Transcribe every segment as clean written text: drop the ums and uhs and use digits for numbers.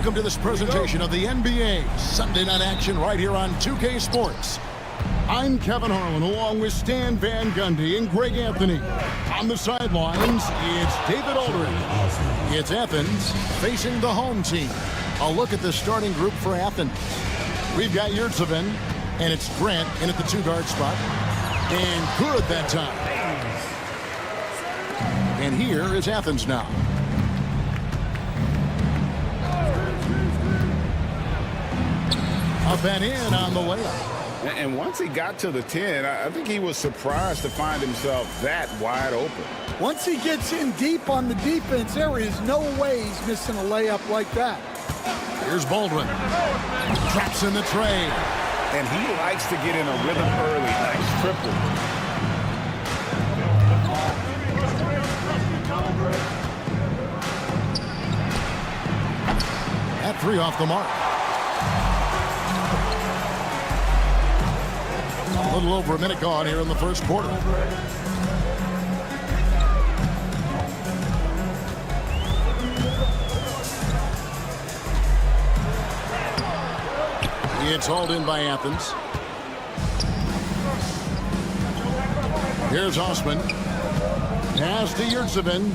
Welcome to this presentation of the NBA Sunday Night Action right here on 2K Sports. I'm Kevin Harlan along with Stan Van Gundy and Greg Anthony. On the sidelines, it's David Aldridge. It's Athens facing the home team. A look at the starting group for Athens. We've got Yurtsevin, and it's Grant in at the two-guard spot. And good that time. And here is Athens now. Up and in on the layup. And once he got to the 10, I think he was surprised to find himself that wide open. Once he gets in deep on the defense, there is no way he's missing a layup like that. Here's Baldwin. Drops in the tray. And he likes to get in a rhythm early. Nice triple. That three off the mark. A little over a minute gone here in the first quarter. It's hauled in by Athens. Here's Osman. Pass to Yurtsevin.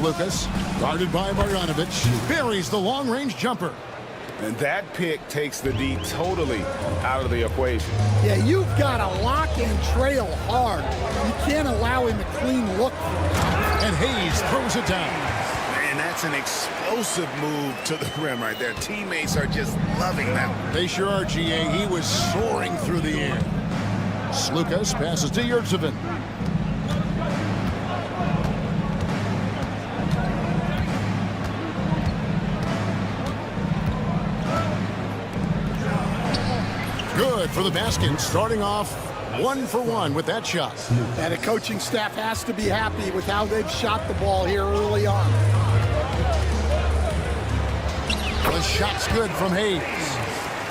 Lucas, guarded by Marjanovic, buries the long-range jumper. And that pick takes the D totally out of the equation. Yeah, you've got to lock and trail hard. You can't allow him a clean look. And Hayes throws it down. Man, that's an explosive move to the rim right there. Teammates are just loving that. They sure are, GA. He was soaring through the air. Lucas passes to Yurtsevin. Good for the basket, starting off 1 for 1 with that shot. And the coaching staff has to be happy with how they've shot the ball here early on. The shot's good from Hayes.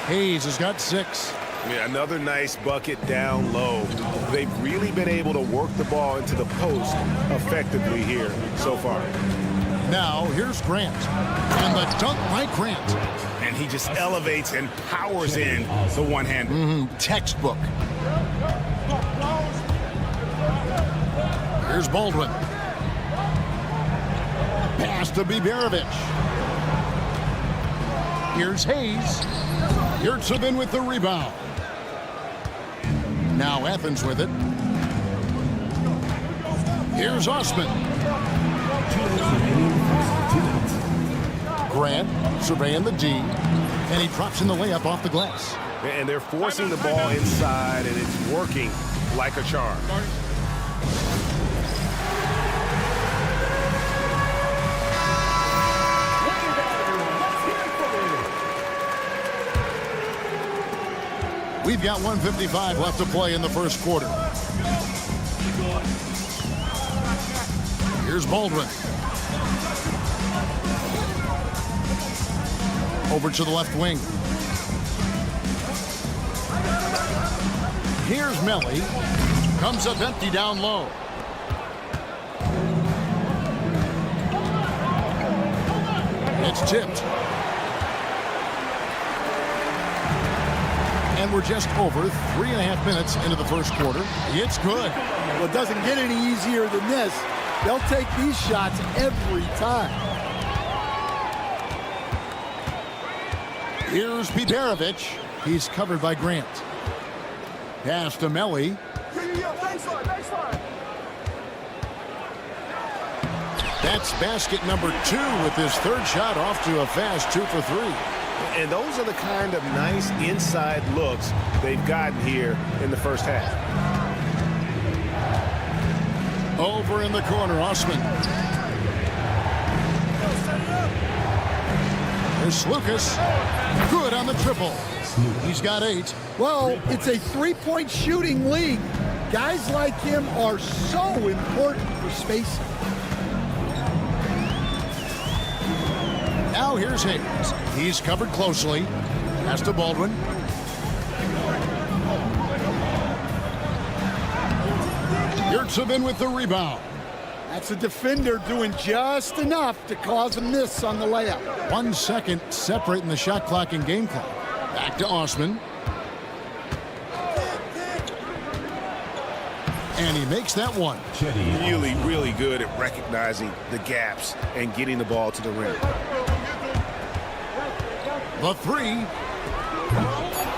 Hayes has got 6. Yeah, another nice bucket down low. They've really been able to work the ball into the post effectively here so far. Now, here's Grant. And the dunk by Grant. And he just elevates and powers in the one-hander. Textbook. Here's Baldwin. Pass to Biberovic. Here's Hayes. Yurtsevin with the rebound. Now Athens with it. Here's Osman. Grant surveying the D, and he drops in the layup off the glass. And they're forcing the ball inside, and it's working like a charm. We've got 1:55 left to play in the first quarter. Here's Baldwin. Over to the left wing. Here's Melly. Comes up empty down low. It's tipped. And we're just over 3.5 minutes into the first quarter. It's good. Well, it doesn't get any easier than this. They'll take these shots every time. Here's Biberovic. He's covered by Grant. Pass to Melly. That's basket number 2 with his third shot off to a fast 2 for 3. And those are the kind of nice inside looks they've gotten here in the first half. Over in the corner, Osman. There's Lucas. Good on the triple. He's got 8. Well, it's a three-point shooting league. Guys like him are so important for spacing. Now here's Hayes. He's covered closely. Pass to Baldwin. Yurtsevin with the rebound. That's a defender doing just enough to cause a miss on the layup. 1 second separating the shot clock and game clock. Back to Osman. And he makes that one. Really, really good at recognizing the gaps and getting the ball to the rim. The three.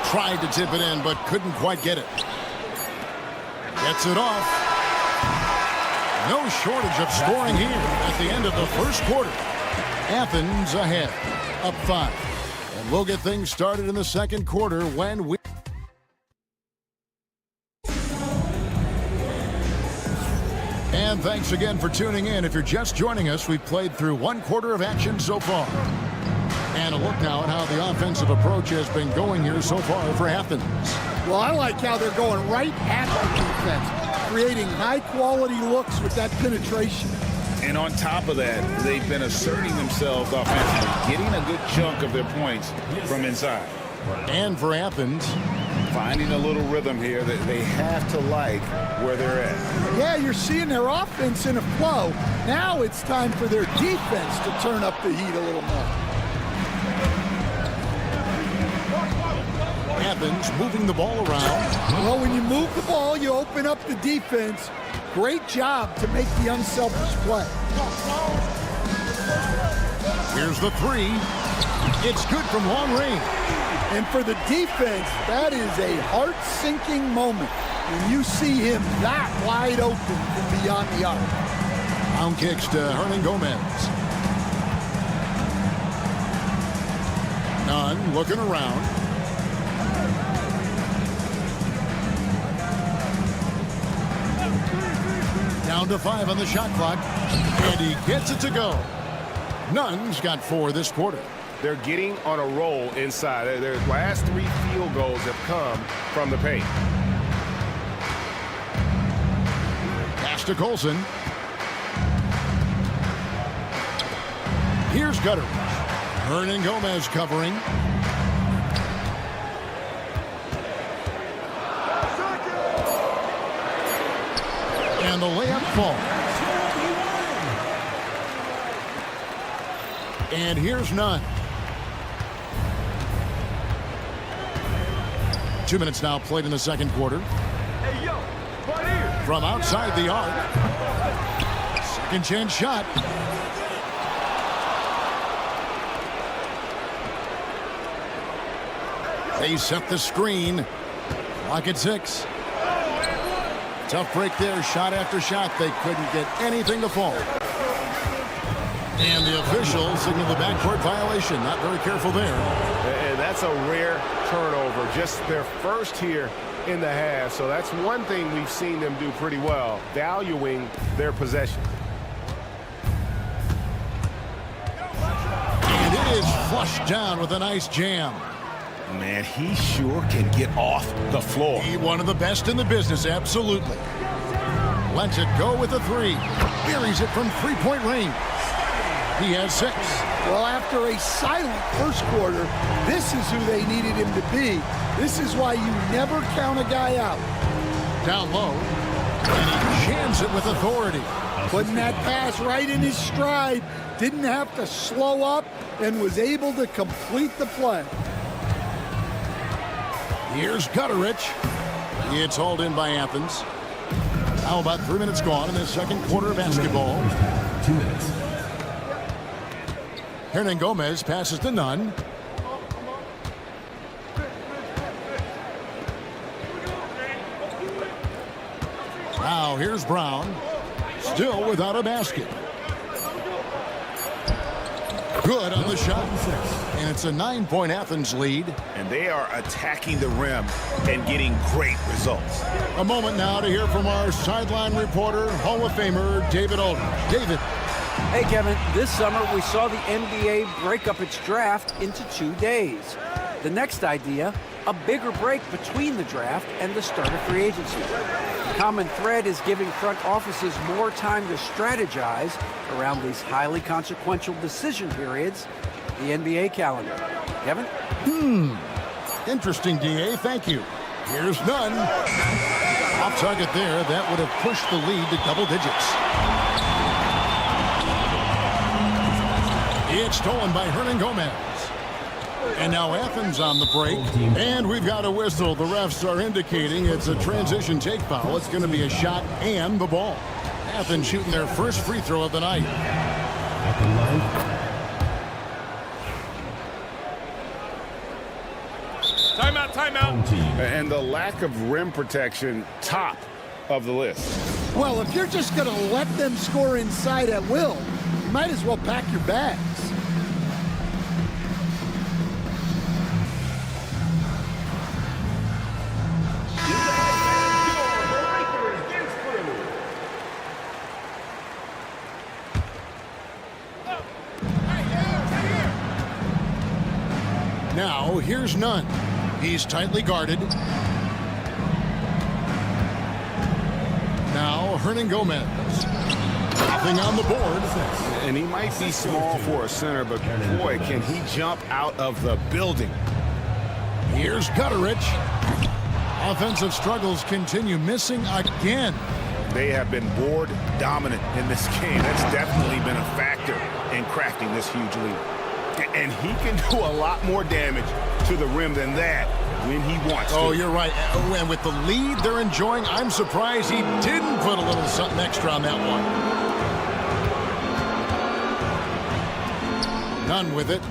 Tried to tip it in, but couldn't quite get it. Gets it off. No shortage of scoring here at the end of the first quarter. Athens ahead, up 5. And we'll get things started in the second quarter when we... And thanks again for tuning in. If you're just joining us, we've played through 1 quarter of action so far. And a look now at how the offensive approach has been going here so far for Athens. Well, I like how they're going right at the defense, creating high-quality looks with that penetration. And on top of that, they've been asserting themselves offensively, getting a good chunk of their points from inside. And for Athens, finding a little rhythm here that they have to like where they're at. Yeah, you're seeing their offense in a flow. Now it's time for their defense to turn up the heat a little more. Athens moving the ball around. Well, when you move the ball, you open up the defense. Great job to make the unselfish play. Here's the three. It's good from long range. And for the defense, that is a heart-sinking moment when you see him that wide open from beyond the arc. Down kicks to Hernan Gomez. Nunn looking around. Down to 5 on the shot clock, and he gets it to go. Nunn's got 4 this quarter. They're getting on a roll inside. Their last 3 field goals have come from the paint. Pass to Colson. Here's Gutter. Hernan Gomez covering. And the layup falls. And here's Nunn. 2 minutes now played in the second quarter. From outside the arc. Second chance shot. They set the screen. Clock at 6. Tough break there, shot after shot. They couldn't get anything to fall. And the official signaled the backcourt violation. Not very careful there. And that's a rare turnover. Just their first here in the half. So that's one thing we've seen them do pretty well, valuing their possession. And it is flushed down with a nice jam. Man, he sure can get off the floor. He one of the best in the business, absolutely. Lets it go with a 3. Buries it from 3-point range. He has 6. Well, after a silent first quarter, this is who they needed him to be. This is why you never count a guy out. Down low, and he jams it with authority. Putting that pass right in his stride. Didn't have to slow up and was able to complete the play. Here's Gutterich. It's hauled in by Athens. Now about 3 minutes gone in the second quarter of basketball. 2 minutes. Hernan Gomez passes to Nunn. Now here's Brown. Still without a basket. Good on the shot. And it's a 9-point Athens lead. And they are attacking the rim and getting great results. A moment now to hear from our sideline reporter, Hall of Famer David Aldridge. David. Hey, Kevin, this summer we saw the NBA break up its draft into 2 days. The next idea, a bigger break between the draft and the start of free agency. The common thread is giving front offices more time to strategize around these highly consequential decision periods, the NBA calendar. Kevin? Interesting, DA. Thank you. Here's Nunn. Off target there. That would have pushed the lead to double digits. It's stolen by Hernan Gomez. And now Athens on the break. And we've got a whistle. The refs are indicating it's a transition take foul. It's going to be a shot and the ball. Athens shooting their first free throw of the night. Timeout, timeout. And the lack of rim protection, top of the list. Well, if you're just going to let them score inside at will, you might as well pack your bags. Now, here's Nunn. He's tightly guarded. Now, Hernan Gomez. Nothing on the board. And he might be small for a center, but boy, can he jump out of the building. Here's Gutterich. Offensive struggles continue, missing again. They have been board dominant in this game. That's definitely been a factor in crafting this huge lead. And he can do a lot more damage to the rim than that when he wants to. Oh, you're right. And with the lead they're enjoying, I'm surprised he didn't put a little something extra on that one. None with it.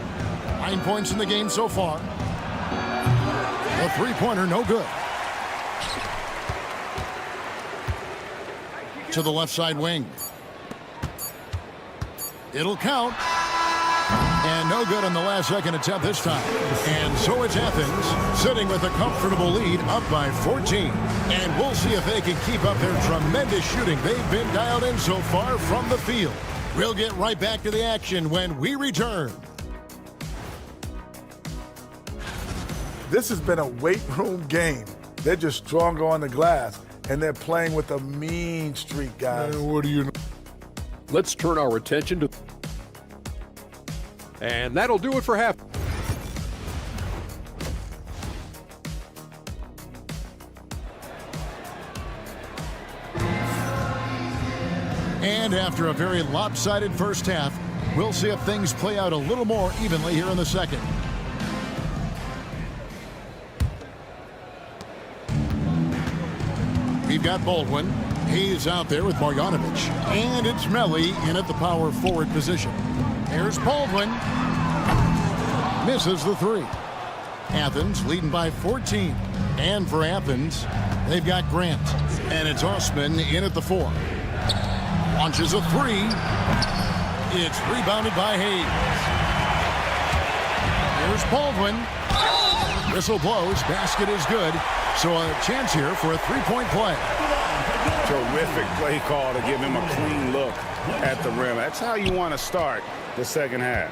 9 points in the game so far. The three-pointer, no good. To the left side wing. It'll count. And no good on the last second attempt this time. And so it's Athens sitting with a comfortable lead up by 14. And we'll see if they can keep up their tremendous shooting they've been dialed in so far from the field. We'll get right back to the action when we return. This has been a weight room game. They're just stronger on the glass, and they're playing with a mean streak, guys. What do you know? Let's turn our attention to... And that'll do it for half. And after a very lopsided first half, we'll see if things play out a little more evenly here in the second. We've got Baldwin. He's out there with Marjanovic. And it's Melli in at the power forward position. Here's Baldwin. Misses the three. Athens leading by 14. And for Athens, they've got Grant. And it's Osman in at the 4. Launches a three. It's rebounded by Hayes. Here's Baldwin. Whistle blows. Basket is good. So a chance here for a three-point play. Terrific play call to give him a clean look at the rim. That's how you want to start the second half.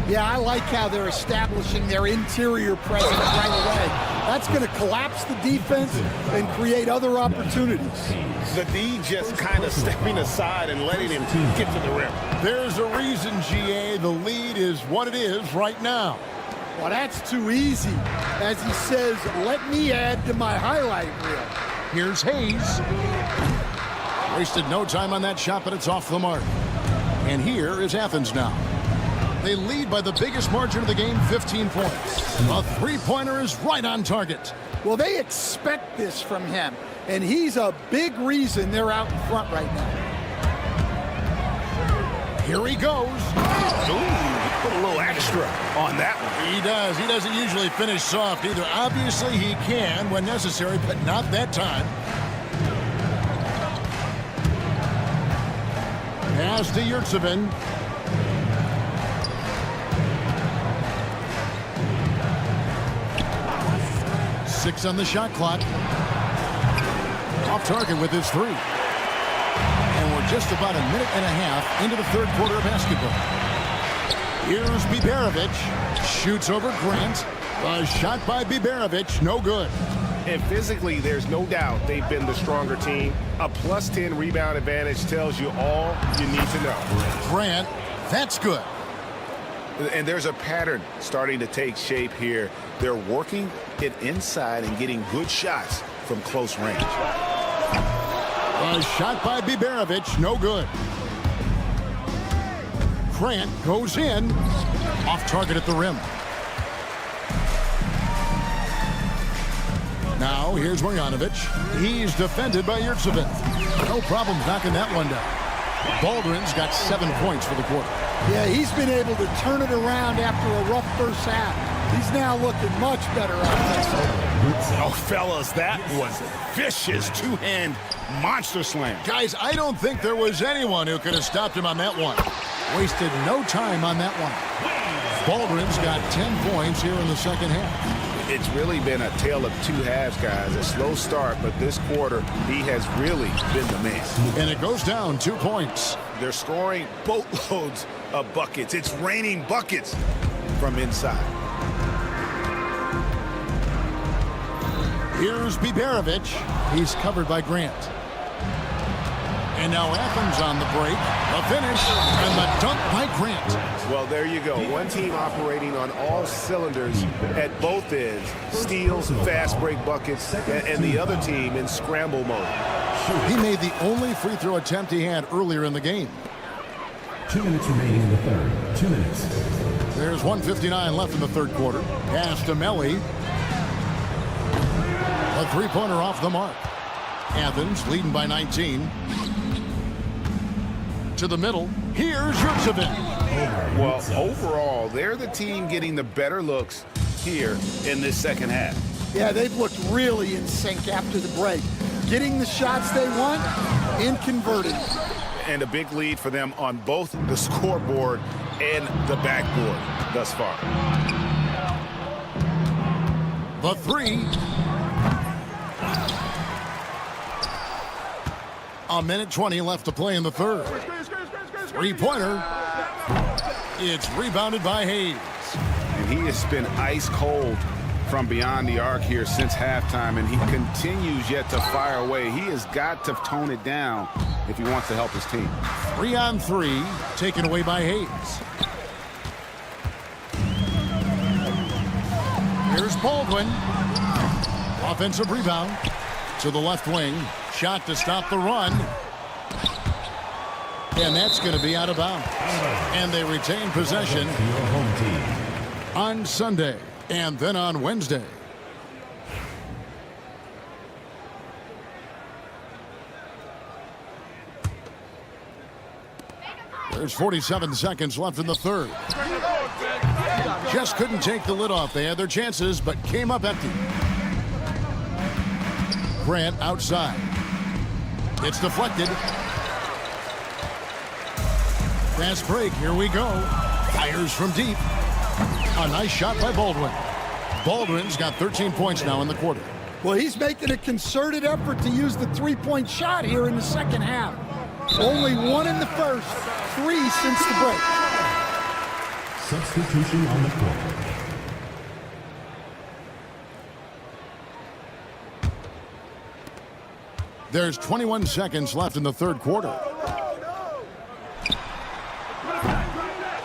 Yeah, I like how they're establishing their interior presence right away. That's going to collapse the defense and create other opportunities. The D just kind of stepping aside and letting him get to the rim. There's a reason, GA, the lead is what it is right now. Well, that's too easy. As he says, let me add to my highlight reel. Here's Hayes. Wasted no time on that shot, but it's off the mark. And here is Athens now. They lead by the biggest margin of the game, 15 points. A three-pointer is right on target. Well, they expect this from him, and he's a big reason they're out in front right now. Here he goes. Ooh, put a little extra on that one. He does. He doesn't usually finish soft either. Obviously, he can when necessary, but not that time. Pass to Yurtsevin. Six on the shot clock. Off target with his three. And we're just about a minute and a half into the third quarter of basketball. Here's Biberovic. Shoots over Grant. A shot by Biberovic. No good. And physically, there's no doubt they've been the stronger team. A plus 10 rebound advantage tells you all you need to know. Grant, that's good. And there's a pattern starting to take shape here. They're working it inside and getting good shots from close range. A shot by Biberovic, no good. Grant goes in, off target at the rim. Now here's Marjanovic. He's defended by Yurtseven. No problem knocking that one down. Baldwin's got 7 points for the quarter. Yeah, he's been able to turn it around after a rough first half. He's now looking much better offensively. Oh, fellas, that was vicious two-hand monster slam. Guys, I don't think there was anyone who could have stopped him on that one. Wasted no time on that one. Baldwin's got 10 points here in the second half. It's really been a tale of two halves, guys. A slow start, but this quarter, he has really been the man. And it goes down 2 points. They're scoring boatloads of buckets. It's raining buckets from inside. Here's Biberovic. He's covered by Grant. And now Athens on the break. A finish and the dunk by Grant. Well, there you go. One team operating on all cylinders at both ends. Steals, fast break buckets, and the other team in scramble mode. He made the only free throw attempt he had earlier in the game. 2 minutes remaining in the third. 2 minutes. There's 1:59 left in the third quarter. Pass to Melli. A three-pointer off the mark. Athens leading by 19. To the middle. Here's Yurtseven. Well, overall, they're the team getting the better looks here in this second half. Yeah, they've looked really in sync after the break. Getting the shots they want and converting. And a big lead for them on both the scoreboard and the backboard thus far. The three. A minute 20 left to play in the third. Three-pointer. It's rebounded by Hayes. And he has been ice cold from beyond the arc here since halftime, and he continues yet to fire away. He has got to tone it down if he wants to help his team. 3-on-3, taken away by Hayes. Here's Baldwin. Offensive rebound to the left wing. Shot to stop the run. And that's going to be out of bounds. And they retain possession on Sunday and then on Wednesday. There's 47 seconds left in the third. Just couldn't take the lid off. They had their chances, but came up empty. Grant outside. It's deflected. Fast break. Here we go. Fires from deep. A nice shot by Baldwin. Baldwin's got 13 points now in the quarter. Well, he's making a concerted effort to use the three-point shot here in the second half. Only one in the first, 3 since the break. Substitution on the court. There's 21 seconds left in the third quarter.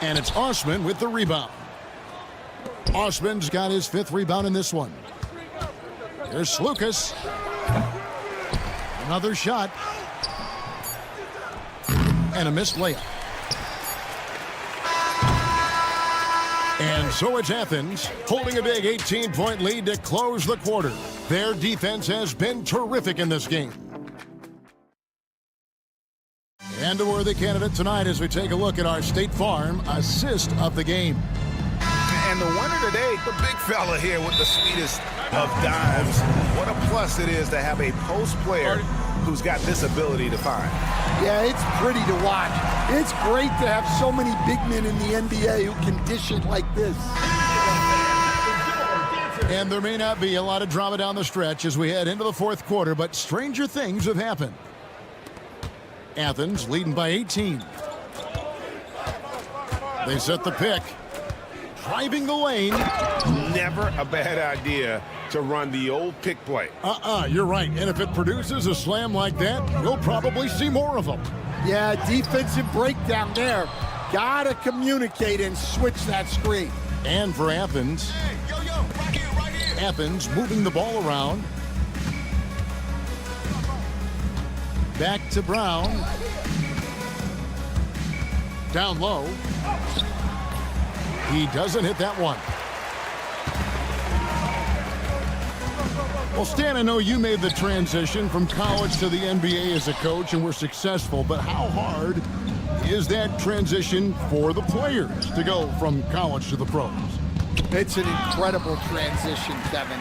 And it's Osman with the rebound. Osman's got his 5th rebound in this one. There's Slukas. Another shot. And a missed layup. And so it's Athens holding a big 18-point lead to close the quarter. Their defense has been terrific in this game. And a worthy candidate tonight as we take a look at our State Farm assist of the game. And the winner today, the big fella here with the sweetest of dimes. What a plus it is to have a post player who's got this ability to find. Yeah, it's pretty to watch. It's great to have so many big men in the NBA who can dish it like this. And there may not be a lot of drama down the stretch as we head into the fourth quarter, but stranger things have happened. Athens leading by 18. They set the pick. Driving the lane. Never a bad idea to run the old pick play. You're right. And if it produces a slam like that, we'll probably see more of them. Yeah, defensive breakdown there. Gotta communicate and switch that screen. And for Athens, Athens moving the ball around. Back to Brown. Down low. He doesn't hit that one. Well, Stan, I know you made the transition from college to the NBA as a coach and were successful, but how hard is that transition for the players to go from college to the pros? It's an incredible transition, Kevin.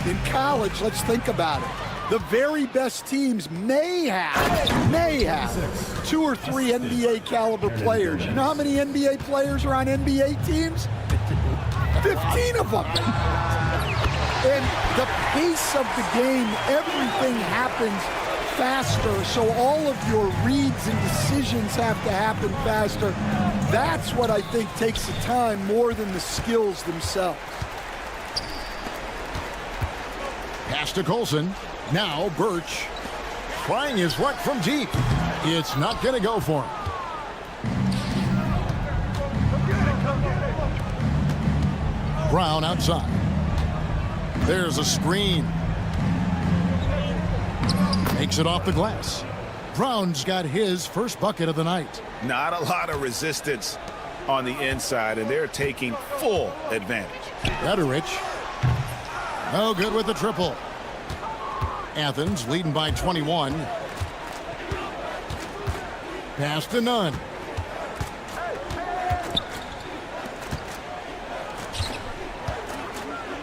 In college, let's think about it. The very best teams may have 2 or 3 NBA caliber players. You know how many NBA players are on NBA teams? 15 of them. And the pace of the game, everything happens faster, so all of your reads and decisions have to happen faster. That's what I think takes the time more than the skills themselves. Pass to Colson. Now Birch trying his luck from deep. It's not going to go for him. Brown outside. There's a screen. Makes it off the glass. Brown's got his first bucket of the night. Not a lot of resistance on the inside, and they're taking full advantage. Rich. No good with the triple. Athens leading by 21. Pass to Nunn.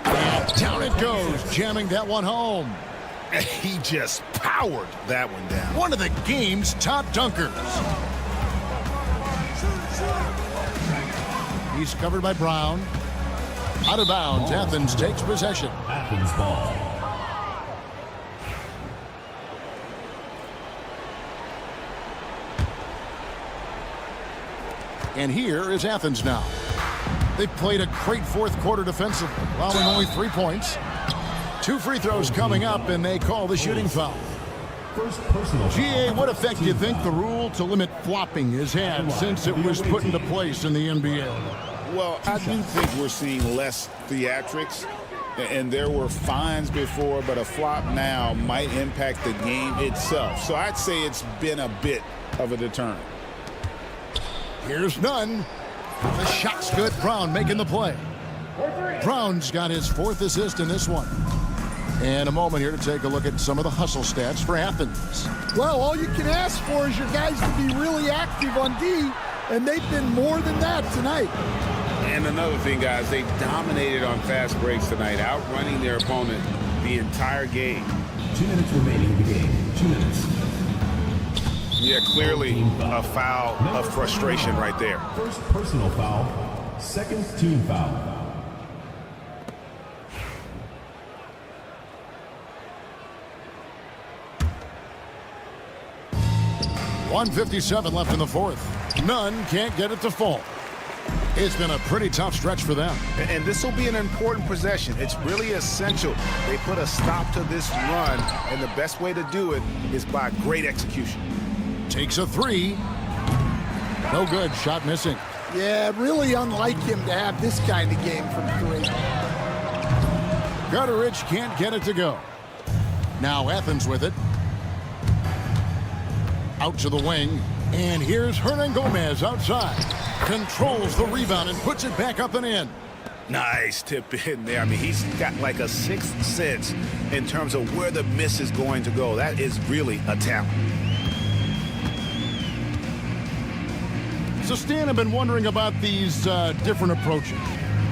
And down it goes, jamming that one home. He just powered that one down. One of the game's top dunkers. He's covered by Brown. Out of bounds, Athens takes possession. Athens ball. And here is Athens now. They've played a great fourth quarter defensively, allowing only 3 points. 2 free throws coming up, and they call the shooting foul. First personal foul. GA, what effect do you think the rule to limit flopping has had since it was put into place in the NBA? Well, I do think we're seeing less theatrics, and there were fines before, but a flop now might impact the game itself. So I'd say it's been a bit of a deterrent. Here's Nunn. The shot's good. Brown making the play. Brown's got his 4th assist in this one. And a moment here to take a look at some of the hustle stats for Athens. Well, all you can ask for is your guys to be really active on D, and they've been more than that tonight. And another thing, guys, they dominated on fast breaks tonight, outrunning their opponent the entire game. 2 minutes remaining in the game. 2 minutes. Yeah, clearly a foul of frustration right there. First personal foul. Second team foul. .157 left in the 4th. Nunn can't get it to fall. It's been a pretty tough stretch for them. And this will be an important possession. It's really essential. They put a stop to this run, and the best way to do it is by great execution. Takes a 3. No good. Shot missing. Yeah, really unlike him to have this kind of game from 3. Rich can't get it to go. Now Athens with it. Out to the wing. And here's Hernan Gomez outside. Controls the rebound and puts it back up and in. Nice tip in there. I mean, he's got like a 6th sense in terms of where the miss is going to go. That is really a talent. So, Stan, I've been wondering about these different approaches.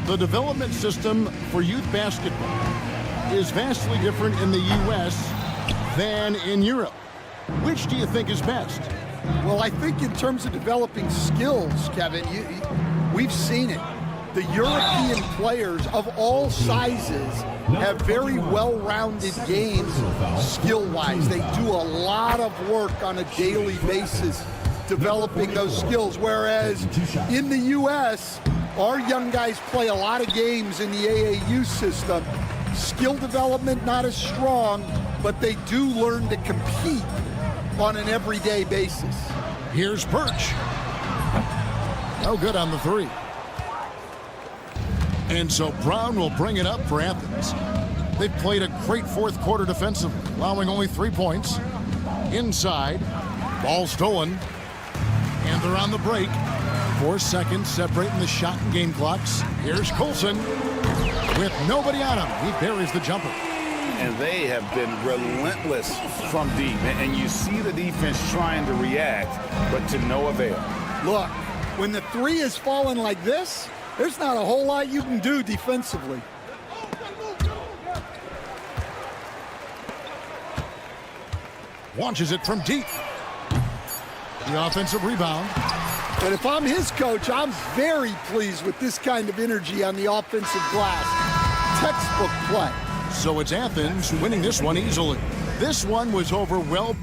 The development system for youth basketball is vastly different in the U.S. than in Europe. Which do you think is best? Well, I think in terms of developing skills, Kevin, we've seen it. The European players of all sizes have very well-rounded games skill-wise. They do a lot of work on a daily basis developing those skills, whereas in the U.S., our young guys play a lot of games in the AAU system. Skill development not as strong, but they do learn to compete on an everyday basis. Here's Birch. No good on the 3. And so Brown will bring it up for Athens. They've played a great fourth quarter defensively, allowing only 3 points. Inside. Ball stolen. And they're on the break. 4 seconds separating the shot and game clocks. Here's Coulson with nobody on him. He buries the jumper. And they have been relentless from deep. And you see the defense trying to react, but to no avail. Look, when the three is falling like this, there's not a whole lot you can do defensively. Launches it from deep. The offensive rebound. And if I'm his coach, I'm very pleased with this kind of energy on the offensive glass. Textbook play. So it's Athens winning this one easily. This one was over well.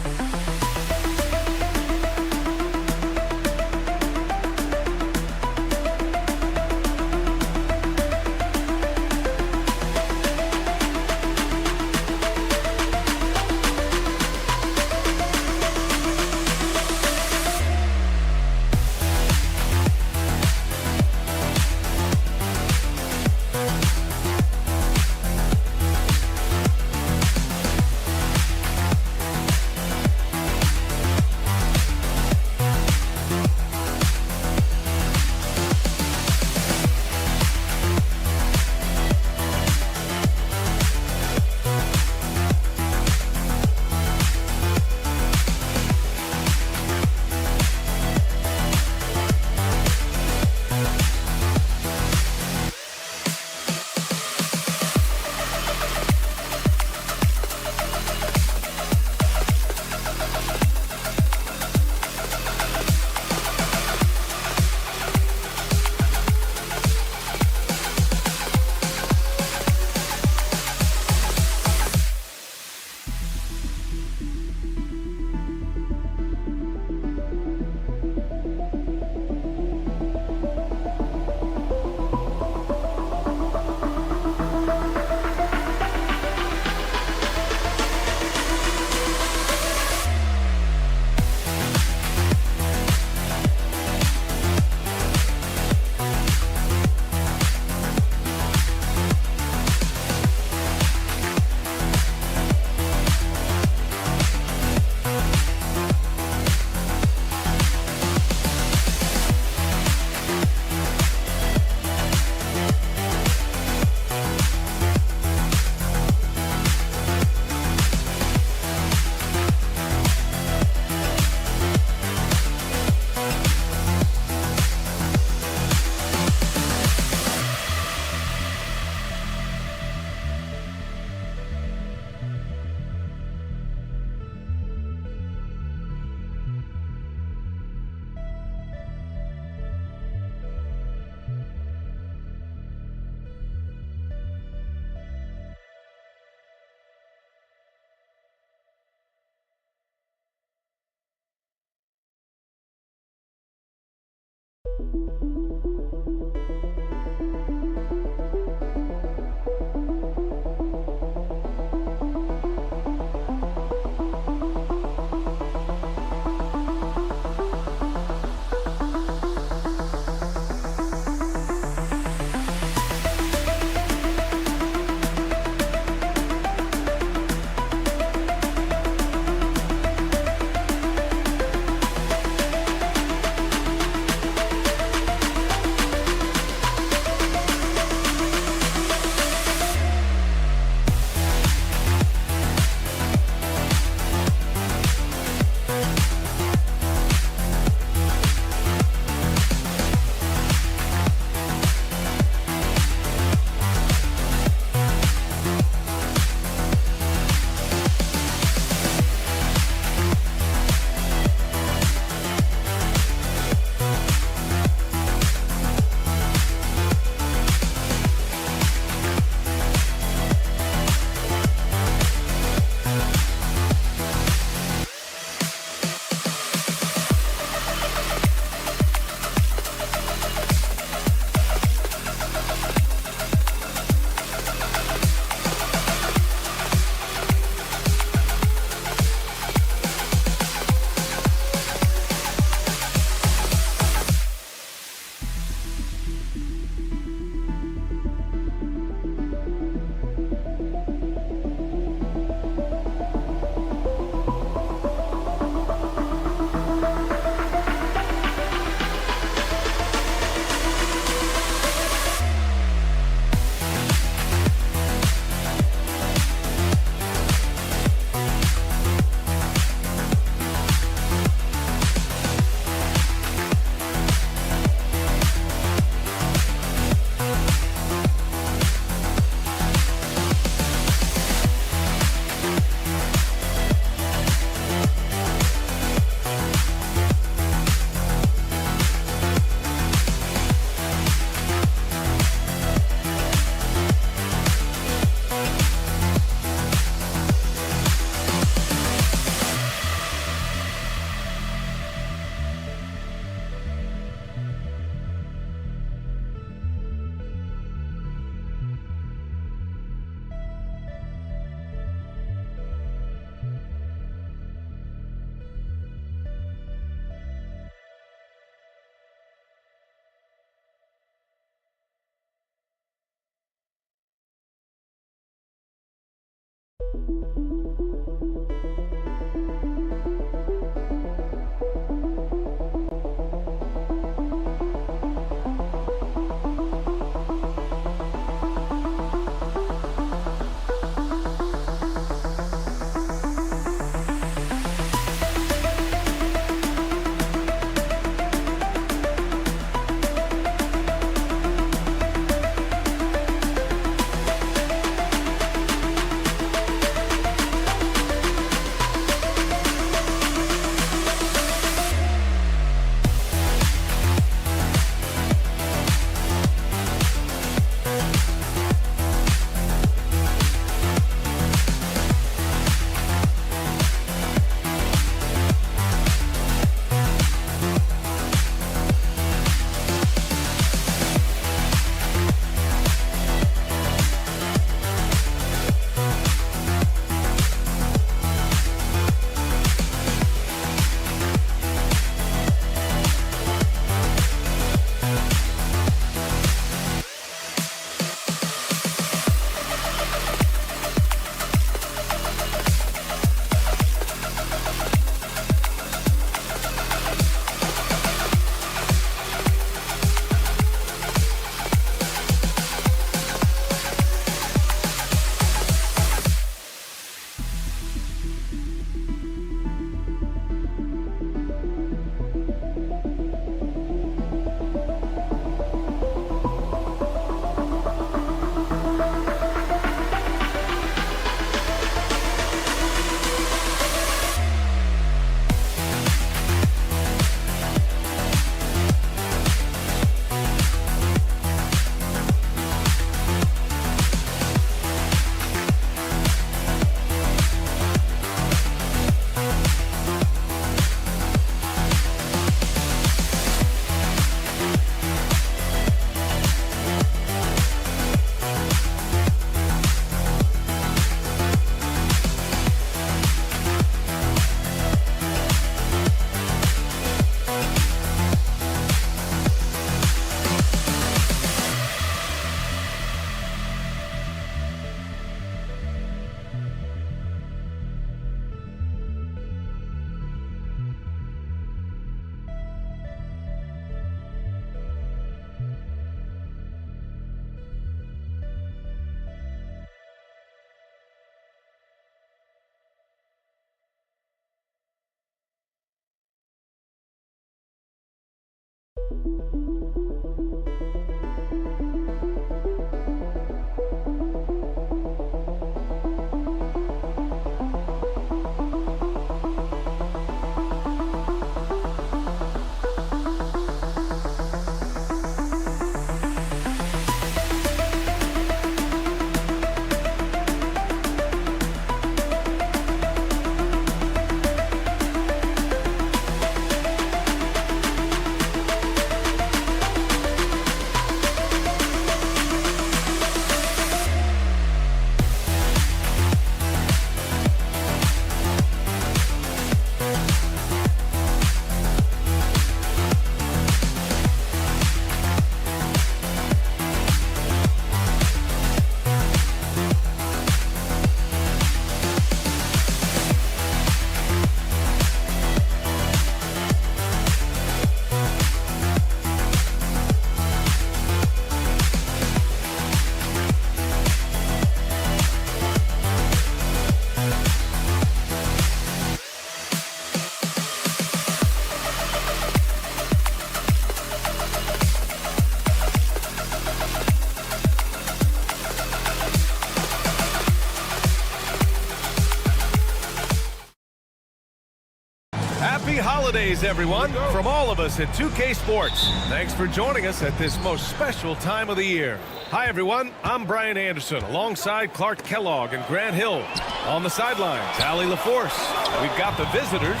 Happy holidays, everyone, from all of us at 2K Sports. Thanks for joining us at this most special time of the year. Hi, everyone. I'm Brian Anderson, alongside Clark Kellogg and Grant Hill. On the sidelines, Allie LaForce. We've got the visitors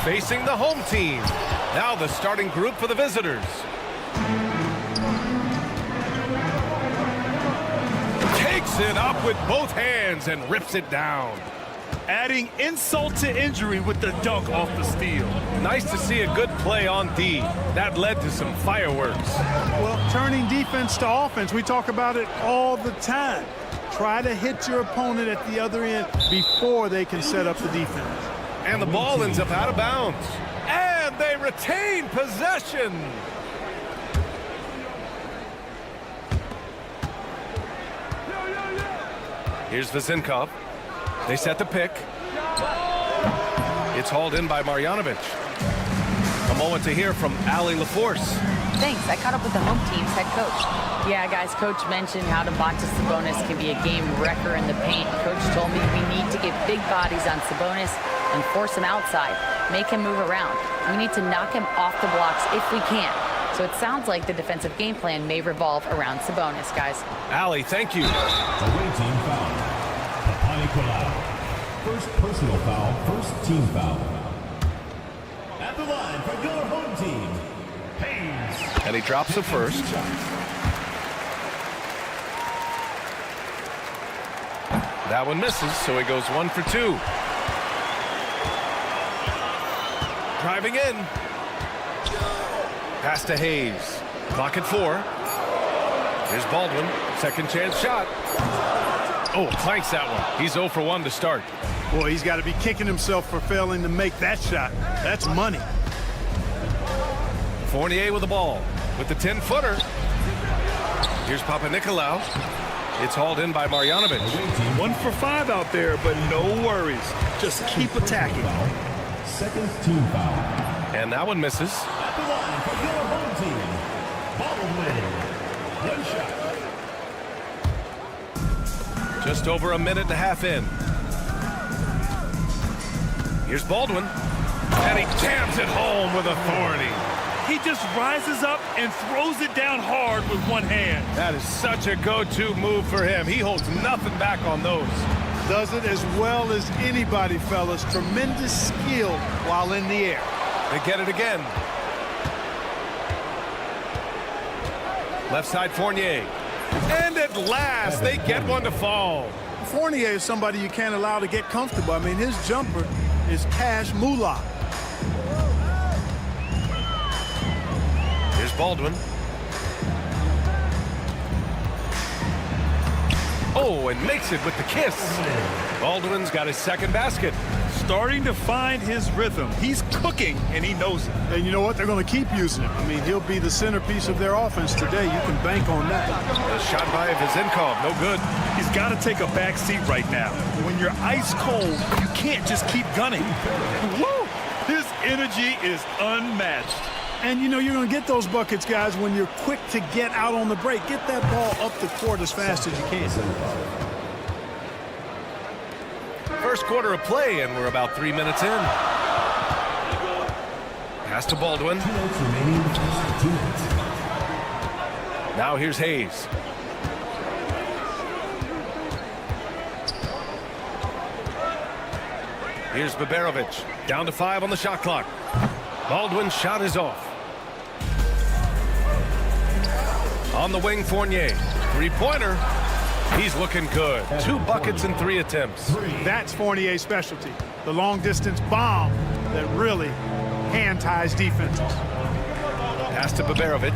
facing the home team. Now the starting group for the visitors. Takes it up with both hands and rips it down. Adding insult to injury with the dunk off the steal. Nice to see a good play on D. That led to some fireworks. Well, turning defense to offense, we talk about it all the time. Try to hit your opponent at the other end before they can set up the defense. And the ball ends up out of bounds. And they retain possession. Here's Vezinkov. They set the pick. It's hauled in by Marjanovic. A moment to hear from Allie LaForce. Thanks. I caught up with the home team's head coach. Yeah, guys, coach mentioned how Domantas Sabonis can be a game wrecker in the paint. Coach told me we need to get big bodies on Sabonis and force him outside, make him move around. We need to knock him off the blocks if we can. So it sounds like the defensive game plan may revolve around Sabonis, guys. Allie, thank you. Away team foul. Panathinaikos. First personal foul, first team foul. At the line for your home team, Hayes. And he drops the first. That one misses, so he goes 1 for 2. Driving in. Pass to Hayes. Clock at 4. Here's Baldwin. Second chance shot. Oh, clanks that one. He's 0 for 1 to start. Boy, he's got to be kicking himself for failing to make that shot. That's money. Fournier with the ball. With the 10-footer. Here's Papanikolaou. It's hauled in by Marjanovic. 1 for 5 out there, but no worries. Just keep attacking. Second team foul. And that one misses. At the line for your home team, Baldwin. One shot. Just over a minute and a half in. Here's Baldwin. And he jams it home with authority. He just rises up and throws it down hard with one hand. That is such a go-to move for him. He holds nothing back on those. Does it as well as anybody, fellas. Tremendous skill while in the air. They get it again. Left side Fournier. And at last, they get one to fall. Fournier is somebody you can't allow to get comfortable. I mean, his jumper is cash moolah. Here's Baldwin. Oh, and makes it with the kiss. Baldwin's got his second basket. Starting to find his rhythm. He's cooking, and he knows it. And you know what? They're going to keep using him. I mean, he'll be the centerpiece of their offense today. You can bank on that. A shot by Vezinkov, no good. He's got to take a back seat right now. When you're ice cold, you can't just keep gunning. Woo! His energy is unmatched. And, you know, you're going to get those buckets, guys, when you're quick to get out on the break. Get that ball up the court as fast as you can. First quarter of play, and we're about 3 minutes in. Pass to Baldwin. Now here's Hayes. Here's Baberovic. Down to 5 on the shot clock. Baldwin's shot is off. On the wing, Fournier. Three-pointer. He's looking good. 2 buckets in 3 attempts. That's Fournier's specialty. The long-distance bomb that really hand-ties defenses. Pass to Baberovic.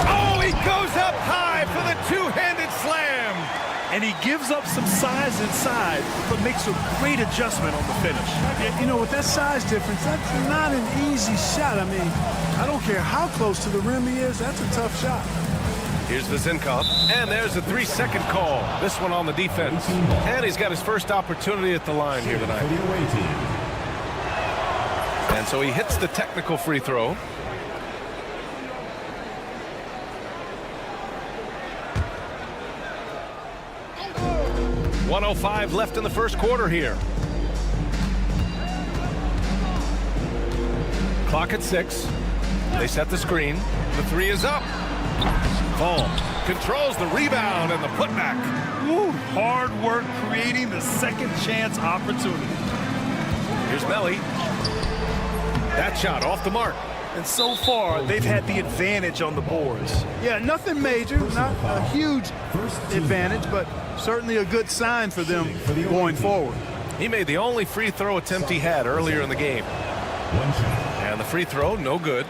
Oh, he goes up high for the two-handed slam. And he gives up some size inside, but makes a great adjustment on the finish. You know, with that size difference, that's not an easy shot. I mean, I don't care how close to the rim he is, that's a tough shot. Here's Vezinkov, and there's a 3-second call. This one on the defense. And he's got his first opportunity at the line here tonight. And so he hits the technical free throw. .105 left in the first quarter here. Clock at 6. They set the screen. The 3 is up. Ball controls the rebound and the putback. Ooh, hard work creating the second chance opportunity. Here's Melly. That shot off the mark. And so far, they've had the advantage on the boards. Yeah, nothing major, not a huge advantage, but certainly a good sign for them going forward. He made the only free throw attempt he had earlier in the game. And the free throw, no good.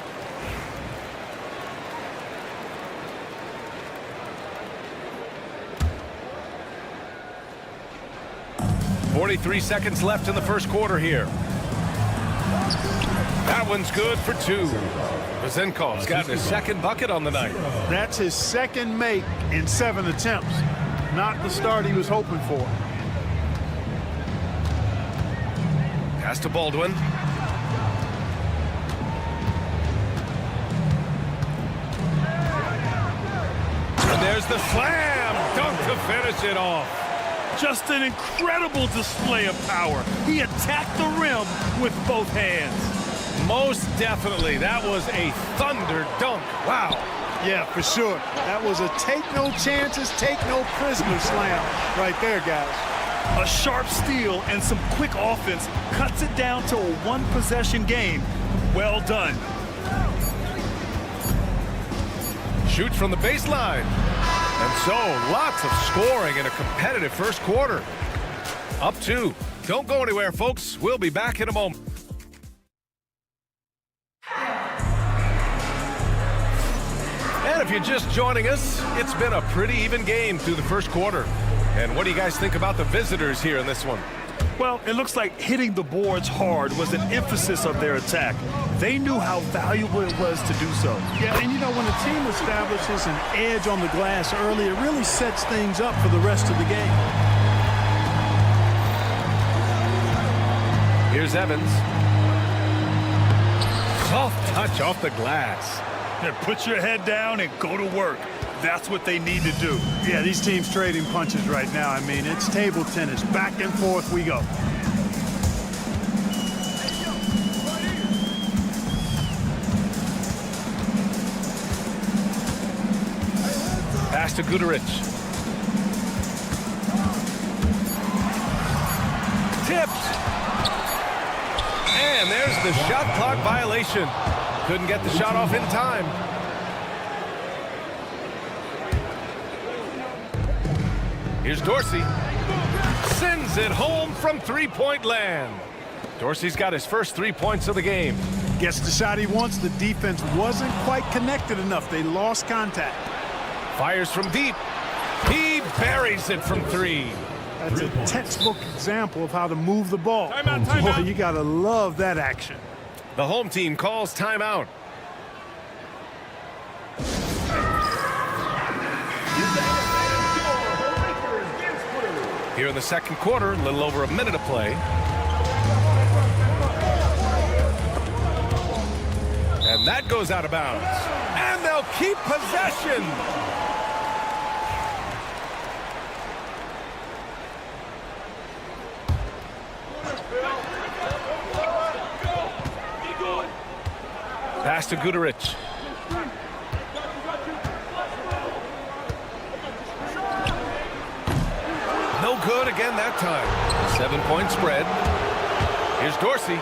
.43 seconds left in the first quarter here. That one's good for 2. Vezinkov's gotten his second bucket on the night. That's his second make in 7 attempts. Not the start he was hoping for. Pass to Baldwin. And there's the slam dunk to finish it off. Just an incredible display of power. He attacked the rim with both hands. Most definitely. That was a thunder dunk. Wow. Yeah, for sure. That was a take no chances, take no prisoners slam right there, guys. A sharp steal and some quick offense cuts it down to a 1-possession game. Well done. Shoots from the baseline. And so, lots of scoring in a competitive first quarter. Up 2. Don't go anywhere, folks. We'll be back in a moment. And if you're just joining us, it's been a pretty even game through the first quarter. And what do you guys think about the visitors here in this one? Well, it looks like hitting the boards hard was an emphasis of their attack. They knew how valuable it was to do so. Yeah, and you know, when a team establishes an edge on the glass early, it really sets things up for the rest of the game. Here's Evans. Soft touch off the glass. Yeah, put your head down and go to work. That's what they need to do. Yeah, these teams trading punches right now. I mean, it's table tennis. Back and forth we go. Pass to Guduric. Tipped. And there's the shot clock violation. Couldn't get the shot off in time. Here's Dorsey. Sends it home from three-point land. Dorsey's got his first 3 points of the game. Gets the shot he wants. The defense wasn't quite connected enough. They lost contact. Fires from deep. He buries it from 3. That's a textbook example of how to move the ball. Timeout, Boy, timeout. you got to love that action. The home team calls timeout. Here in the second quarter, a little over a minute of play. And that goes out of bounds. And they'll keep possession. Pass to Guduric. No good again that time. 7-point spread. Here's Dorsey.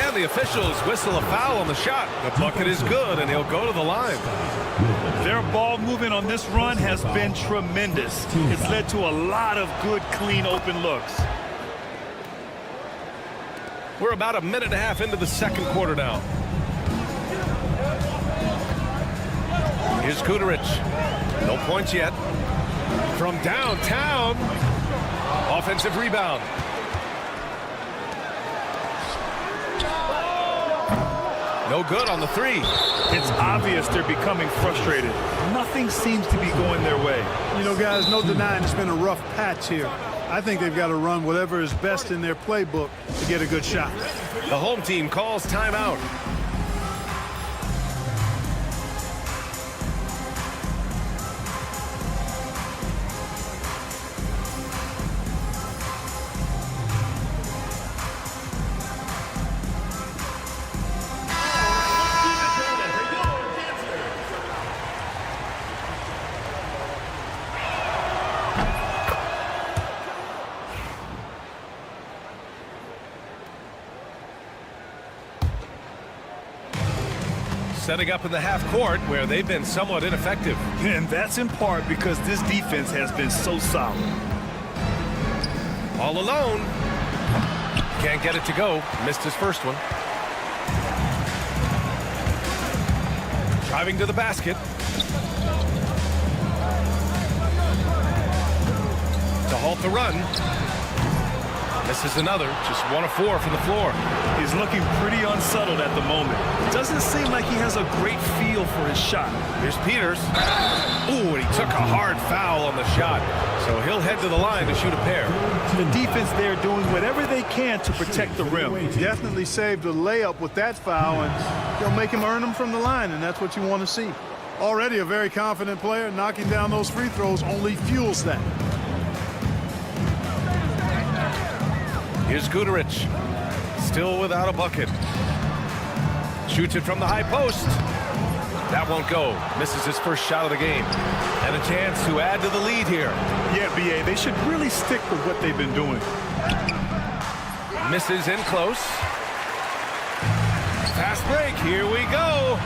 And the officials whistle a foul on the shot. The bucket is good, and he'll go to the line. Their ball movement on this run has been tremendous. It's led to a lot of good, clean, open looks. We're about a minute and a half into the second quarter now. Here's Guduric. No points yet. From downtown. Offensive rebound. No good on the three. It's obvious they're becoming frustrated. Nothing seems to be going their way. You know, guys, no denying it's been a rough patch here. I think they've got to run whatever is best in their playbook to get a good shot. The home team calls timeout. Setting up in the half court where they've been somewhat ineffective. And that's in part because this defense has been so solid. All alone. Can't get it to go. Missed his first one. Driving to the basket. To halt the run. Misses another. Just 1 of 4 from the floor. He's looking pretty unsettled at the moment. Doesn't seem like he has a great feel for his shot. Here's Peters. Ooh, and he took a hard foul on the shot. So he'll head to the line to shoot a pair. The defense there doing whatever they can to protect the rim. Definitely saved a layup with that foul, and they'll make him earn them from the line, and that's what you want to see. Already a very confident player. Knocking down those free throws only fuels that. Here's Guduric. Still without a bucket. Shoots it from the high post. That won't go. Misses his first shot of the game. And a chance to add to the lead here. Yeah, B.A., they should really stick with what they've been doing. Misses in close. Fast break. Here we go.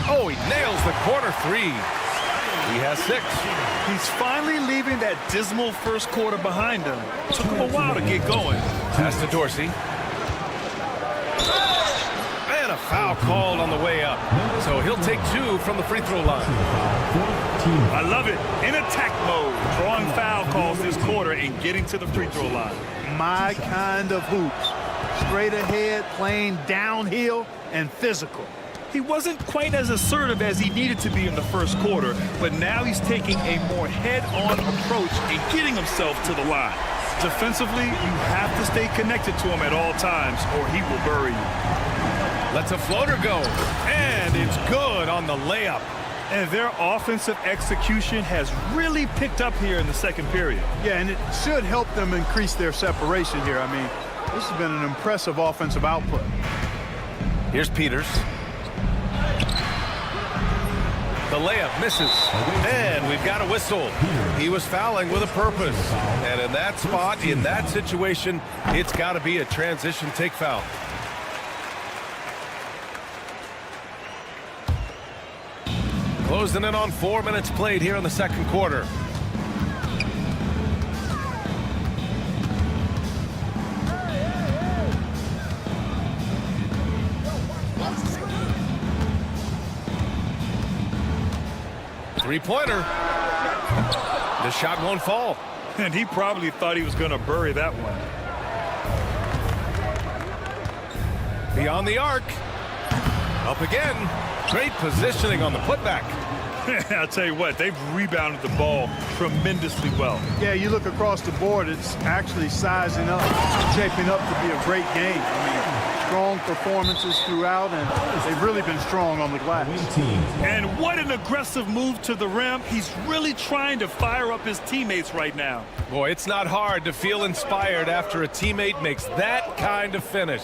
Oh, he nails the corner three. He has 6. He's finally leaving that dismal first quarter behind him. Took him a while to get going. Pass to Dorsey. And a foul called on the way up. So he'll take 2 from the free throw line. I love it. In attack mode. Drawing foul calls this quarter and getting to the free throw line. My kind of hoops. Straight ahead, playing downhill, and physical. He wasn't quite as assertive as he needed to be in the first quarter, but now he's taking a more head-on approach and getting himself to the line. Defensively, you have to stay connected to him at all times, or he will bury you. Lets a floater go, and it's good on the layup. And their offensive execution has really picked up here in the second period. Yeah, and it should help them increase their separation here. I mean, this has been an impressive offensive output. Here's Peters. The layup misses, and we've got a whistle. He was fouling with a purpose, and in that spot, in that situation, it's got to be a transition take foul. Closing in on 4 minutes played here in the second quarter. Three-pointer. The shot won't fall. And he probably thought he was going to bury that one. Beyond the arc. Up again. Great positioning on the putback. I'll tell you what, they've rebounded the ball tremendously well. Yeah, you look across the board, it's actually sizing up, shaping up to be a great game. I mean, strong performances throughout, and they've really been strong on the glass. And what an aggressive move to the rim. He's really trying to fire up his teammates right now. Boy, it's not hard to feel inspired after a teammate makes that kind of finish.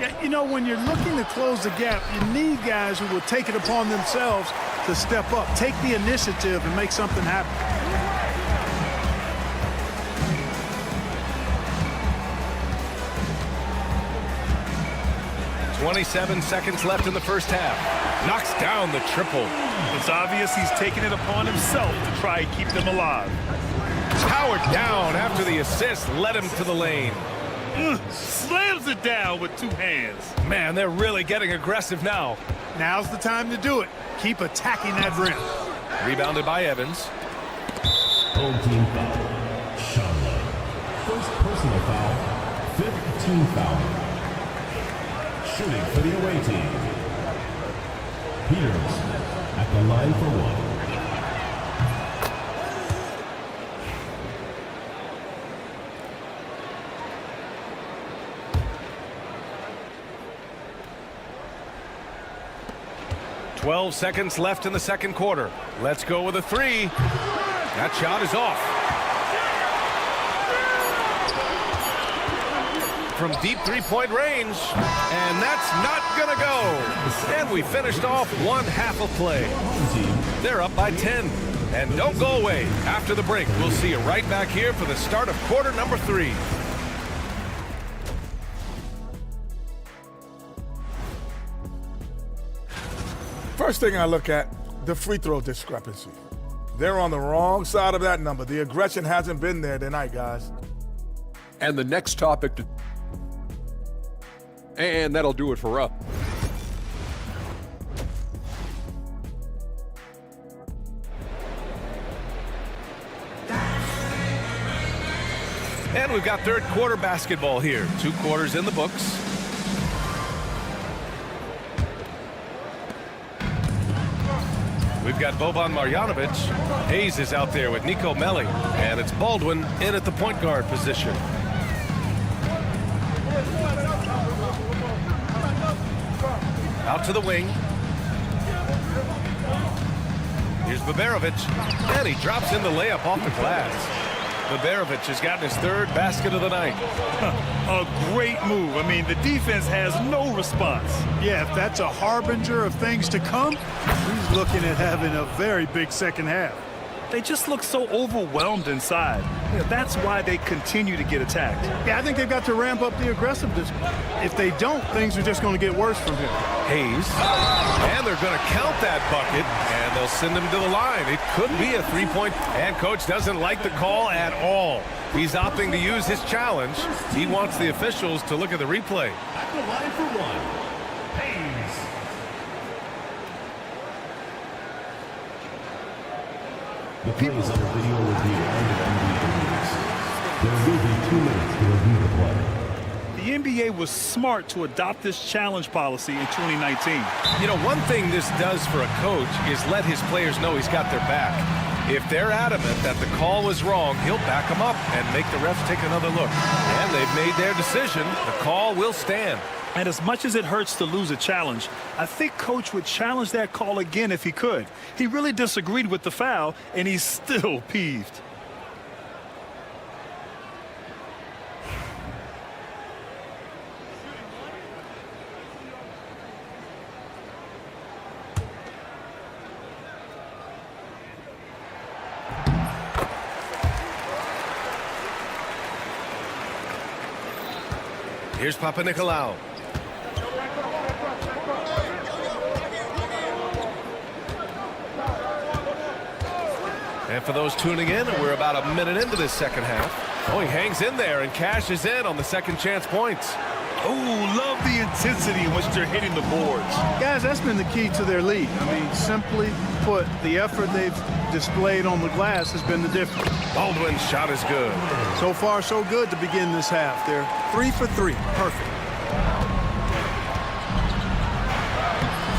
Yeah, you know, when you're looking to close the gap, you need guys who will take it upon themselves to step up, take the initiative, and make something happen. 27 seconds left in the first half. Knocks down the triple. It's obvious he's taking it upon himself to try and keep them alive. Powered down after the assist led him to the lane. Slams it down with two hands. Man, they're really getting aggressive now. Now's the time to do it. Keep attacking that rim. Rebounded by Evans. Home team foul. Chandler. First personal foul. Fifth team foul. Shooting for the away team. Peters at the line for one. "12 seconds left in the second quarter. Let's go with a three. That shot is off. From deep three-point range, and that's not gonna go. And we finished off one half of play. They're up by 10. And don't go away. After the break, we'll see you right back here for the start of quarter number 3. First thing I look at, the free throw discrepancy. They're on the wrong side of that number. The aggression hasn't been there tonight, guys. And the next topic, and that'll do it for us. And we've got third quarter basketball here. 2 quarters in the books. We've got Boban Marjanovic. Hayes is out there with Nico Melli. And it's Baldwin in at the point guard position. Out to the wing. Here's Baberovic. And he drops in the layup off the glass. Baberovic has gotten his 3rd basket of the night. A great move. I mean, the defense has no response. Yeah, if that's a harbinger of things to come, he's looking at having a very big second half. They just look so overwhelmed inside. That's why they continue to get attacked. Yeah, I think they've got to ramp up the aggressiveness. If they don't, things are just going to get worse from here. Hayes. And they're going to count that bucket, and they'll send him to the line. It could be a 3-point, and coach doesn't like the call at all. He's opting to use his challenge. He wants the officials to look at the replay. At the line for one, Hayes. The plays under video review and the NBA. There will be 2 minutes to review the play. The NBA was smart to adopt this challenge policy in 2019. You know, one thing this does for a coach is let his players know he's got their back. If they're adamant that the call was wrong, he'll back them up and make the refs take another look. And they've made their decision. The call will stand. And as much as it hurts to lose a challenge, I think Coach would challenge that call again if he could. He really disagreed with the foul, and he's still peeved. Here's Papanikolaou. And for those tuning in, we're about a minute into this second half. Oh, he hangs in there and cashes in on the second chance points. Oh, love the intensity in which they're hitting the boards. Guys, that's been the key to their lead. I mean, simply put, the effort they've displayed on the glass has been the difference. Baldwin's shot is good. So far, so good to begin this half. They're 3 for 3. Perfect.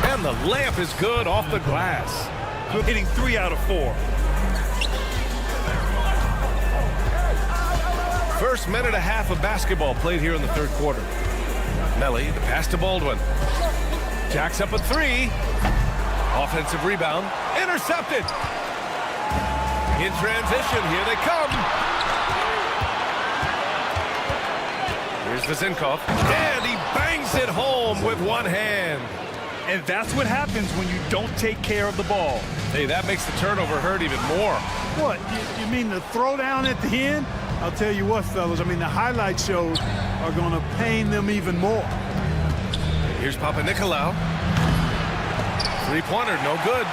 And the layup is good off the glass. good, hitting 3 out of 4. First minute and a half of basketball played here in the third quarter. Melly, the pass to Baldwin. Jacks up a 3. Offensive rebound. Intercepted. In transition, here they come. Here's Vezinkov. And he bangs it home with one hand. And that's what happens when you don't take care of the ball. Hey, that makes the turnover hurt even more. What, you mean the throwdown at the end? I'll tell you what, fellas, I mean, the highlight shows are going to pain them even more. Here's Panathinaikos. Three-pointer, no good.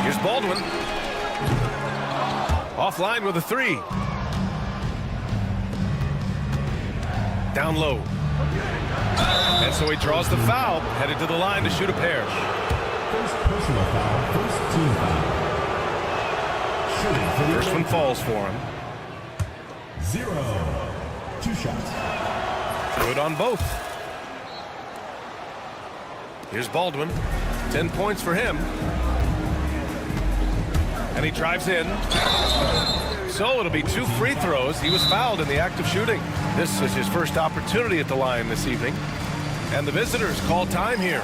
Here's Baldwin. Offline with a 3. Down low. And so he draws the foul, headed to the line to shoot a pair. First personal foul, first team foul. Shooting for the First one falls for him. 0. 2 shots. Good on both. Here's Baldwin. 10 points for him. And he drives in. So it'll be 2 free throws. He was fouled in the act of shooting. This is his first opportunity at the line this evening. And the visitors call time here.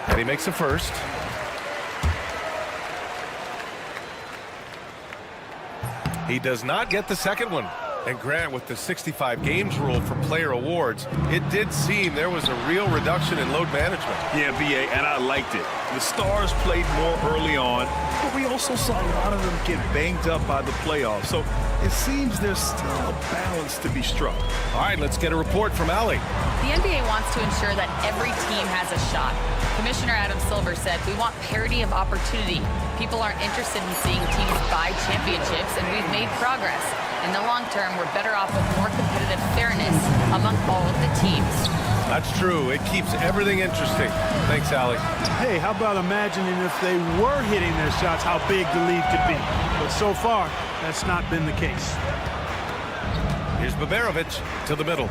And he makes a first. He does not get the second one. And Grant, with the 65 games rule for player awards, it did seem there was a real reduction in load management. Yeah, BA, and I liked it. The Stars played more early on, but we also saw a lot of them get banged up by the playoffs. So it seems there's still a balance to be struck. All right, let's get a report from Allie. The NBA wants to ensure that every team has a shot. Commissioner Adam Silver said, "We want parity of opportunity. People aren't interested in seeing teams buy championships, and we've made progress. In the long term, we're better off with more competitive fairness among all of the teams." That's true. It keeps everything interesting. Thanks, Allie. Hey, how about imagining if they were hitting their shots, how big the lead could be? But so far, that's not been the case. Here's Baberovic to the middle.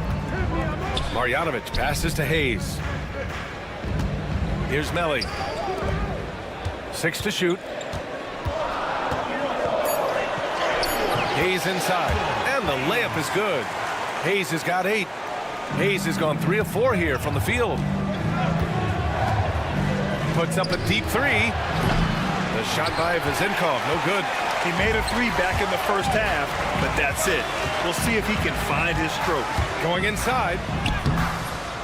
Marjanovic passes to Hayes. Here's Melly. 6 to shoot. Hayes inside, and the layup is good. Hayes has got 8. Hayes has gone 3 of 4 here from the field. Puts up a deep 3. The shot by Vezinkov, no good. He made a 3 back in the first half, but that's it. We'll see if he can find his stroke. Going inside.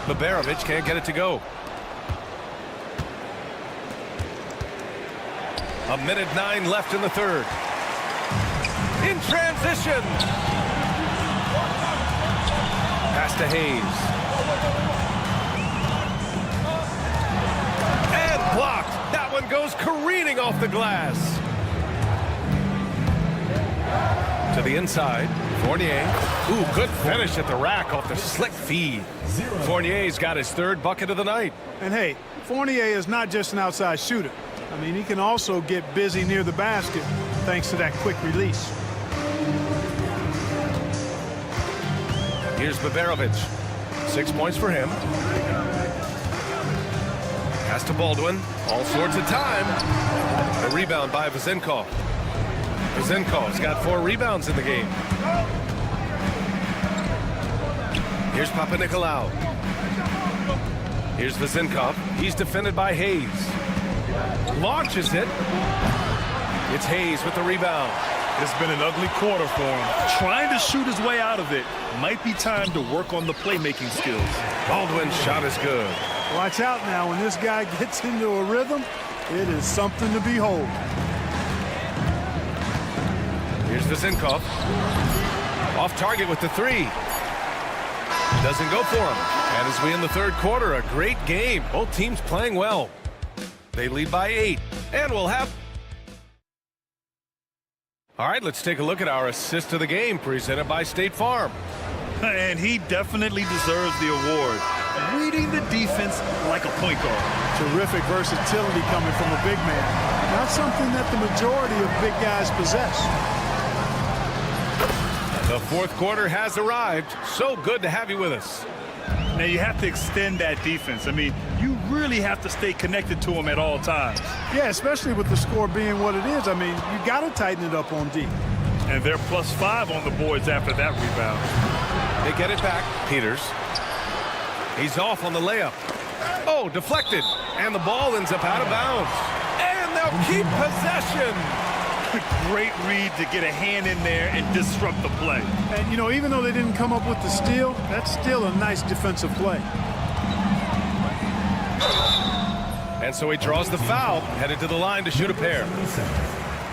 Baberovic can't get it to go. A minute 9 left in the third. In transition. Pass to Hayes. And blocked. That one goes careening off the glass. To the inside. Fournier. Ooh, good finish at the rack off the slick feed. Fournier's got his 3rd bucket of the night. And hey, Fournier is not just an outside shooter. I mean, he can also get busy near the basket thanks to that quick release. Here's Baberovic. 6 points for him. Pass to Baldwin. All sorts of time. A rebound by Vezinkov. Vezinkov's got 4 rebounds in the game. Here's Panathinaikos. Here's Vezinkov. He's defended by Hayes. Launches it. It's Hayes with the rebound. It's been an ugly quarter for him. Trying to shoot his way out of it. Might be time to work on the playmaking skills. Baldwin's shot is good. Watch out now. When this guy gets into a rhythm, it is something to behold. Here's Vezinkov. Off target with the 3. Doesn't go for him. And as we in the third quarter, a great game. Both teams playing well. They lead by 8. And we'll have All right, let's take a look at our assist of the game presented by State Farm. And he definitely deserves the award. Reading the defense like a point guard. Terrific versatility coming from a big man. Not something that the majority of big guys possess. The fourth quarter has arrived. So good to have you with us. Now you have to extend that defense. I mean, you really have to stay connected to them at all times. Yeah, especially with the score being what it is. I mean, you got to tighten it up on D. And they're +5 on the boards after that rebound. They get it back. Peters. He's off on the layup. Oh, deflected. And the ball ends up out of bounds. And they'll keep possession. Great read to get a hand in there and disrupt the play. And, you know, even though they didn't come up with the steal, that's still a nice defensive play. And so he draws the foul, headed to the line to shoot a pair.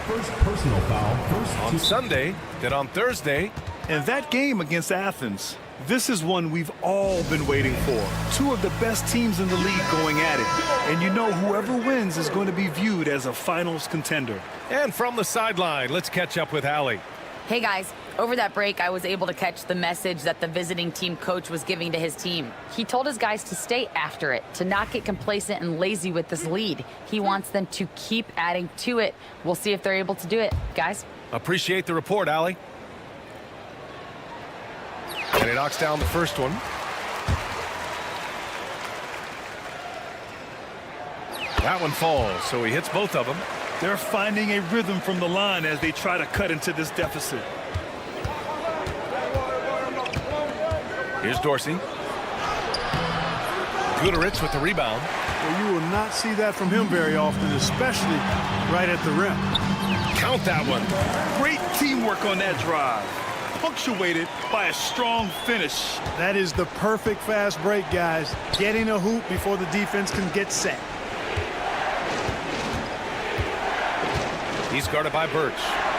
First personal foul. On Sunday, then on Thursday. And that game against Athens, this is one we've all been waiting for. Two of the best teams in the league going at it. And you know whoever wins is going to be viewed as a finals contender. And from the sideline, let's catch up with Allie. Hey guys, over that break, I was able to catch the message that the visiting team coach was giving to his team. He told his guys to stay after it, to not get complacent and lazy with this lead. He wants them to keep adding to it. We'll see if they're able to do it, guys. Appreciate the report, Allie. And he knocks down the first one. That one falls, so he hits both of them. They're finding a rhythm from the line as they try to cut into this deficit. Here's Dorsey. Guterich with the rebound. Well, you will not see that from him very often, especially right at the rim. Count that one. Great teamwork on that drive. Punctuated by a strong finish. That is the perfect fast break, guys. Getting a hoop before the defense can get set. He's guarded by Birch.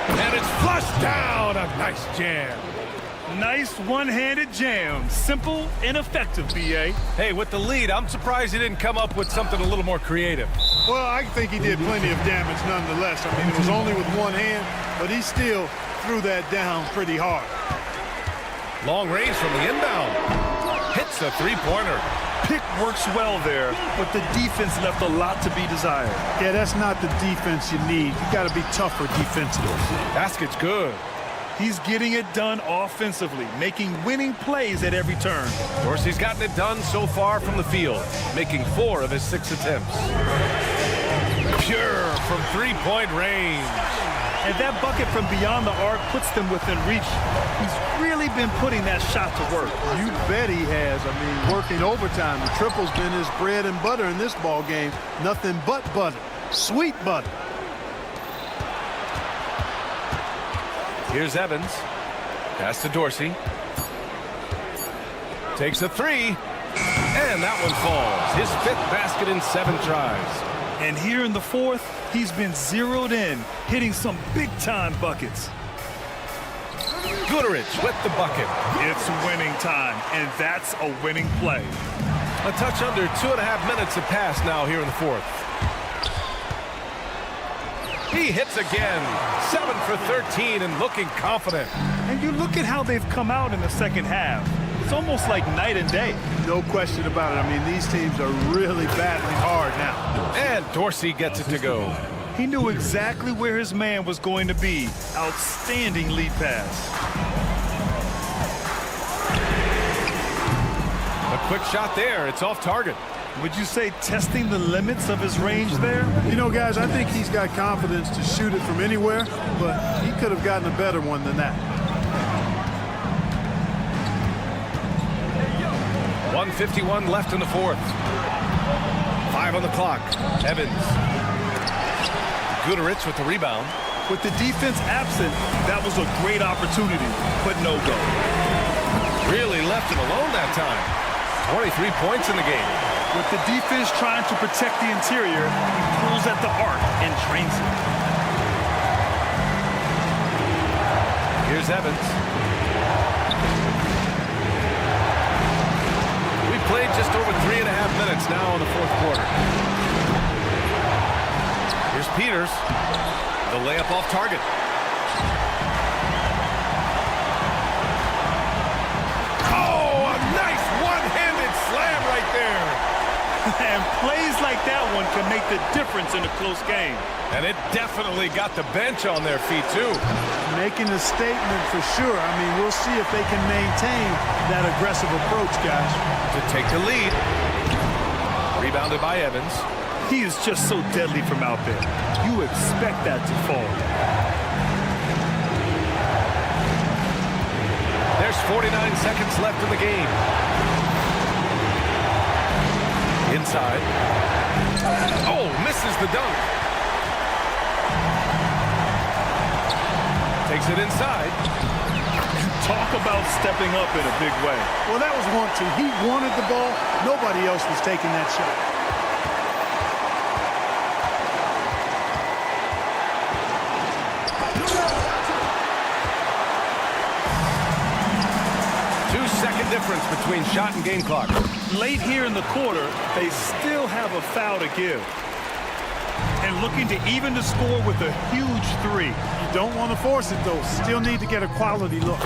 And it's flushed down. A nice jam. Nice one-handed jam. Simple and effective, B.A. Hey, with the lead, I'm surprised he didn't come up with something a little more creative. Well, I think he did plenty of damage nonetheless. I mean, it was only with one hand, but he still threw that down pretty hard. Long range from the inbound. Hits a three-pointer. Pick works well there, but the defense left a lot to be desired. Yeah, that's not the defense you need. You got to be tougher defensively. Basket's good. He's getting it done offensively, making winning plays at every turn. Dorsey's gotten it done so far from the field, making 4 of his 6 attempts. Pure from three-point range. And that bucket from beyond the arc puts them within reach. He's really been putting that shot to work. You bet he has. I mean, working overtime. The triple's been his bread and butter in this ball game. Nothing but butter. Sweet butter. Here's Evans. Pass to Dorsey. Takes a three. And that one falls. His 5th basket in 7 tries. And here in the 4th, he's been zeroed in, hitting some big-time buckets. Guterich with the bucket. It's winning time, and that's a winning play. A touch under 2.5 minutes have passed now here in the 4th. He hits again. 7 for 13 and looking confident. And you look at how they've come out in the second half. It's almost like night and day. No question about it. I mean, these teams are really battling hard now. And Dorsey gets it to go. He knew exactly where his man was going to be. Outstanding lead pass. A quick shot there. It's off target. Would you say testing the limits of his range there? You know, guys, I think he's got confidence to shoot it from anywhere, but he could have gotten a better one than that. 1:51 left in the 4th. 5 on the clock. Evans. Guterich with the rebound. With the defense absent, that was a great opportunity, but no go. Really left him alone that time. 23 points in the game. With the defense trying to protect the interior, he pulls at the arc and drains it. Here's Evans. We've played just over 3.5 minutes now in the 4th quarter. Here's Peters. The layup off target. can make the difference in a close game. And it definitely got the bench on their feet, too. Making a statement for sure. I mean, we'll see if they can maintain that aggressive approach, guys. To take the lead. Rebounded by Evans. He is just so deadly from out there. You expect that to fall. There's 49 seconds left in the game. Inside. Oh, misses the dunk. Takes it inside. Talk about stepping up in a big way. Well, that was 1-2. He wanted the ball. Nobody else was taking that shot. Difference between shot and game clock. Late here in the quarter, they still have a foul to give. And looking to even the score with a huge three. You don't want to force it, though. Still need to get a quality look.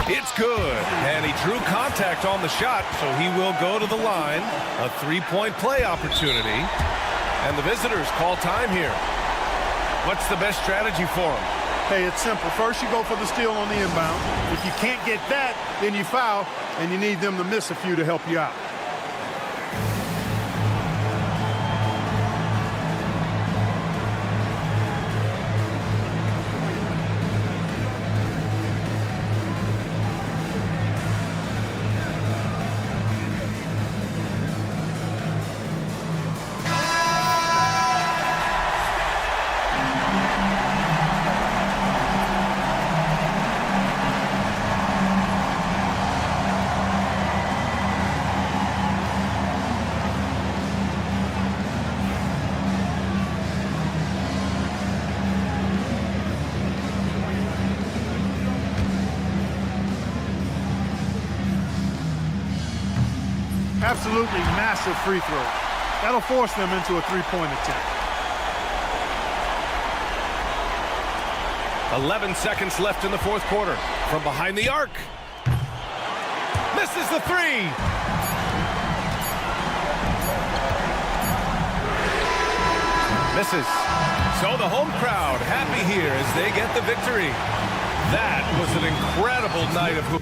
It's good. And he drew contact on the shot, so he will go to the line. A three-point play opportunity. And the visitors call time here. What's the best strategy for them? Hey, it's simple. First, you go for the steal on the inbound. If you can't get that, then you foul, and you need them to miss a few to help you out. Absolutely massive free throw. That'll force them into a three-point attempt. 11 seconds left in the fourth quarter. From behind the arc. Misses the three. Misses. So the home crowd happy here as they get the victory. That was an incredible night of hoop.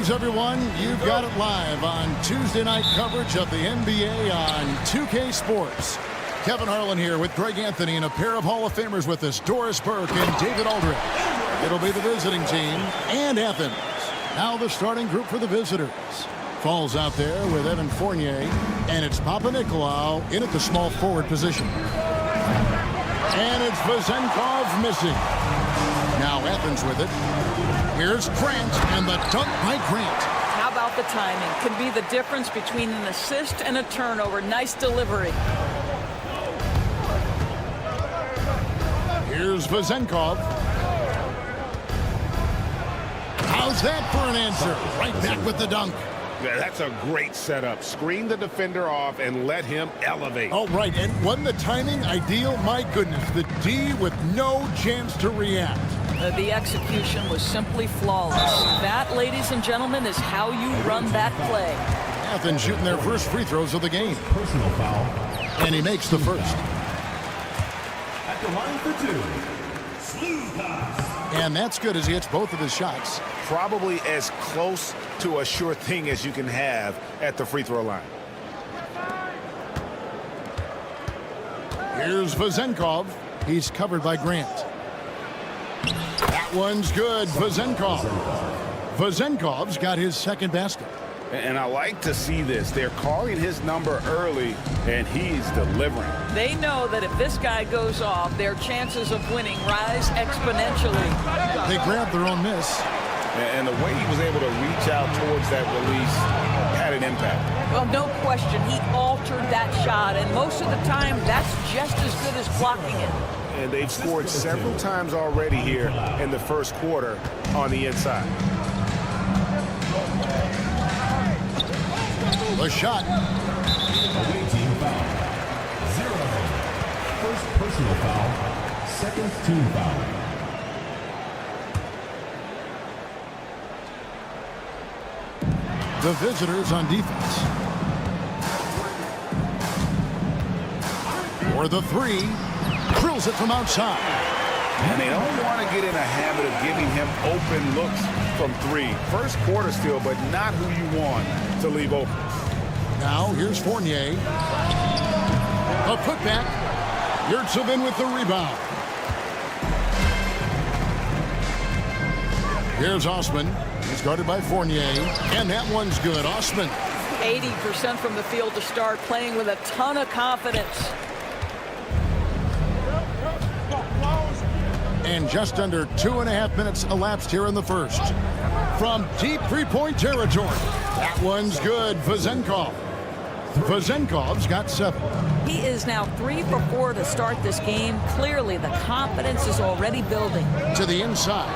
Greetings, everyone. You've got it live on Tuesday night coverage of the NBA on 2K Sports. Kevin Harlan here with Greg Anthony and a pair of Hall of Famers with us, Doris Burke and David Aldridge. It'll be the visiting team and Athens. Now the starting group for the visitors. Falls out there with Evan Fournier, and it's Papanikolaou in at the small forward position. And it's Vezenkov missing. Now Athens with it. Here's Grant, and the dunk by Grant. How about the timing? Could be the difference between an assist and a turnover. Nice delivery. Here's Vezenkov. How's that for an answer? Right back with the dunk. Yeah, that's a great setup. Screen the defender off and let him elevate. Oh, right. And wasn't the timing ideal? My goodness, the D with no chance to react. The execution was simply flawless. That, ladies and gentlemen, is how you run that play. Athens shooting their first free throws of the game. Personal foul. And he makes the first. At the line for two, Slew pass. And that's good as he hits both of his shots. Probably as close to a sure thing as you can have at the free throw line. Here's Vezenkov. He's covered by Grant. That one's good. Vezenkov. Vezenkov's got his second basket. And I like to see this. They're calling his number early, and he's delivering. They know that if this guy goes off, their chances of winning rise exponentially. They grabbed their own miss. And the way he was able to reach out towards that release had an impact. Well, no question. He altered that shot, and most of the time, that's just as good as blocking it. And they've scored several times already here in the first quarter on the inside. The shot. Away team foul. 0. First personal foul. Second team foul. The visitors on defense. For the three. Drills it from outside. And they don't want to get in a habit of giving him open looks from three. First quarter still, but not who you want to leave open. Now here's Fournier. A putback. Yurtsevin with the rebound. Here's Osman. He's guarded by Fournier. And that one's good. Osman. 80% from the field to start, playing with a ton of confidence. And just under 2.5 minutes elapsed here in the first. From deep three-point territory. That one's good. Vezenkov. Vezenkov's got 7. He is now 3 for 4 to start this game. Clearly, the confidence is already building. To the inside.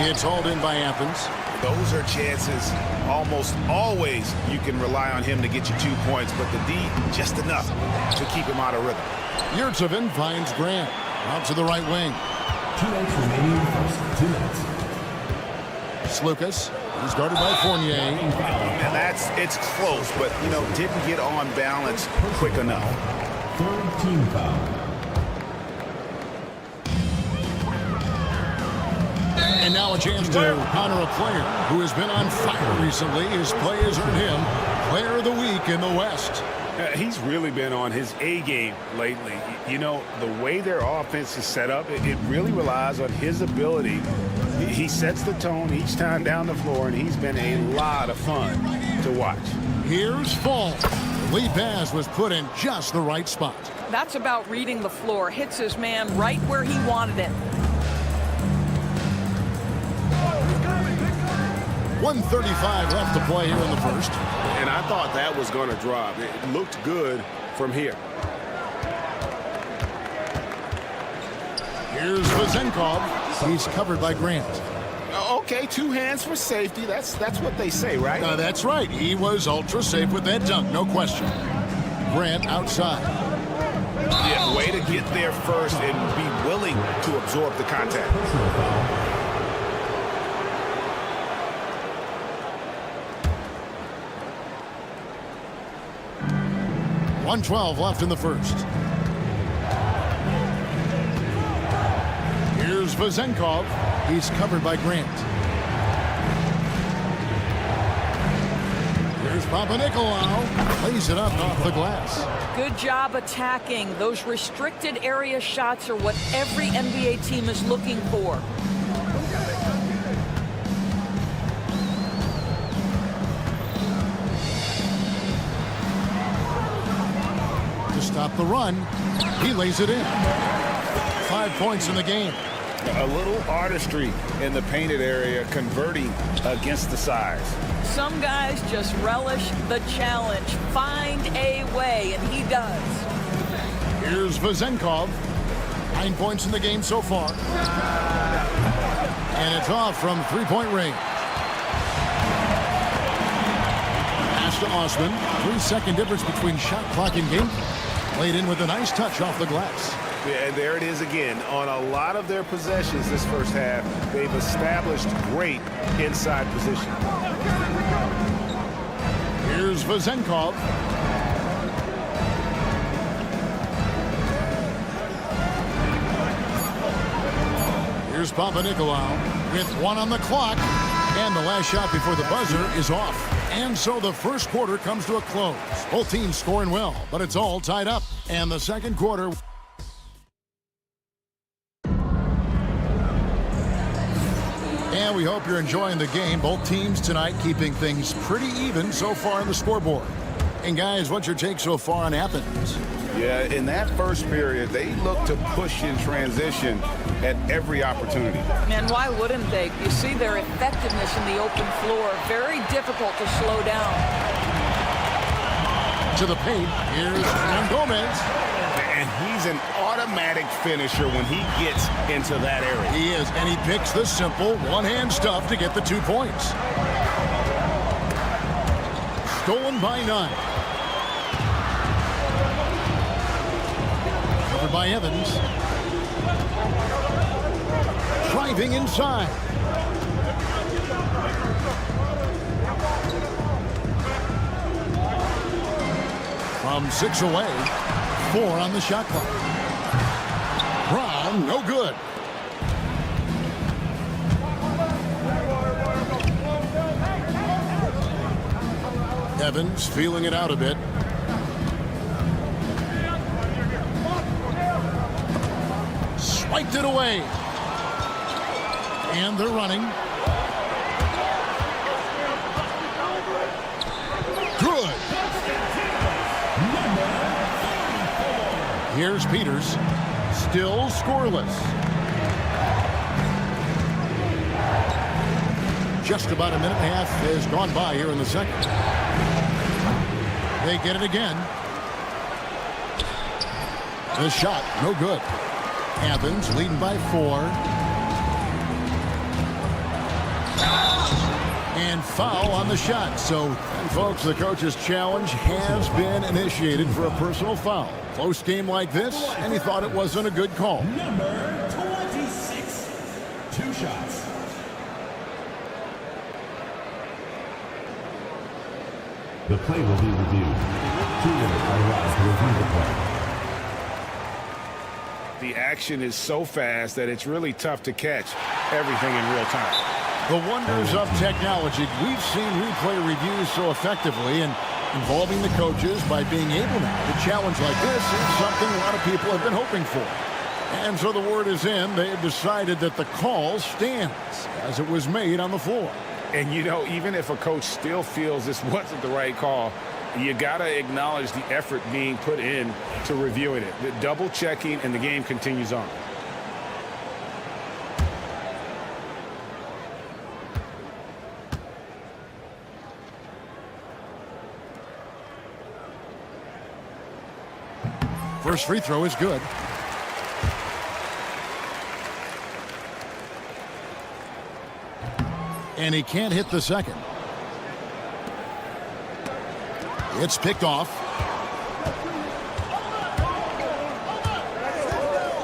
It's hauled in by Athens. Those are chances almost always you can rely on him to get you 2 points, but the D just enough to keep him out of rhythm. Yurtsevin finds Grant out to the right wing. 2 minutes remaining in the first. 2 minutes. Stops Lucas. He's guarded by Fournier. And it's close, but, didn't get on balance quick enough. Third team foul. And now a chance to honor a player who has been on fire recently. His play has earned him Player of the Week in the West. He's really been on his A game lately. The way their offense is set up, it really relies on his ability. He sets the tone each time down the floor, and he's been a lot of fun to watch. Here's Fall. The lead pass was put in just the right spot. That's about reading the floor. Hits his man right where he wanted it. 1:35 left to play here in the first. And I thought that was going to drop. It looked good from here. Here's Vazenkov. He's covered by Grant. Okay, 2 hands for safety. That's what they say, right? That's right. He was ultra safe with that dunk, no question. Grant outside. Yeah, way to get there first and be willing to absorb the contact. 1:12 left in the first. Here's Vazenkov. He's covered by Grant. Here's Panathinaikos. Lays it up off the glass. Good job attacking. Those restricted area shots are what every NBA team is looking for. Stop the run. He lays it in. 5 points in the game. A little artistry in the painted area, converting against the size. Some guys just relish the challenge. Find a way, and he does. Here's Vazenkov. 9 points in the game so far. And it's off from three-point range. Pass to Osman. 3-second difference between shot clock and game. Laid in with a nice touch off the glass. Yeah, and there it is again. On a lot of their possessions this first half, they've established great inside position. Here's Vazenkov. Here's Panathinaikos with 1 on the clock. And the last shot before the buzzer is off. And so the first quarter comes to a close. Both teams scoring well, but it's all tied up. And the second quarter. And we hope you're enjoying the game. Both teams tonight keeping things pretty even so far on the scoreboard. And guys, what's your take so far on Athens? Yeah, in that first period, they looked to push in transition at every opportunity. And why wouldn't they? You see their effectiveness in the open floor. Very difficult to slow down. To the paint, here's Gomez. And he's an automatic finisher when he gets into that area. He is, and he picks the simple one-hand stuff to get the 2 points. Stolen by 9. Covered by Evans. Driving inside. From 6 away. 4 on the shot clock. Brown, no good. Evans feeling it out a bit. Swiped it away. And they're running. Good. Here's Peters. Still scoreless. Just about a minute and a half has gone by here in the second. They get it again. The shot, no good. Athens leading by 4. And foul on the shot. So, folks, the coach's challenge has been initiated for a personal foul. Close game like this, and he thought it wasn't a good call. Number 26. 2 shots. The play will be reviewed. 2 minutes are allowed to review the play. The action is so fast that it's really tough to catch everything in real time. The wonders of technology. We've seen replay reviews so effectively, and involving the coaches by being able now to challenge like this is something a lot of people have been hoping for. And so the word is in. They have decided that the call stands as it was made on the floor. And, you know, even if a coach still feels this wasn't the right call, you got to acknowledge the effort being put in to reviewing it. The double checking, and the game continues on. First free throw is good. And he can't hit the second. It's picked off.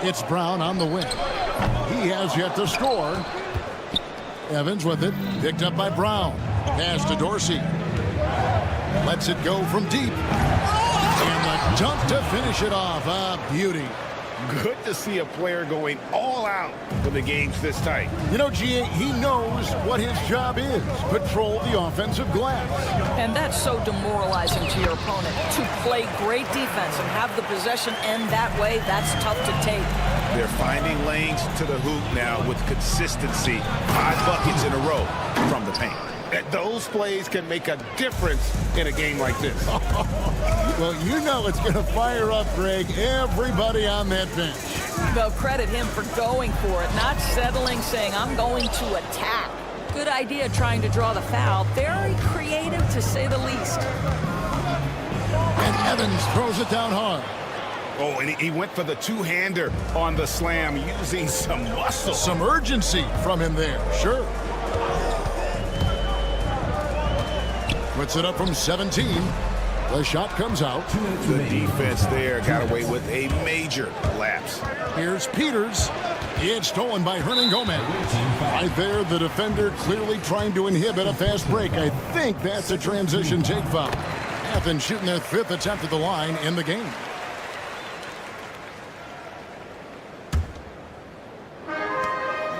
It's Brown on the wing. He has yet to score. Evans with it. Picked up by Brown. Pass to Dorsey. Lets it go from deep. And the dunk to finish it off. A beauty. Good to see a player going all out when the game's this tight. You know, G.A., he knows what his job is. Patrol the offensive glass. And that's so demoralizing to your opponent. To play great defense and have the possession end that way, that's tough to take. They're finding lanes to the hoop now with consistency. 5 buckets in a row from the paint. Those plays can make a difference in a game like this. Well, you know it's going to fire up, Greg, everybody on that bench. They'll credit him for going for it, not settling, saying, I'm going to attack. Good idea trying to draw the foul. Very creative, to say the least. And Evans throws it down hard. Oh, and he went for the two-hander on the slam, using some muscle. Some urgency from him there, sure. Puts it up from 17. The shot comes out. The defense there got away with a major lapse. Here's Peters. It's stolen by Hernan Gomez. Right there, the defender clearly trying to inhibit a fast break. I think that's a transition take foul. Athens shooting their 5th attempt at the line in the game.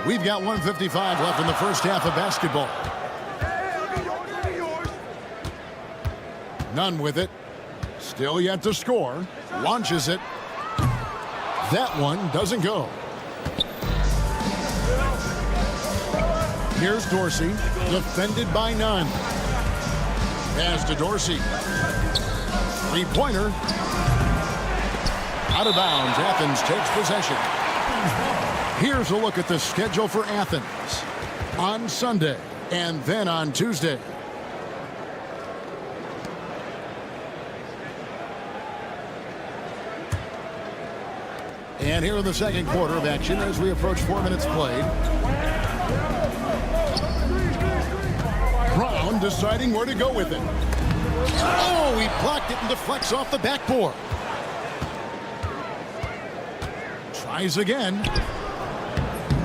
We've got 1:55 left in the first half of basketball. Nunn with it. Still yet to score. Launches it. That one doesn't go. Here's Dorsey. Defended by Nunn. Pass to Dorsey. Three-pointer. Out of bounds. Athens takes possession. Here's a look at the schedule for Athens. On Sunday and then on Tuesday. And here in the second quarter of action as we approach 4 minutes played. Brown deciding where to go with it. Oh, he blocked it and deflects off the backboard. Tries again.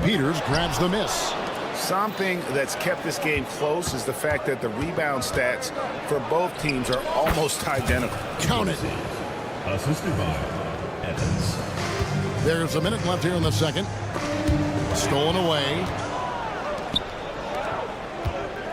Peters grabs the miss. Something that's kept this game close is the fact that the rebound stats for both teams are almost identical. Count it. Assisted by Evans. There's a minute left here in the second. Stolen away.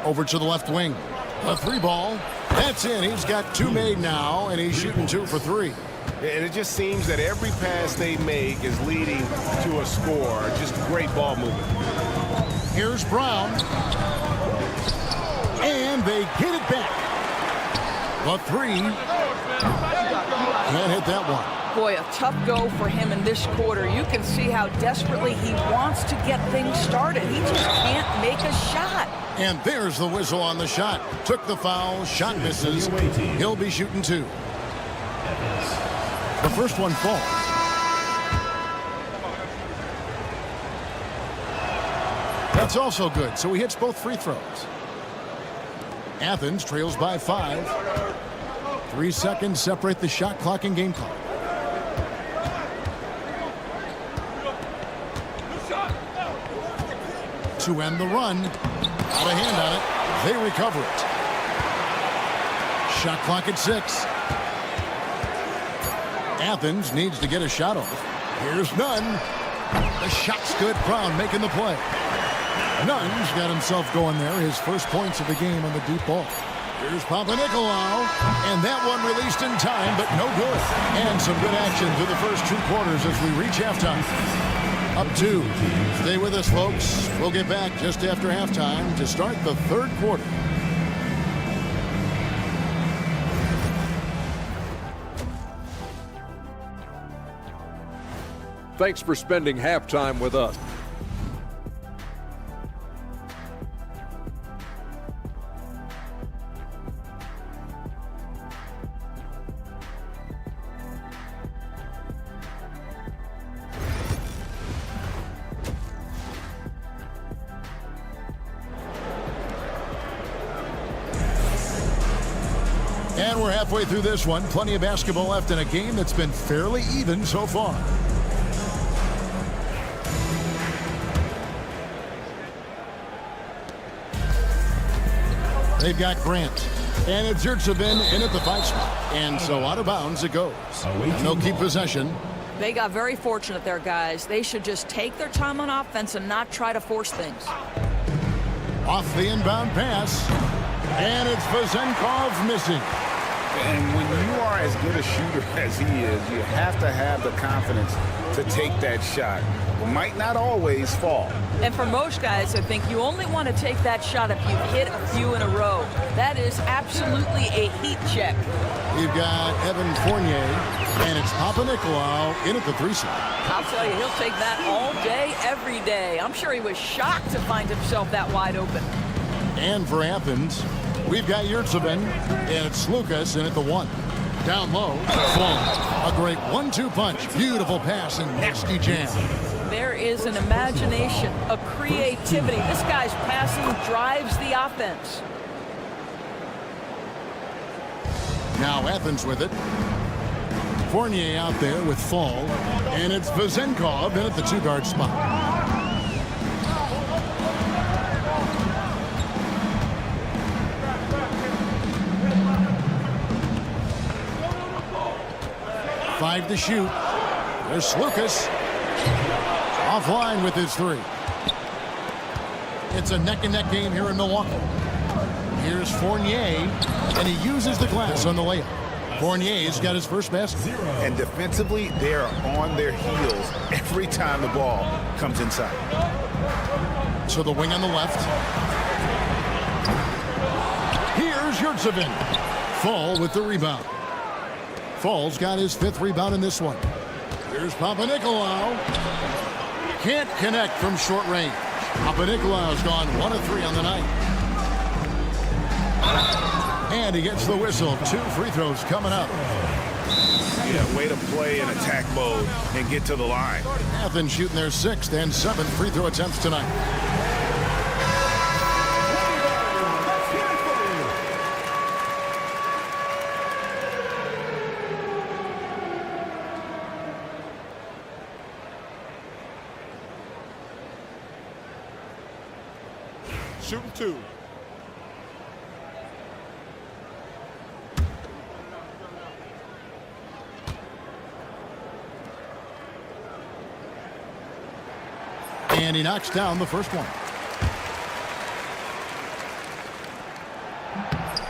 Over to the left wing. A 3 ball. That's in. He's got 2 made now, and he's shooting 2 for 3. And it just seems that every pass they make is leading to a score. Just great ball movement. Here's Brown. And they get it back. The 3. Can't hit that one. Boy, a tough go for him in this quarter. You can see how desperately he wants to get things started. He just can't make a shot. And there's the whistle on the shot. Took the foul. Shot misses. He'll be shooting 2. The first one falls. That's also good. So he hits both free throws. Athens trails by 5. 3 seconds separate the shot clock and game clock. To end the run. Out of hand on it. They recover it. Shot clock at 6. Athens needs to get a shot off. Here's Nunn. The shot's good. Brown making the play. Nunn's got himself going there. His first points of the game on the deep ball. Here's Panathinaikos, and that one released in time, but no good. And some good action through the first 2 quarters as we reach halftime. Up 2. Stay with us, folks. We'll get back just after halftime to start the 3rd quarter. Thanks for spending halftime with us. And we're halfway through this one. Plenty of basketball left in a game that's been fairly even so far. They've got Grant. And it's Yurtsevin in at the 5 spot. And so out of bounds it goes. And they'll keep possession. They got very fortunate there, guys. They should just take their time on offense and not try to force things. Off the inbound pass. And it's Vazenkov missing. And when you are as good a shooter as he is, you have to have the confidence to take that shot. It might not always fall. And for most guys, I think you only want to take that shot if you've hit a few in a row. That is absolutely a heat check. You've got Evan Fournier, and it's Panathinaikos in at the 3 spot. I'll tell you, he'll take that all day, every day. I'm sure he was shocked to find himself that wide open. And for Athens, we've got Yurtsevin, and it's Lucas in at the 1. Down low, Fall. A great 1-2 punch. Beautiful pass and nasty jam. There is an imagination, a creativity. This guy's passing drives the offense. Now Athens with it. Fournier out there with Fall, and it's Vazenkov in at the 2-guard spot. Five to shoot. There's Lucas. Offline with his 3. It's a neck-and-neck game here in Milwaukee. Here's Fournier, and he uses the glass on the layup. Fournier's got his first basket. And defensively, they're on their heels every time the ball comes inside. So the wing on the left. Here's Yurtsevin. Fall with the rebound. Fall's got his 5th rebound in this one. Here's Panathinaikos. Can't connect from short range. Panathinaikos gone 1 of 3 on the night. And he gets the whistle. 2 free throws coming up. Yeah, way to play in attack mode and get to the line. Athens shooting their 6th and 7th free throw attempts tonight. Shooting 2. And he knocks down the first one.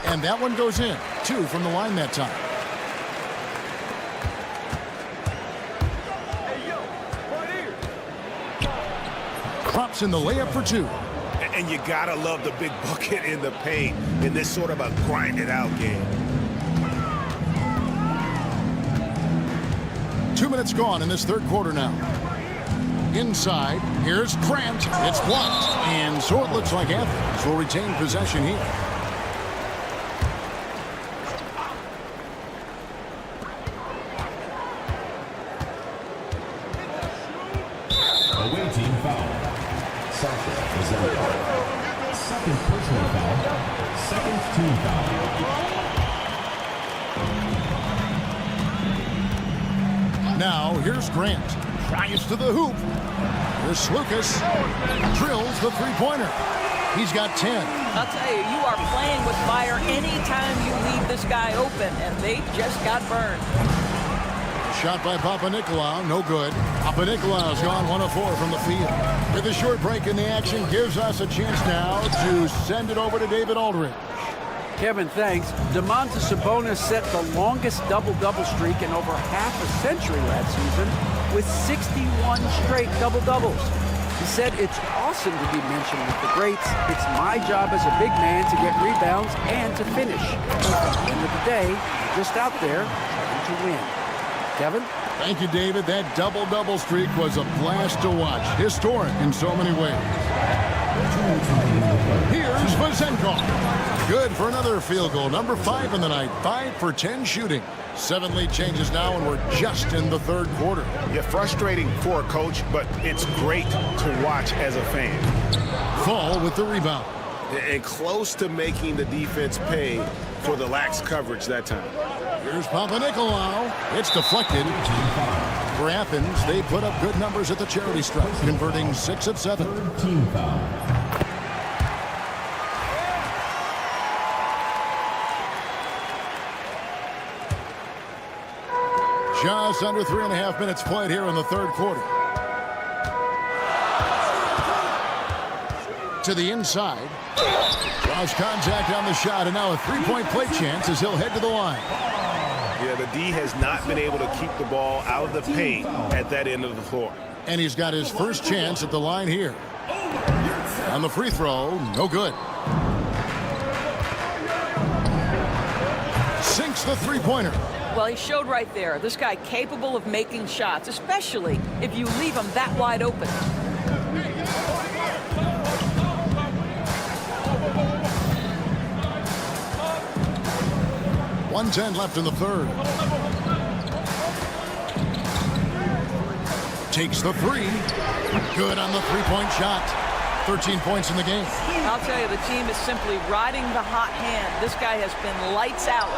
And that one goes in. 2 from the line that time. Props in the layup for 2. And you gotta love the big bucket in the paint in this sort of a grinded out game. 2 minutes gone in this 3rd quarter now. Inside, here's Grant. It's blocked. And so it looks like Athens will retain possession here. Away team foul. Second personal foul. Second team foul. Now here's Grant. Drives to the hoop. Here's Lucas. Drills the 3-pointer. He's got 10. I'll tell you, you are playing with fire anytime you leave this guy open, and they just got burned. Shot by Panathinaikos, no good. Panathinaikos gone 1 of 4 from the field. With a short break in the action, gives us a chance now to send it over to David Aldridge. Kevin, thanks. Domantas Sabonis set the longest double-double streak in over half a century last season with 61 straight double-doubles. He said, "It's awesome to be mentioned with the greats. It's my job as a big man to get rebounds and to finish. At the end of the day, just out there trying to win." Kevin? Thank you, David. That double-double streak was a blast to watch. Historic in so many ways. Here's Vazenkov. Good for another field goal. Number 5 in the night. 5 for 10 shooting. 7 lead changes now, and we're just in the third quarter. Yeah, frustrating for a coach, but it's great to watch as a fan. Fall with the rebound. And close to making the defense pay for the lax coverage that time. Here's Panathinaikos. It's deflected. For Athens, they put up good numbers at the charity stripe, converting 6 of 7. Team foul. Just under 3.5 minutes played here in the third quarter. To the inside. Draws contact on the shot, and now a three-point play chance as he'll head to the line. Yeah, the D has not been able to keep the ball out of the paint at that end of the floor. And he's got his first chance at the line here. On the free throw, no good. Sinks the three-pointer. Well, he showed right there. This guy capable of making shots, especially if you leave him that wide open. .110 left in the third. Takes the three. Good on the three-point shot. 13 points in the game. I'll tell you, the team is simply riding the hot hand. This guy has been lights out.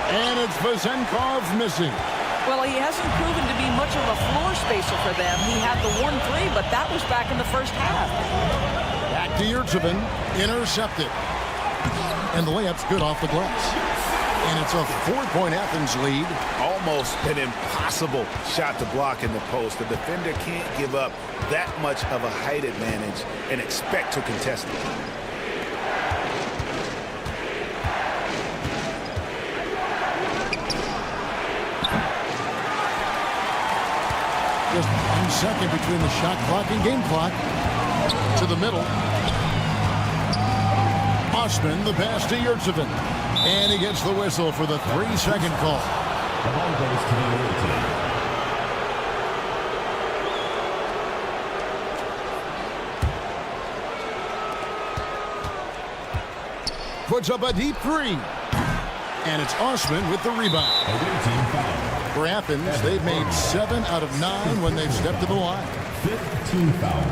And it's Vazenkov missing. Well, he hasn't proven to be much of a floor spacer for them. He had the 1-3, but that was back in the first half. Back to Yurtsevin. Intercepted. And the layup's good off the glass. And it's a 4-point Athens lead. Almost an impossible shot to block in the post. The defender can't give up that much of a height advantage and expect to contest it. Just 1 second between the shot clock and game clock. To the middle. Osman, the pass to Yurtsevin. And he gets the whistle for the 3-second call. The ball goes to the other team. Puts up a deep three. And it's Osman with the rebound. Away team foul. For Athens, they've made 7 out of 9 when they've stepped to the line. 5th team foul.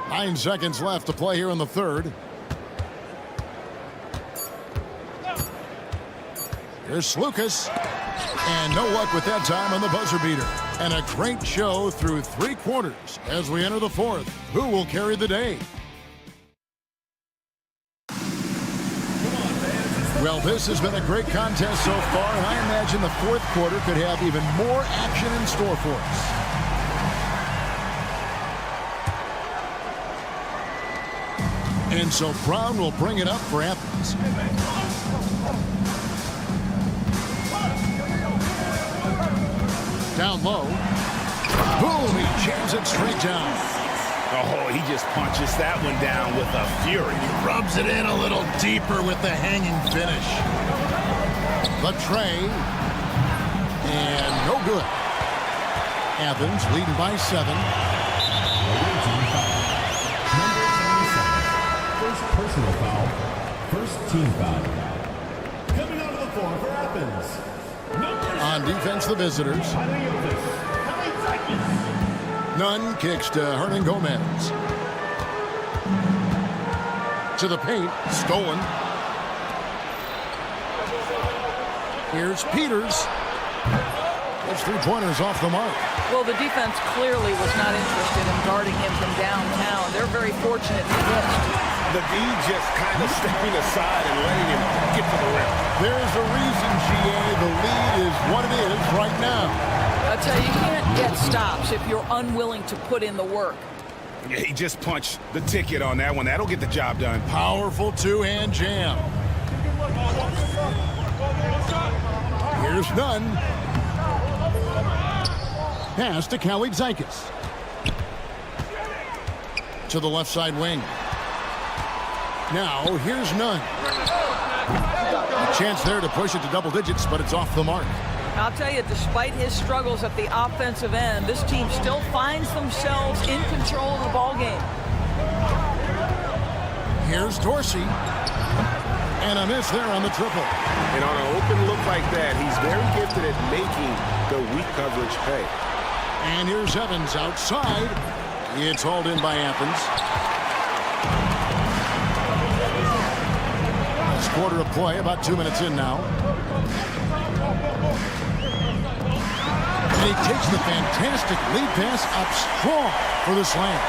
Nine seconds left to play here in the third. Here's Slukas. And no luck with that time on the buzzer beater. And a great show through 3 quarters as we enter the fourth. Who will carry the day? Well, this has been a great contest so far, and I imagine the fourth quarter could have even more action in store for us. And so Brown will bring it up for Athens. Down low. Boom, he jams it straight down. Oh, he just punches that one down with a fury. He rubs it in a little deeper with the hanging finish. The tray. And no good. Athens leading by 7. First personal foul. First team foul. Coming out of the floor for Athens. On defense, the visitors. Nunn kicks to Hernan Gomez. To the paint. Stolen. Here's Peters. Those three-pointers off the mark. Well, the defense clearly was not interested in guarding him from downtown. They're very fortunate he missed. The D just kind of stepping aside and letting him get to the rim. There's a reason, GA. The lead is what it is right now. I tell you, you can't get stops if you're unwilling to put in the work. Yeah, he just punched the ticket on that one. That'll get the job done. Powerful two-hand jam. Here's Nunn. Pass to Kalaitzakis. To the left side wing. Now, here's Nunn. A chance there to push it to double digits, but it's off the mark. I'll tell you, despite his struggles at the offensive end, this team still finds themselves in control of the ball game. Here's Dorsey. And a miss there on the triple. And on an open look like that, he's very gifted at making the weak coverage pay. And here's Evans outside. It's hauled in by Athens. Last quarter of play, about 2 minutes in now. And he takes the fantastic lead pass up strong for the slam.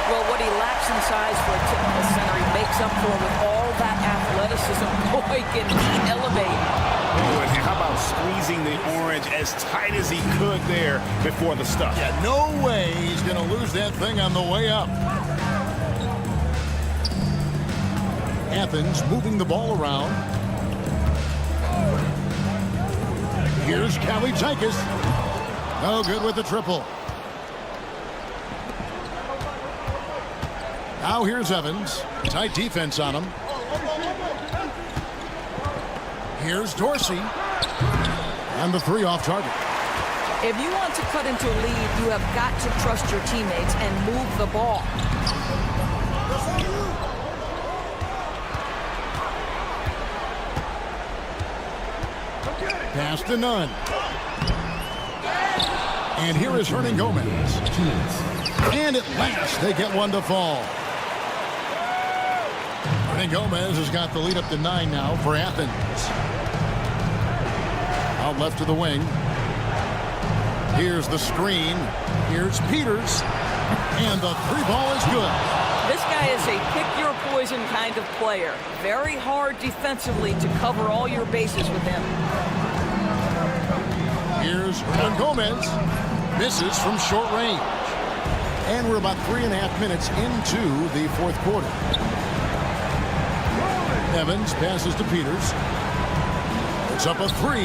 Well, what he lacks in size for a typical center, he makes up for with all that athleticism. Boy, can he elevate. Oh, and how about squeezing the orange as tight as he could there before the stuff? Yeah, no way he's going to lose that thing on the way up. Athens moving the ball around. Here's Kalaitzakis. No good with the triple. Now here's Evans. Tight defense on him. Here's Dorsey. And the three off target. If you want to cut into a lead, you have got to trust your teammates and move the ball. Pass to Nunn. And here is Hernan Gomez. And at last, they get one to fall. Hernan Gomez has got the lead up to 9 now for Athens. Out left to the wing. Here's the screen. Here's Peters. And the three ball is good. This guy is a pick-your-poison kind of player. Very hard defensively to cover all your bases with him. Here's Hernan Gomez. Misses from short range. And we're about 3.5 minutes into the fourth quarter. Evans passes to Peters. It's up a 3.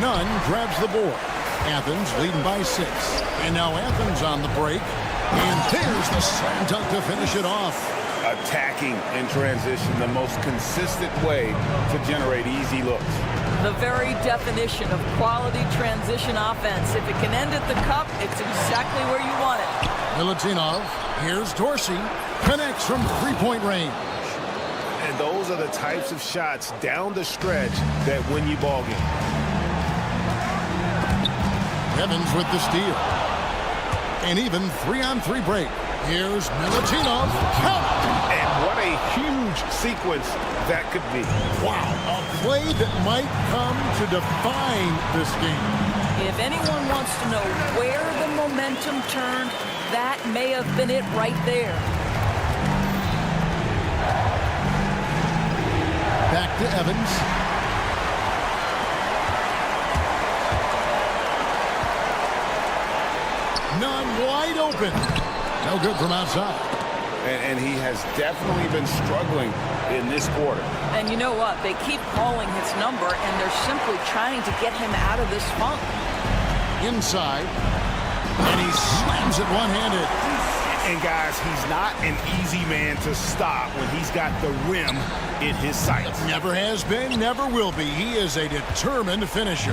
Nunn grabs the board. Athens leading by 6. And now Athens on the break. And there's the slam dunk to finish it off. Attacking in transition, the most consistent way to generate easy looks. The very definition of quality transition offense. If it can end at the cup, it's exactly where you want it. Milutinov, here's Dorsey, connects from three-point range. And those are the types of shots down the stretch that win you ball game. Evans with the steal. An even 3-on-3 break. Here's Milutinov. Count! And what a huge sequence that could be. Wow, a play that might come to define this game. If anyone wants to know where the momentum turned, that may have been it right there. Back to Evans. Nunn wide open. No good from outside. And he has definitely been struggling in this quarter. And you know what? They keep calling his number, and they're simply trying to get him out of this funk. Inside. And he slams it one-handed. And guys, he's not an easy man to stop when he's got the rim in his sights. Never has been, never will be. He is a determined finisher.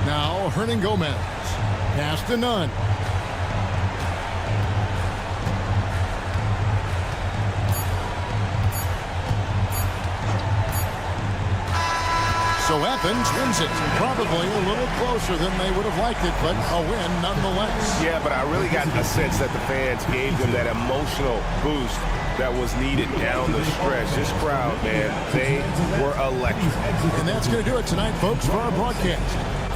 Now, Hernan Gomez. Pass to Nunn. So Athens wins it. Probably a little closer than they would have liked it, but a win nonetheless. Yeah, but I really got a sense that the fans gave them that emotional boost that was needed down the stretch. This crowd, man, they were electric. And that's going to do it tonight, folks, for our broadcast.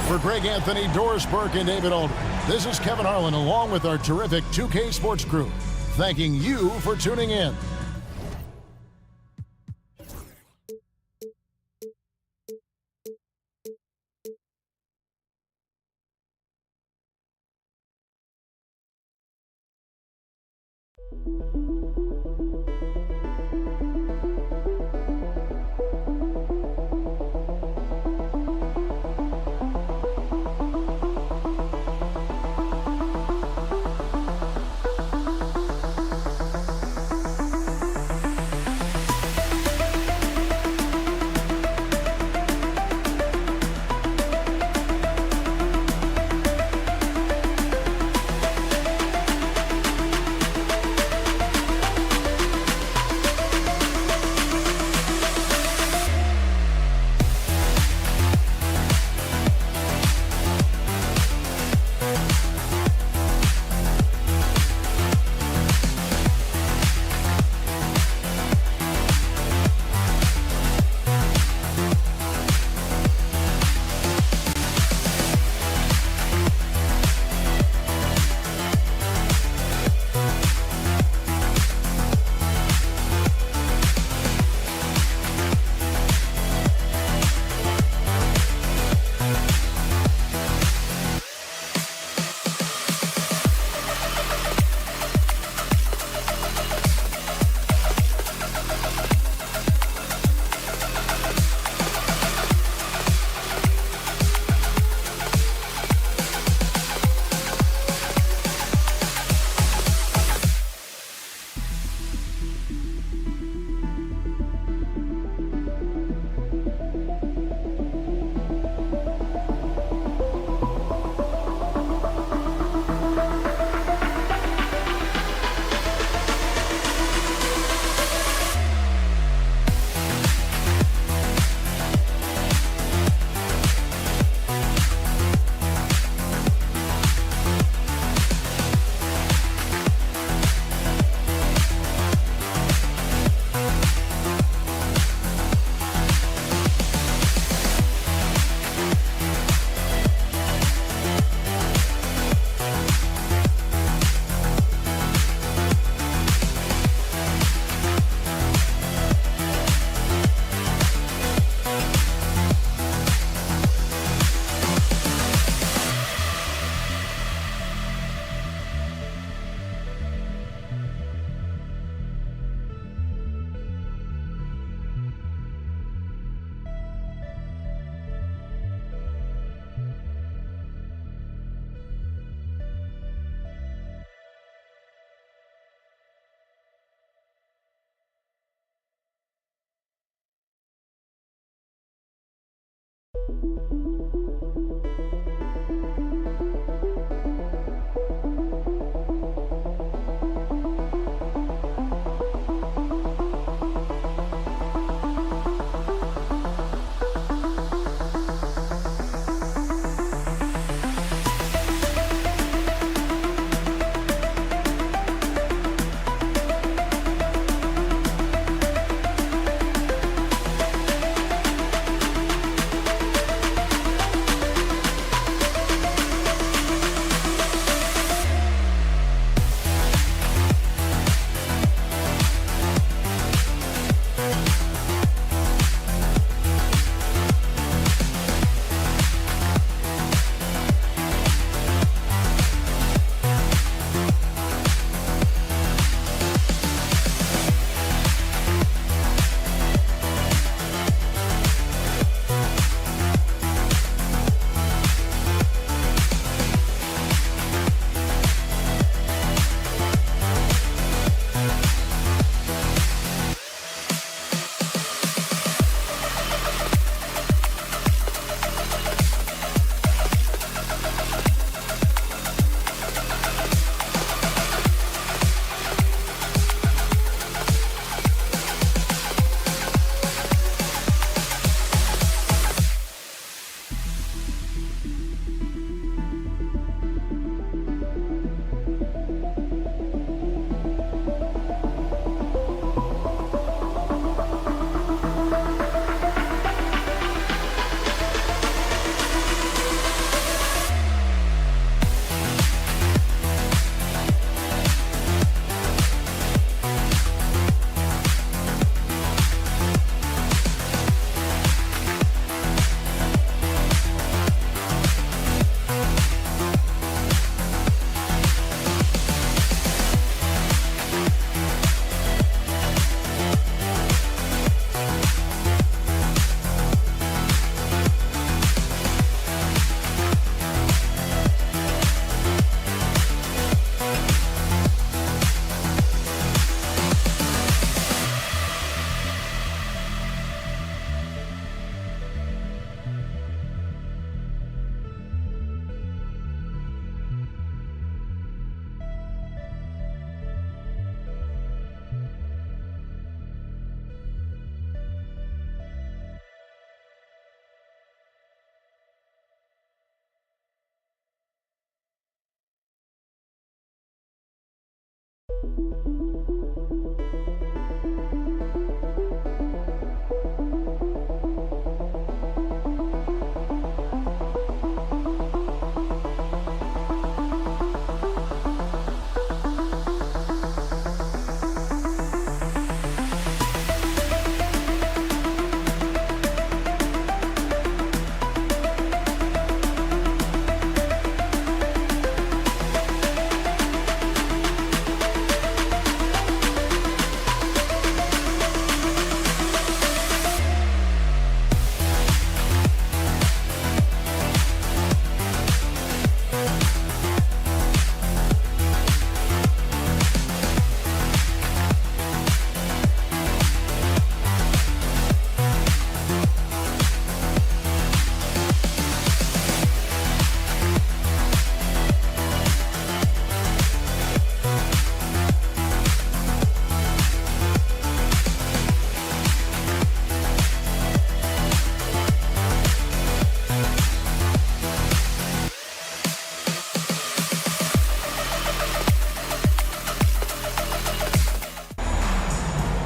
For Greg Anthony, Doris Burke, and David Aldridge, this is Kevin Harlan along with our terrific 2K Sports crew, thanking you for tuning in.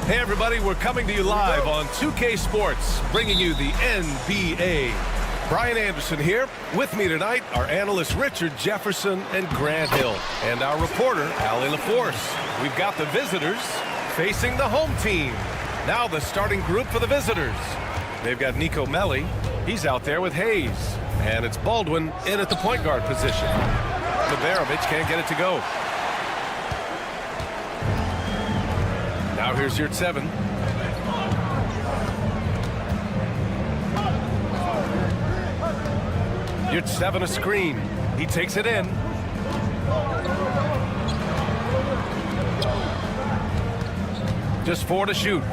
Hey everybody, we're coming to you live on 2K Sports, bringing you the NBA. Brian Anderson here. With me tonight are analysts Richard Jefferson and Grant Hill, and our reporter, Allie LaForce. We've got the visitors facing the home team. Now the starting group for the visitors. They've got Nico Melli. He's out there with Hayes. And it's Baldwin in at the point guard position. Liberovic can't get it to go. Now here's your 7. Your 7 a screen. He takes it in. Just 4 to shoot.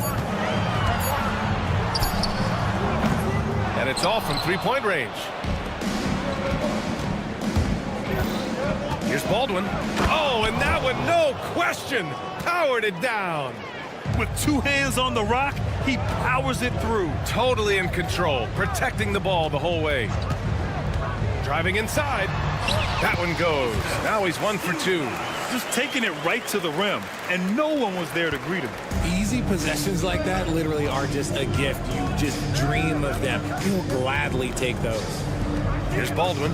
And it's off from three-point range. Here's Baldwin. Oh, and that one, no question, powered it down. With 2 hands on the rock, he powers it through. Totally in control, protecting the ball the whole way. Driving inside. That one goes. Now he's 1 for 2. Just taking it right to the rim, and no one was there to greet him. Easy possessions like that literally are just a gift. You just dream of them. You'll gladly take those. Here's Baldwin.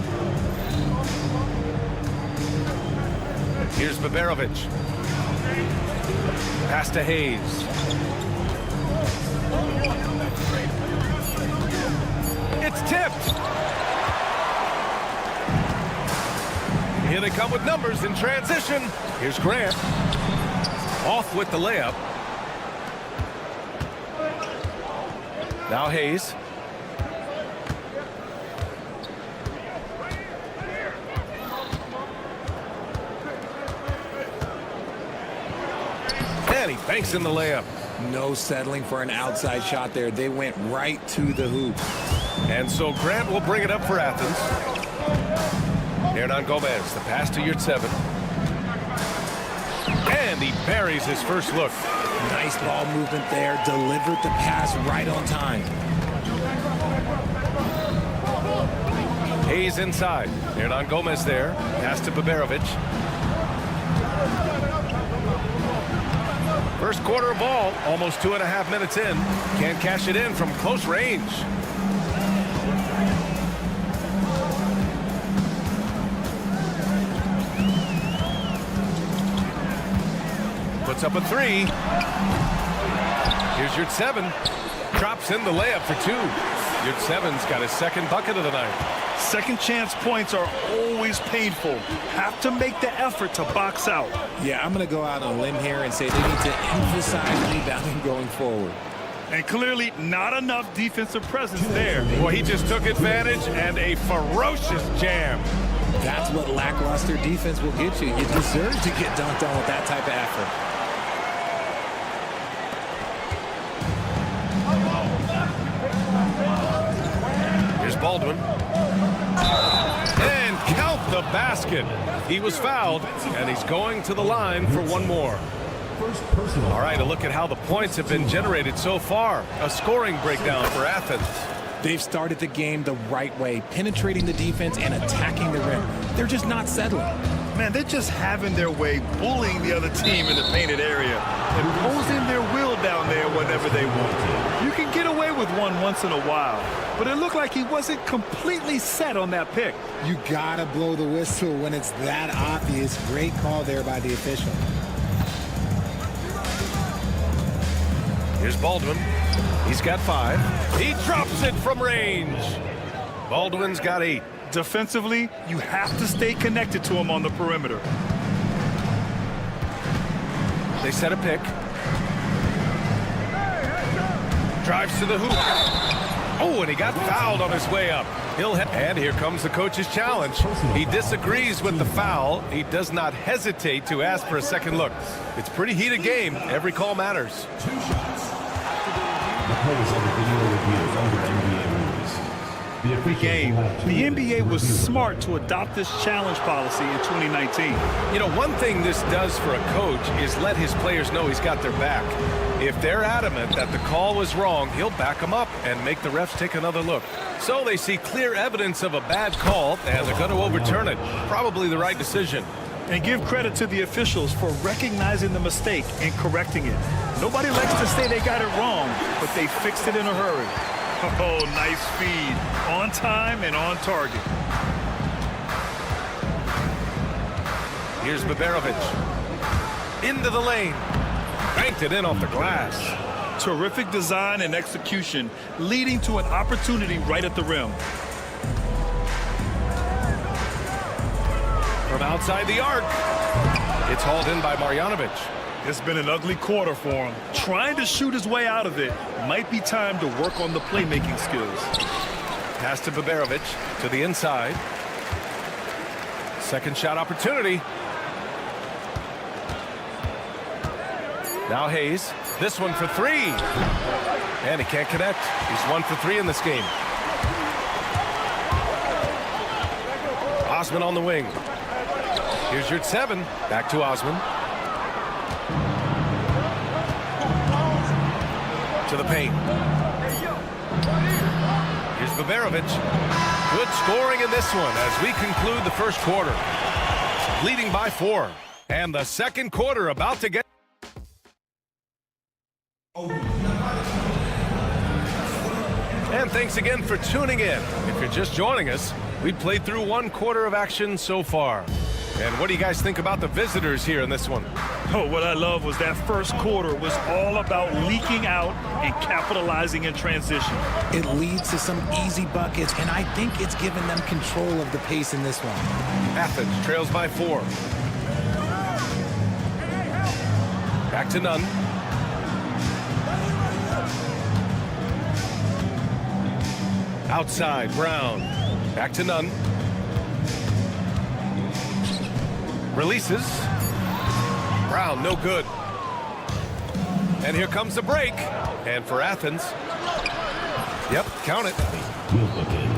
Here's Liberovic. Pass to Hayes. It's tipped. Here they come with numbers in transition. Here's Grant. Off with the layup. Now Hayes. And he banks in the layup. No settling for an outside shot there. They went right to the hoop. And so Grant will bring it up for Athens. Hernan Gomez, the pass to your 7. And he buries his first look. Nice ball movement there. Delivered the pass right on time. Hayes inside. Hernan Gomez there. Pass to Liberovic. First quarter of ball, almost 2.5 minutes in. Can't cash it in from close range. Puts up a 3. Here's your 7. Drops in the layup for 2. Your 7's got his second bucket of the night. Second chance points are always painful. Have to make the effort to box out. Yeah, I'm going to go out on a limb here and say they need to emphasize rebounding going forward. And clearly not enough defensive presence there. Well, he just took advantage and a ferocious jam. That's what lackluster defense will get you. You deserve to get dunked on with that type of effort. Baldwin. And count the basket. He was fouled, and he's going to the line for one more. All right, a look at how the points have been generated so far. A scoring breakdown for Athens. They've started the game the right way, penetrating the defense and attacking the rim. They're just not settling. Man, they're just having their way, bullying the other team in the painted area, imposing their will down there whenever they want. You can get away with one once in a while, but it looked like he wasn't completely set on that pick. You gotta blow the whistle when it's that obvious. Great call there by the official. Here's Baldwin. He's got 5. He drops it from range. Baldwin's got 8. Defensively, you have to stay connected to him on the perimeter. They set a pick. Drives to the hoop. Oh, and he got fouled on his way up. And here comes the coach's challenge. He disagrees with the foul. He does not hesitate to ask for a second look. It's a pretty heated game. Every call matters. 2 shots. The players of the video review under NBA rules. The game. The NBA was smart to adopt this challenge policy in 2019. You know, one thing this does for a coach is let his players know he's got their back. If they're adamant that the call was wrong, he'll back them up and make the refs take another look. So they see clear evidence of a bad call, and they're going to overturn it. Probably the right decision. And give credit to the officials for recognizing the mistake and correcting it. Nobody likes to say they got it wrong, but they fixed it in a hurry. Oh, nice feed. On time and on target. Here's Baberovic. Into the lane. Banked it in off the glass. Terrific design and execution, leading to an opportunity right at the rim. From outside the arc. It's hauled in by Marjanovic. It's been an ugly quarter for him. Trying to shoot his way out of it. Might be time to work on the playmaking skills. Pass to Baberovic to the inside. Second shot opportunity. Now Hayes. This one for 3. And he can't connect. He's 1 for 3 in this game. Osman on the wing. Here's your 7. Back to Osman. To the paint. Here's Baberovic. Good scoring in this one as we conclude the first quarter. Leading by 4. And the second quarter about to get... And thanks again for tuning in. If you're just joining us, we played through 1 quarter of action so far. And what do you guys think about the visitors here in this one? Oh, what I love was that first quarter was all about leaking out and capitalizing in transition. It leads to some easy buckets, and I think it's given them control of the pace in this one. Athens trails by 4. Back to Nunn. Outside, Brown. Back to Nunn. Releases. Brown, no good. And here comes the break. And for Athens. Yep, count it. Will look in.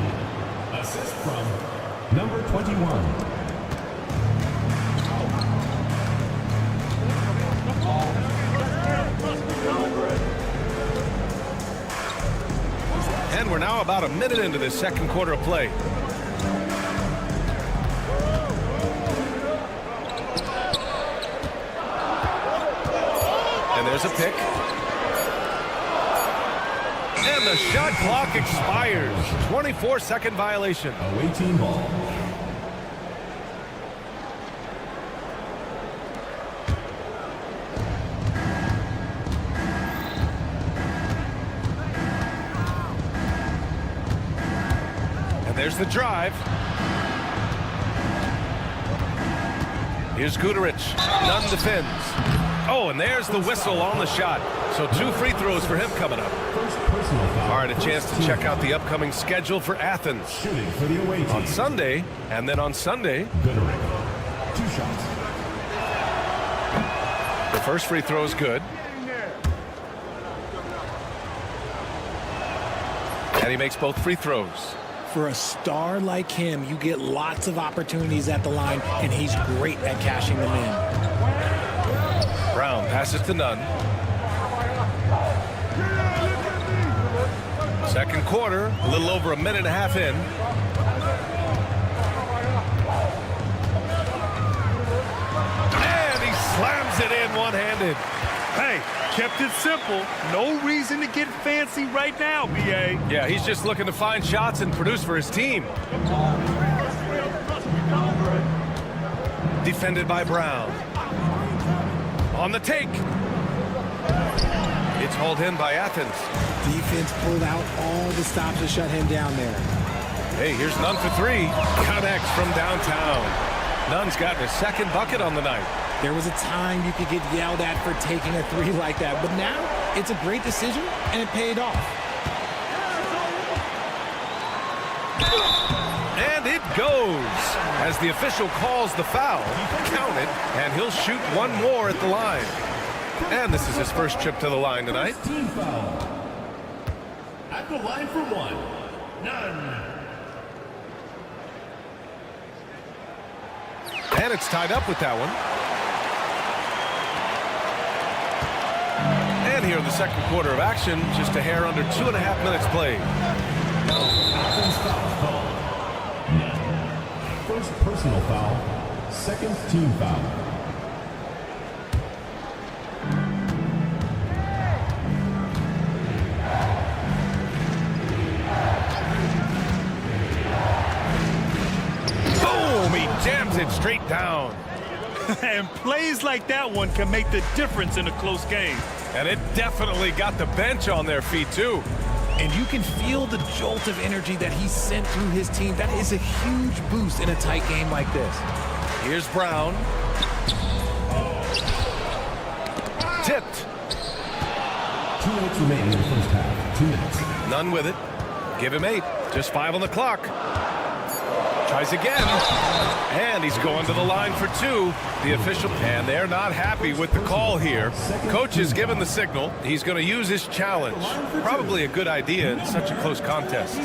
Assist from number 21. And we're now about a minute into this second quarter of play. And there's a pick. And the shot clock expires. 24-second violation. Away team ball. And there's the drive. Here's Guduric. Nunn defends. Oh, and there's the whistle on the shot. So 2 free throws for him coming up. All right, a chance to check out the upcoming schedule for Athens. Shooting for the away team. On Sunday, and then on Sunday. 2 shots. The first free throw is good. And he makes both free throws. For a star like him, you get lots of opportunities at the line, and he's great at cashing them in. Brown passes to Nunn. Second quarter, a little over a minute and a half in. And he slams it in one-handed. Hey, kept it simple. No reason to get fancy right now, B.A. Yeah, he's just looking to find shots and produce for his team. Defended by Brown. On the take. It's hauled in by Athens. Defense pulled out all the stops to shut him down there. Hey, here's Nunn for three. Connects from downtown. Nunn's gotten his second bucket on the night. There was a time you could get yelled at for taking a three like that, but now it's a great decision, and it paid off. And it goes. As the official calls the foul, count it, and he'll shoot one more at the line. And this is his first trip to the line tonight. Team foul. At the line for one, Nunn. And it's tied up with that one. And here in the second quarter of action, just a hair under 2.5 minutes played. Athens foul call. First personal foul, second team foul. Boom! He jams it straight down. And plays like that one can make the difference in a close game. And it definitely got the bench on their feet, too. And you can feel the jolt of energy that he sent through his team. That is a huge boost in a tight game like this. Here's Brown. Tipped. 2 minutes remaining in the first half. 2 minutes. Nunn with it. Give him 8. Just 5 on the clock. Tries again. And he's going to the line for 2. The official, and they're not happy with the call here. Coach has given the signal. He's going to use his challenge. Probably a good idea in such a close contest. The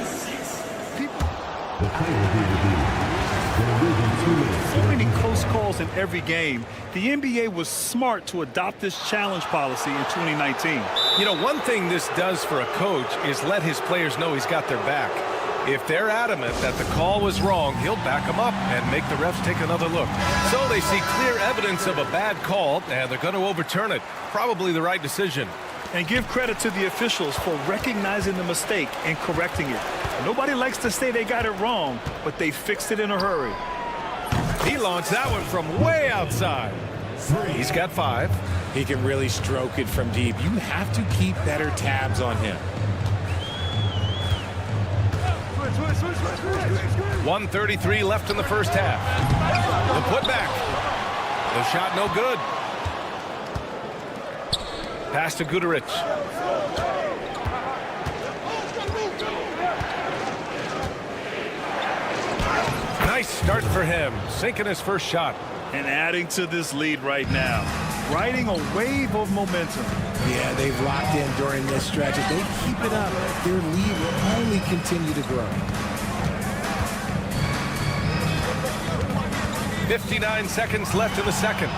play will be reviewed. There will be 2 minutes. So many close calls in every game. The NBA was smart to adopt this challenge policy in 2019. You know, one thing this does for a coach is let his players know he's got their back. If they're adamant that the call was wrong, he'll back them up and make the refs take another look. So they see clear evidence of a bad call, and they're going to overturn it. Probably the right decision. And give credit to the officials for recognizing the mistake and correcting it. Nobody likes to say they got it wrong, but they fixed it in a hurry. He launched that one from way outside. He's got 5. He can really stroke it from deep. You have to keep better tabs on him. 1:33 left in the first half. The putback. The shot no good. Pass to Guduric. Nice start for him. Sinking his first shot. And adding to this lead right now. Riding a wave of momentum. Yeah, they've locked in during this stretch. If they keep it up, their lead will only continue to grow. 59 seconds left in the second.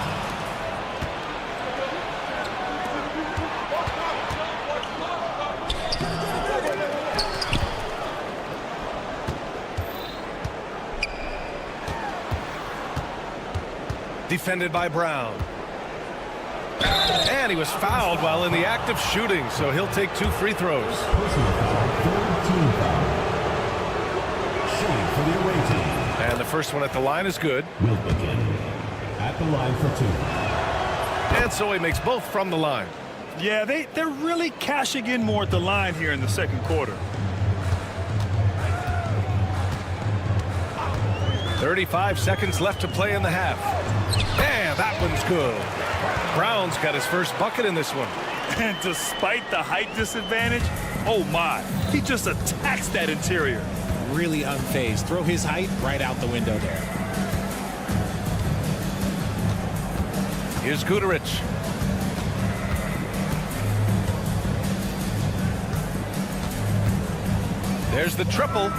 Defended by Brown. And he was fouled while in the act of shooting, so he'll take 2 free throws. Personal foul, third team foul. Shooting for the away team. And the first one at the line is good. Will begin at the line for 2. And so he makes both from the line. Yeah, they're really cashing in more at the line here in the second quarter. 35 seconds left to play in the half. And that one's good. Brown's got his first bucket in this one. And despite the height disadvantage, oh my, he just attacks that interior. Really unfazed. Throw his height right out the window there. Here's Guduric. There's the triple.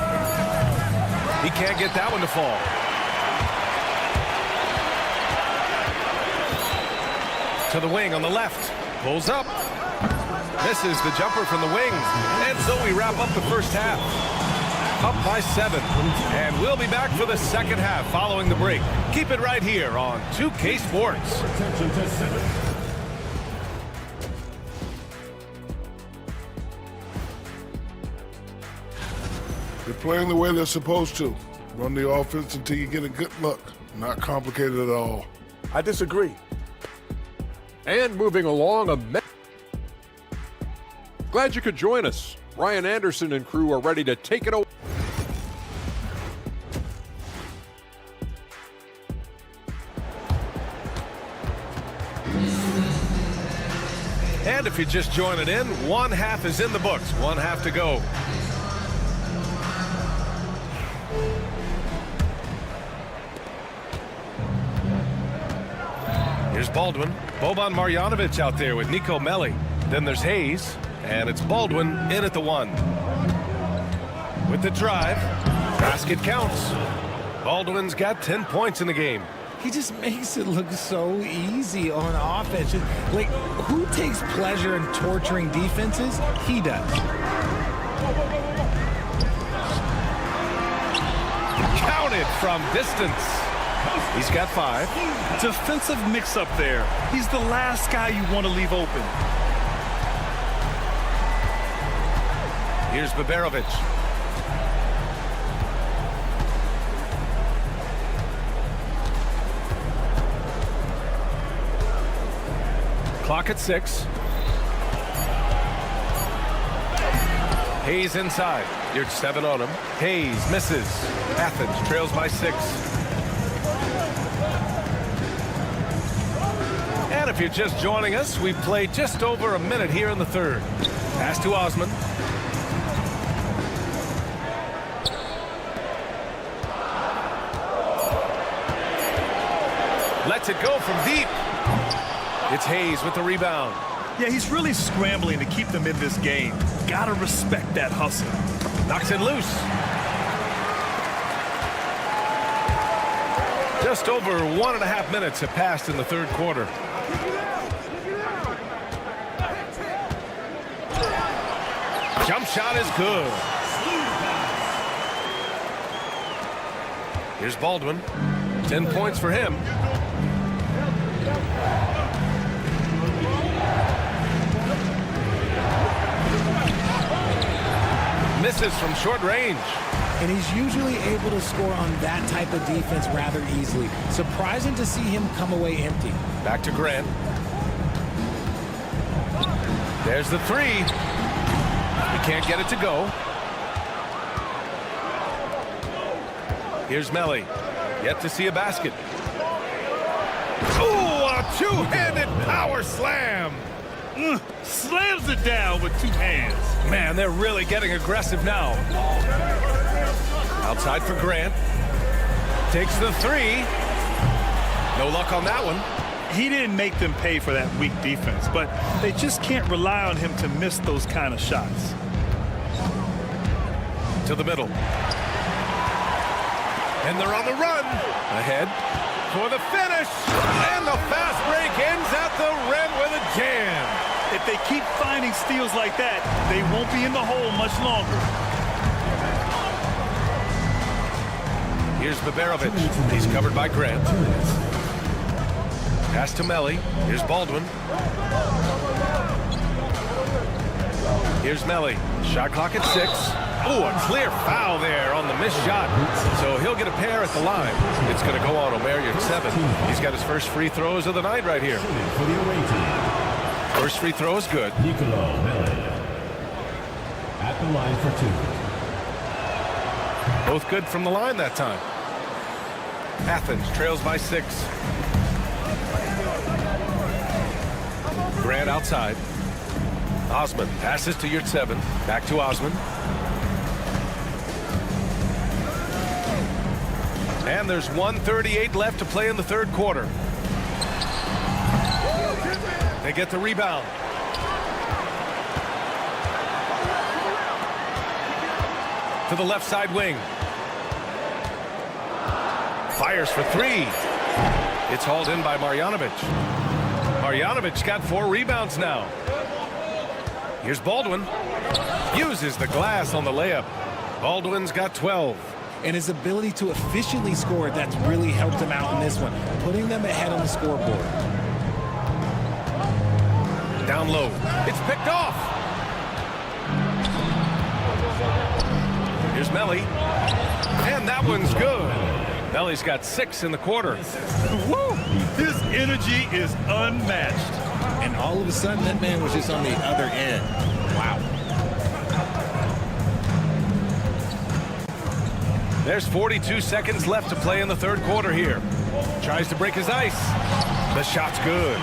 He can't get that one to fall. To the wing on the left. Pulls up. Misses the jumper from the wing. And so we wrap up the first half. Up by 7. And we'll be back for the second half following the break. Keep it right here on 2K Sports. They're playing the way they're supposed to. Run the offense until you get a good look. Not complicated at all. I disagree. And moving along, glad you could join us. Ryan Anderson and crew are ready to take it away. And if you're just joining in, one half is in the books. One half to go. Here's Baldwin. Boban Marjanovic out there with Nico Melli. Then there's Hayes. And it's Baldwin in at the 1. With the drive. Basket counts. Baldwin's got 10 points in the game. He just makes it look so easy on offense. Like, who takes pleasure in torturing defenses? He does. Counted from distance. He's got 5. Defensive mix-up there. He's the last guy you want to leave open. Here's Baberovic. Clock at 6. Hayes inside. You're 7 on him. Hayes misses. Athens trails by 6. And if you're just joining us, we've played just over a minute here in the third. Pass to Osman. Lets it go from deep. It's Hayes with the rebound. Yeah, he's really scrambling to keep them in this game. Gotta respect that hustle. Knocks it loose. Just over 1.5 minutes have passed in the third quarter. Jump shot is good. Here's Baldwin. 10 points for him. Misses from short range. And he's usually able to score on that type of defense rather easily. Surprising to see him come away empty. Back to Grant. There's the 3. He can't get it to go. Here's Melli. Yet to see a basket. Ooh, a two-handed power slam. Slams it down with 2 hands. Man, they're really getting aggressive now. Outside for Grant. Takes the 3. No luck on that one. He didn't make them pay for that weak defense, but they just can't rely on him to miss those kind of shots. To the middle. And they're on the run. Ahead for the finish. And the fast break ends at the rim with a jam. If they keep finding steals like that, they won't be in the hole much longer. Here's Baberovic. He's covered by Grant. Pass to Melli. Here's Baldwin. Here's Melli. Shot clock at 6. Oh, a clear foul there on the missed shot. So he'll get a pair at the line. It's going to go on Omer Yurtseven. He's got his first free throws of the night right here. First free throw is good. Nicolo Melli at the line for 2. Both good from the line that time. Athens trails by 6. Grant outside. Osman passes to Yurtseven. Back to Osman. And there's 1:38 left to play in the third quarter. They get the rebound. To the left side wing. Fires for 3. It's hauled in by Marjanovic. Marjanovic's got 4 rebounds now. Here's Baldwin. Uses the glass on the layup. Baldwin's got 12. And his ability to efficiently score, that's really helped him out in this one, putting them ahead on the scoreboard. Down low. It's picked off. Here's Melly. And that one's good. Melly's got 6 in the quarter. Woo! His energy is unmatched. And all of a sudden, that man was just on the other end. Wow. There's 42 seconds left to play in the third quarter here. Tries to break his ice. The shot's good.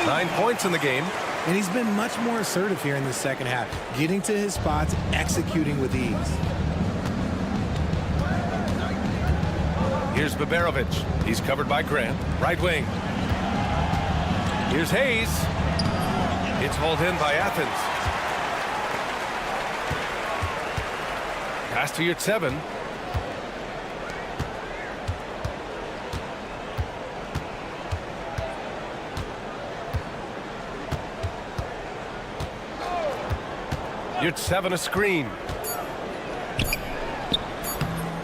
9 points in the game. And he's been much more assertive here in the second half, getting to his spots, executing with ease. Here's Baberovic. He's covered by Grant. Right wing. Here's Hayes. It's hauled in by Athens. Pass to Yurtseven. Yurtseven a screen.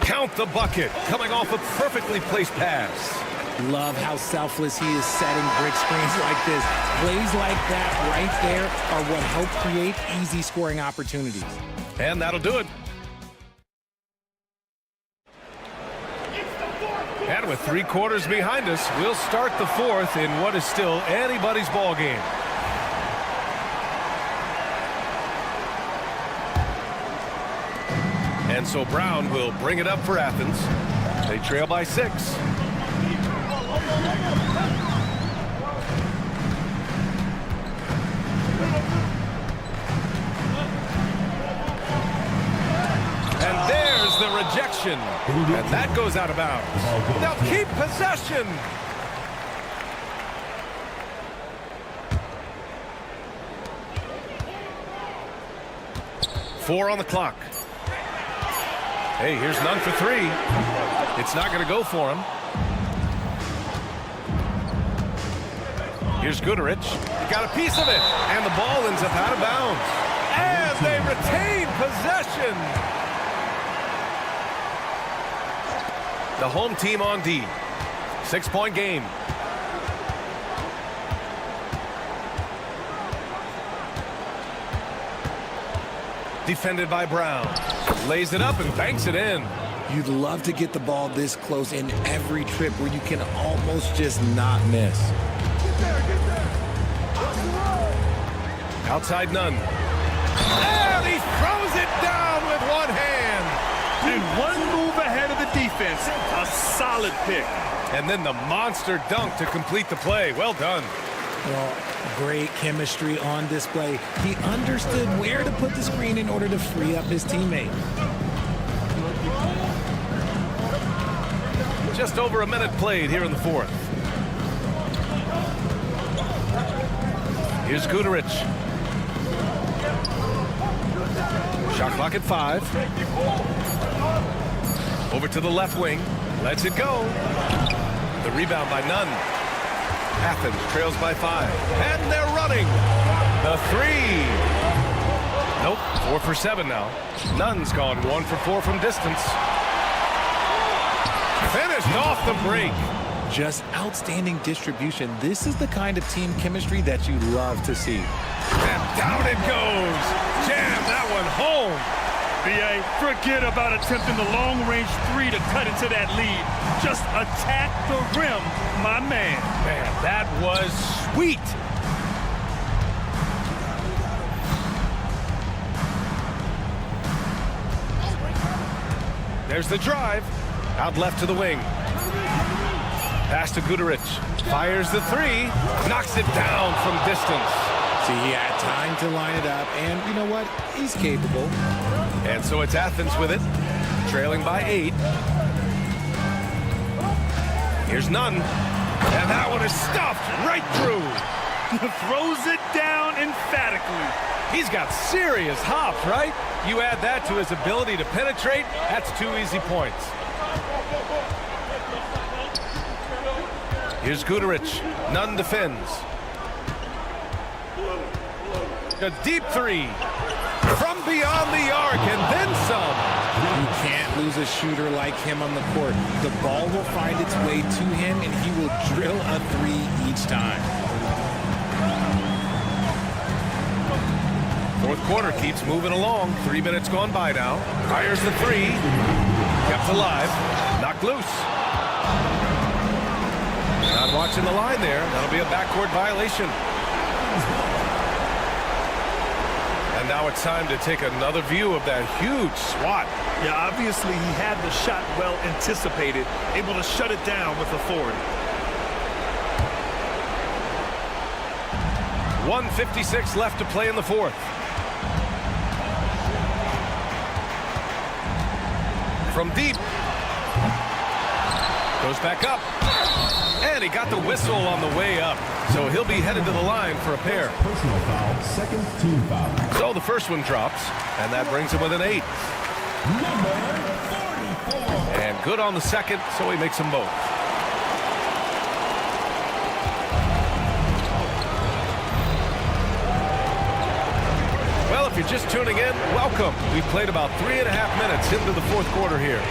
Count the bucket. Coming off a perfectly placed pass. Love how selfless he is setting brick screens like this. Plays like that right there are what help create easy scoring opportunities. And that'll do it. And with 3 quarters behind us, we'll start the fourth in what is still anybody's ball game. And so Brown will bring it up for Athens. They trail by 6. And there's the rejection. And that goes out of bounds. They'll keep possession. Four on the clock. Hey, here's none for 3. It's not going to go for him. Here's Goodrich. He got a piece of it, and the ball ends up out of bounds. And they retain possession. The home team on D. 6-point game. Defended by Brown. Lays it up and banks it in. You'd love to get the ball this close in every trip where you can almost just not miss. Outside none. And he throws it down with one hand. And one move ahead of the defense. A solid pick. And then the monster dunk to complete the play. Well done. Well, great chemistry on display. He understood where to put the screen in order to free up his teammate. Just over a minute played here in the fourth. Here's Goodrich. Shot clock at 5. Over to the left wing. Lets it go. The rebound by Nunn. Athens trails by 5. And they're running. The 3. Nope, 4 for 7 now. Nunn's gone 1 for 4 from distance. Finished off the break. Just outstanding distribution. This is the kind of team chemistry that you love to see. And down it goes. Jam that one home. B.A., forget about attempting the long-range 3 to cut into that lead. Just attack the rim, my man. Man, that was sweet. There's the drive. Out left to the wing. Pass to Goodrich. Fires the 3. Knocks it down from distance. See, he had time to line it up, and you know what? He's capable. And so it's Athens with it, trailing by 8. Here's Nunn. And that one is stuffed right through. Throws it down emphatically. He's got serious hops, right? You add that to his ability to penetrate, that's 2 easy points. Here's Goodrich. Nunn defends. A deep three from beyond the arc and then some. You can't lose a shooter like him on the court. The ball will find its way to him, and he will drill a three each time. Fourth quarter keeps moving along. 3 minutes gone by now. Fires the three. Kept alive. Knocked loose. Not watching the line there. That'll be a backcourt violation. And now it's time to take another view of that huge swat. Yeah, obviously he had the shot well anticipated, able to shut it down with authority. 1:56 left to play in the fourth. From deep. Goes back up. And he got the whistle on the way up. So he'll be headed to the line for a pair. Personal foul, second team foul. So the first one drops, and that brings him with an 8. Number 44. And good on the second, so he makes them both. Well, if you're just tuning in, welcome. We've played about 3.5 minutes into the fourth quarter here.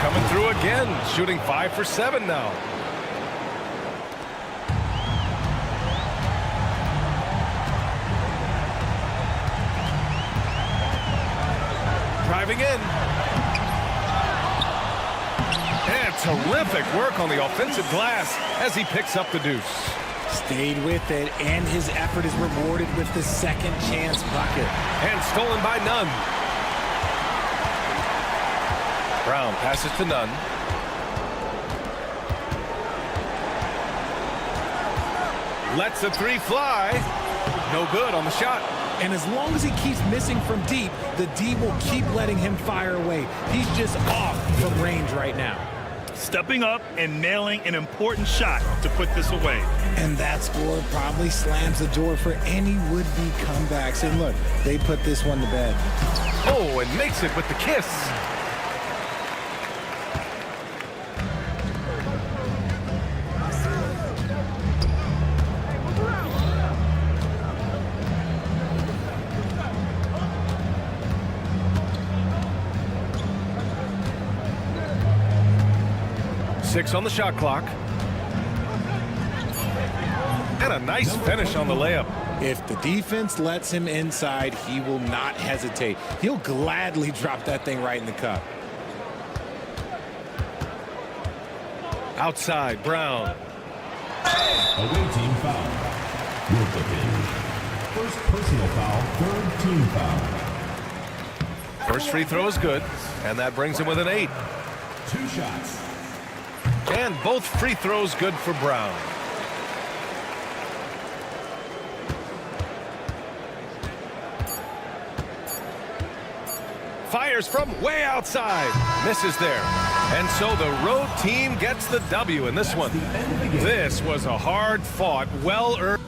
Coming through again, shooting 5 for 7 now. Driving in. And terrific work on the offensive glass as he picks up the deuce. Stayed with it, and his effort is rewarded with the second chance bucket. And stolen by Nunn. Brown passes to Nunn. Lets the three fly. No good on the shot. And as long as he keeps missing from deep, the D will keep letting him fire away. He's just off from range right now. Stepping up and nailing an important shot to put this away. And that score probably slams the door for any would-be comebacks. And look, they put this one to bed. Oh, and makes it with the kiss. Six on the shot clock. And a nice finish on the layup. If the defense lets him inside, he will not hesitate. He'll gladly drop that thing right in the cup. Outside, Brown. Away team foul. First personal foul, third team foul. First free throw is good, and that brings him with an 8. 2 shots. And both free throws good for Brown. Fires from way outside. Misses there. And so the road team gets the W in this one. This was a hard-fought, well-earned.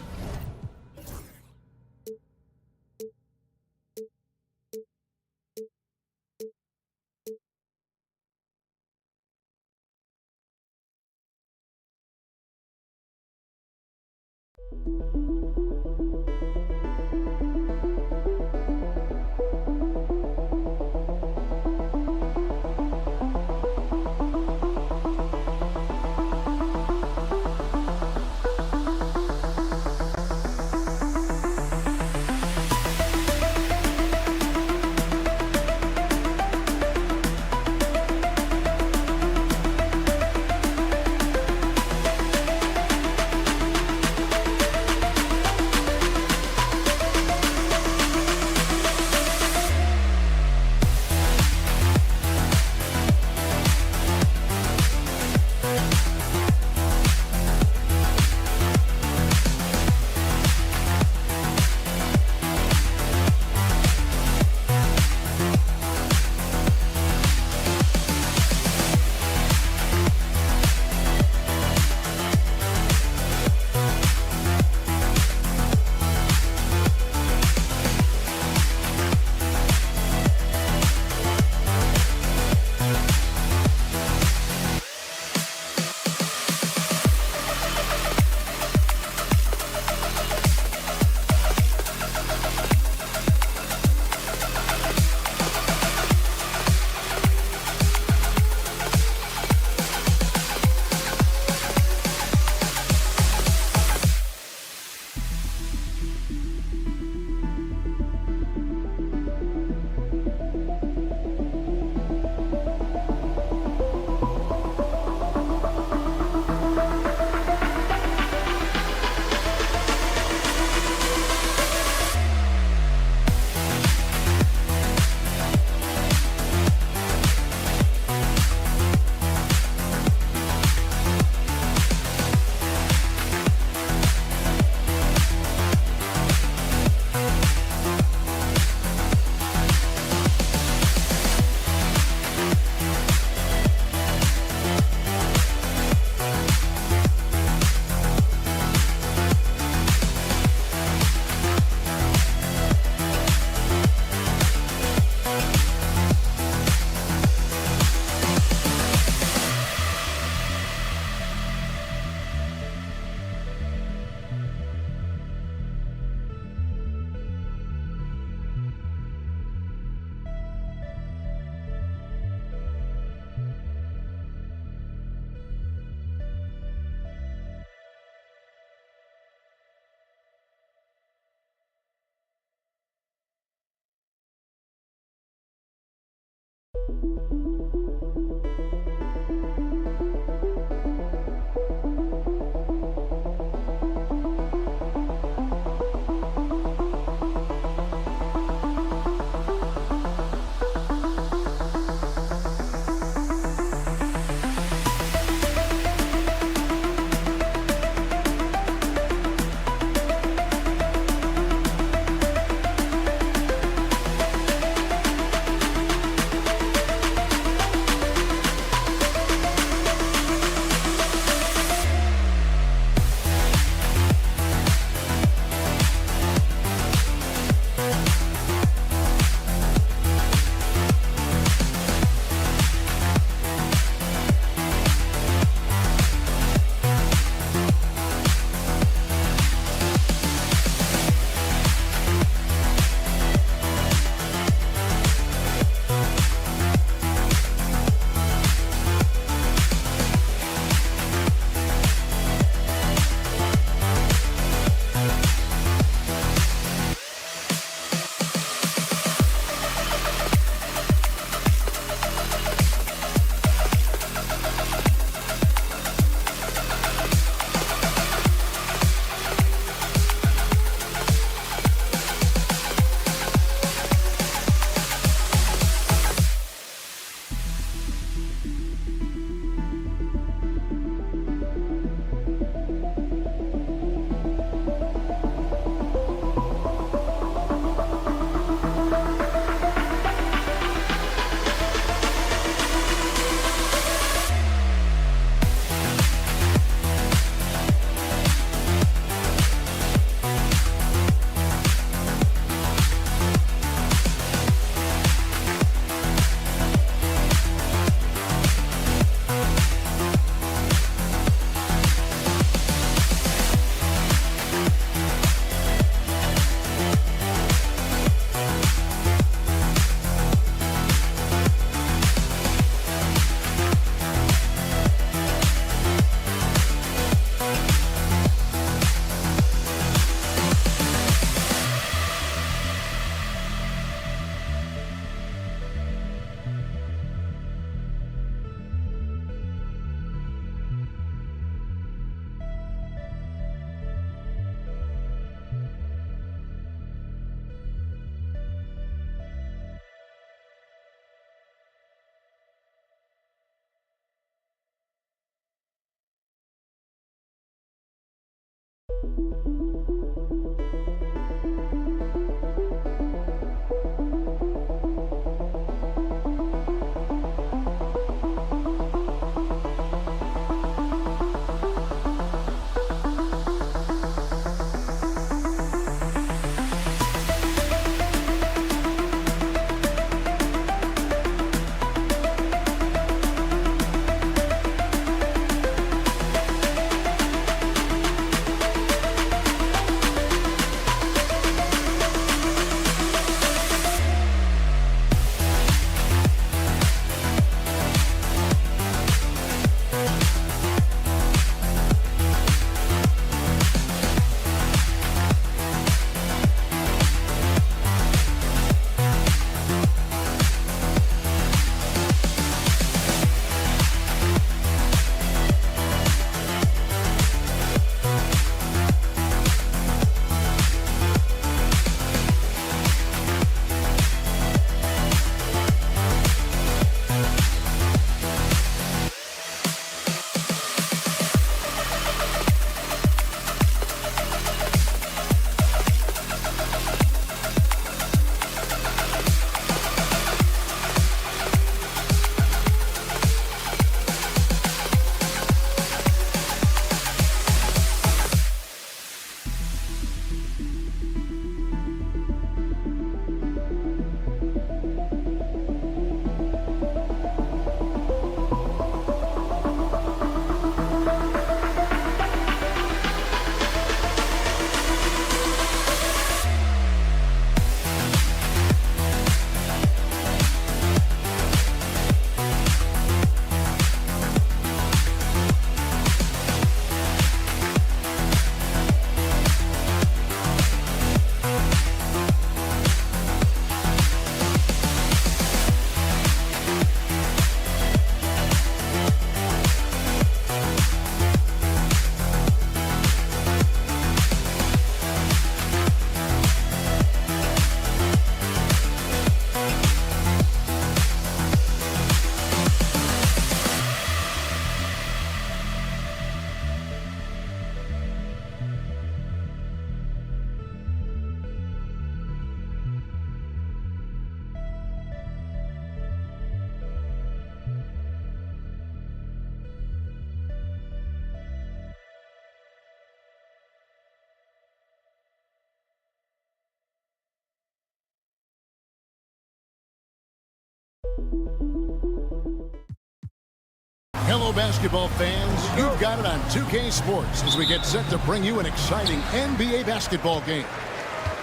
Hello, basketball fans. You've got it on 2K Sports as we get set to bring you an exciting NBA basketball game.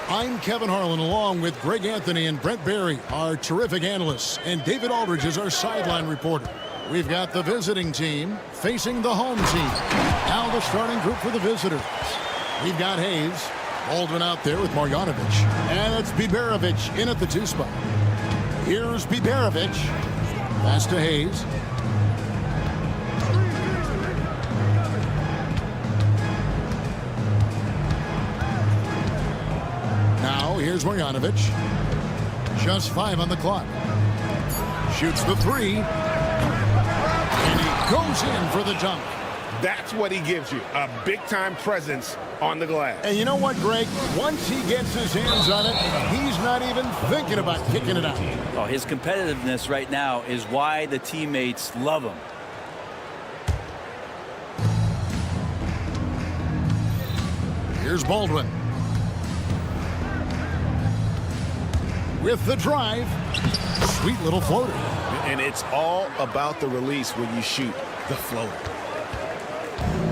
I'm Kevin Harlan along with Greg Anthony and Brent Barry, our terrific analysts, and David Aldridge is our sideline reporter. We've got the visiting team facing the home team. Now the starting group for the visitors. We've got Hayes, Baldwin out there with Marjanovic, and it's Biberovic in at the 2 spot. Here's Biberovic. Pass to Hayes. Now here's Marjanovic. Just 5 on the clock. Shoots the 3. And he goes in for the dunk. That's what he gives you, a big-time presence on the glass. And you know what, Greg? Once he gets his hands on it, he's not even thinking about kicking it out. Oh, his competitiveness right now is why the teammates love him. Here's Baldwin. With the drive. Sweet little floater. And it's all about the release when you shoot the floater.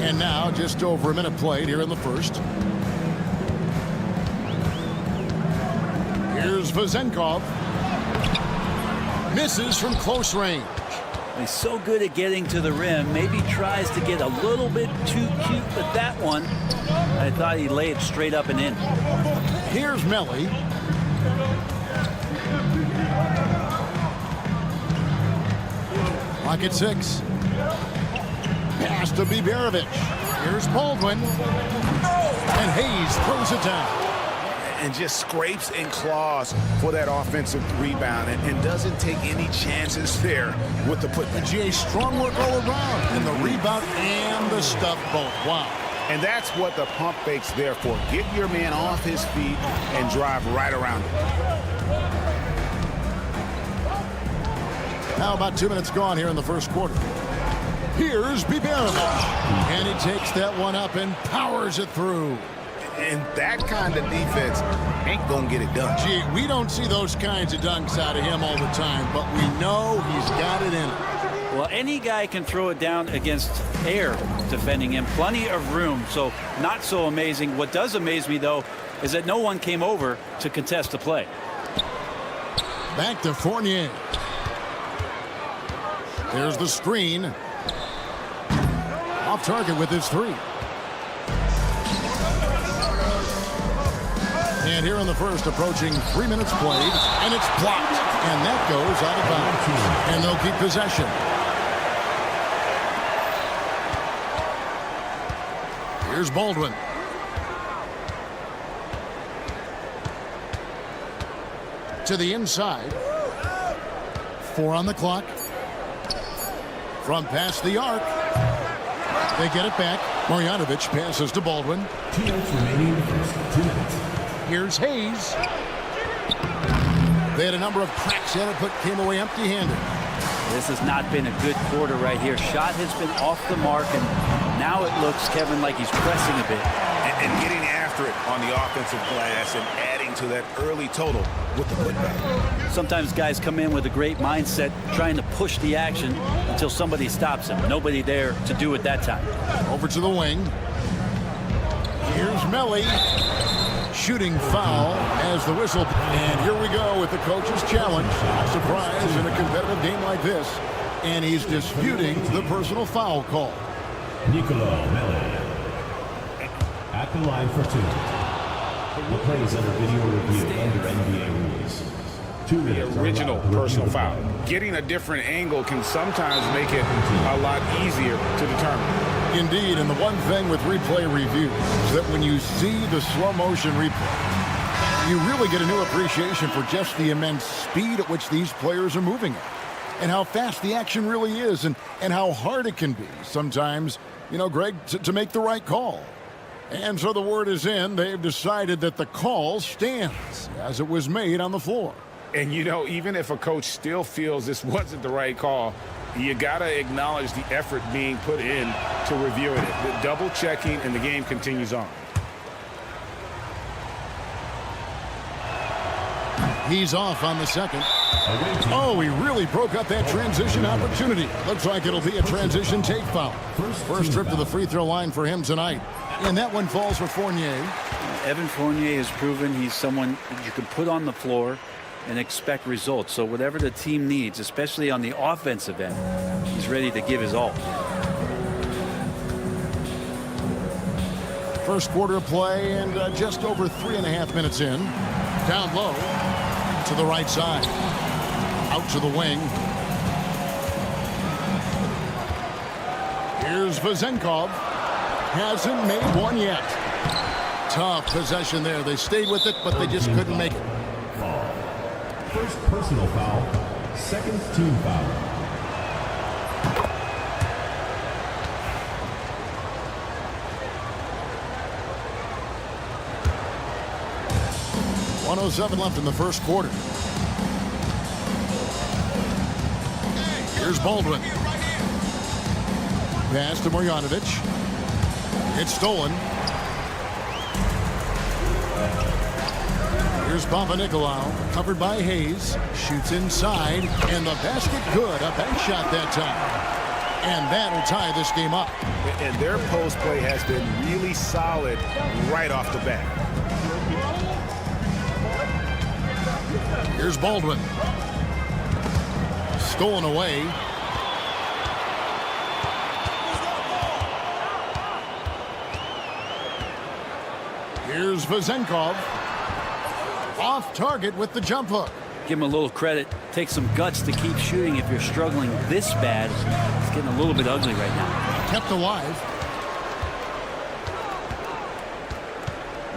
And now just over a minute played here in the first. Here's Vezenkov. Misses from close range. He's so good at getting to the rim. Maybe tries to get a little bit too cute with that one. I thought he'd lay it straight up and in. Here's Melly. Clock at 6. Pass to Biberovic. Here's Baldwin. And Hayes throws it down. And just scrapes and claws for that offensive rebound and doesn't take any chances there with the putback. GA strong work all around. And the rebound and the stuff both. Wow. And that's what the pump fake's there for. Get your man off his feet and drive right around him. Now about 2 minutes gone here in the first quarter. Here's Biberovic. And he takes that one up and powers it through. And that kind of defense ain't going to get it done. Gee, we don't see those kinds of dunks out of him all the time, but we know he's got it in him. Well, any guy can throw it down against air defending him. Plenty of room, so not so amazing. What does amaze me, though, is that no one came over to contest the play. Back to Fournier. There's the screen. Off target with his three. And here in the first, approaching 3 minutes played, and it's blocked. And that goes out of bounds. And they'll keep possession. Here's Baldwin. To the inside. 4 on the clock. From past the arc. They get it back. Marjanovic passes to Baldwin. 2 minutes remaining in the first 2 minutes. Here's Hayes. They had a number of cracks in it, but came away empty-handed. This has not been a good quarter right here. Shot has been off the mark, and now it looks, Kevin, like he's pressing a bit. And getting after it on the offensive glass and adding to that early total with the putback. Sometimes guys come in with a great mindset, trying to push the action until somebody stops him. Nobody there to do it that time. Over to the wing. Here's Melly. Shooting foul as the whistle. And here we go with the coach's challenge. Not surprised in a competitive game like this. And he's disputing the personal foul call. Nicolo Melli at the line for 2. The play is under video review under NBA rules. 2 minutes. Original personal foul. Getting a different angle can sometimes make it a lot easier to determine. Indeed, and the one thing with replay review is that when you see the slow motion replay, you really get a new appreciation for just the immense speed at which these players are moving at, and how fast the action really is, and how hard it can be sometimes, you know, Greg, to make the right call. And so the word is in. They've decided that the call stands as it was made on the floor. And, you know, even if a coach still feels this wasn't the right call, you got to acknowledge the effort being put in to reviewing it. The double checking, and the game continues on. He's off on the second. Oh, he really broke up that transition opportunity. Looks like it'll be a transition take foul. First trip to the free throw line for him tonight. And that one falls for Fournier. Evan Fournier has proven he's someone you can put on the floor and expect results. So whatever the team needs, especially on the offensive end, he's ready to give his all. First quarter of play, and just over 3.5 minutes in. Down low to the right side. Out to the wing. Here's Vezenkov. Hasn't made one yet. Tough possession there. They stayed with it, but they just couldn't make it. First personal foul, second team foul. .107 left in the first quarter. Here's Baldwin. Pass to Marjanovic. It's stolen. Here's Panathinaikos, covered by Hayes. Shoots inside, and the basket good. A bank shot that time. And that'll tie this game up. And their post play has been really solid right off the bat. Here's Baldwin. Stolen away. Here's Vezenkov. Off target with the jump hook. Give him a little credit. Take some guts to keep shooting if you're struggling this bad. It's getting a little bit ugly right now. Kept alive.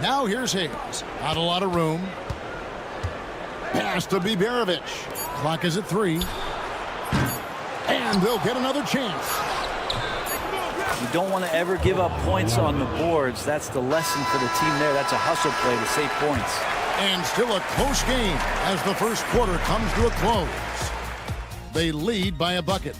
Now here's Hayes. Not a lot of room. Pass to Biberovic. Clock is at 3. And they'll get another chance. You don't want to ever give up points on the boards. That's the lesson for the team there. That's a hustle play to save points. And still a close game as the first quarter comes to a close. They lead by a bucket.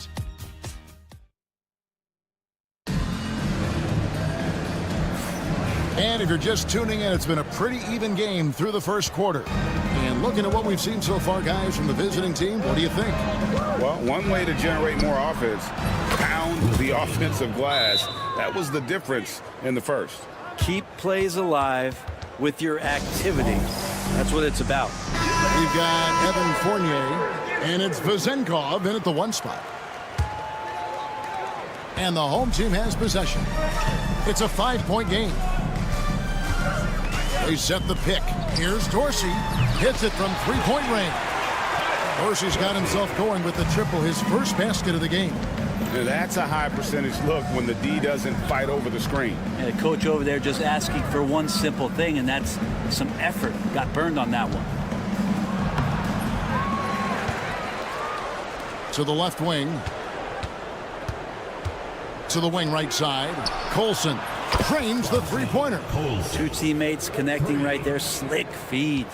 And if you're just tuning in, it's been a pretty even game through the first quarter. And looking at what we've seen so far, guys, from the visiting team, what do you think? Well, one way to generate more offense, pound the offensive glass. That was the difference in the first. Keep plays alive with your activity. That's what it's about. We've got Evan Fournier, and it's Vezenkov in at the 1 spot. And the home team has possession. It's a 5-point game. They set the pick. Here's Dorsey. Hits it from 3-point range. Dorsey's got himself going with the triple, his first basket of the game. That's a high percentage look when the D doesn't fight over the screen. And the coach over there just asking for one simple thing, and that's some effort. Got burned on that one. To the left wing. To the wing right side. Colson trains the 3-pointer. Two teammates connecting right there. Slick feed.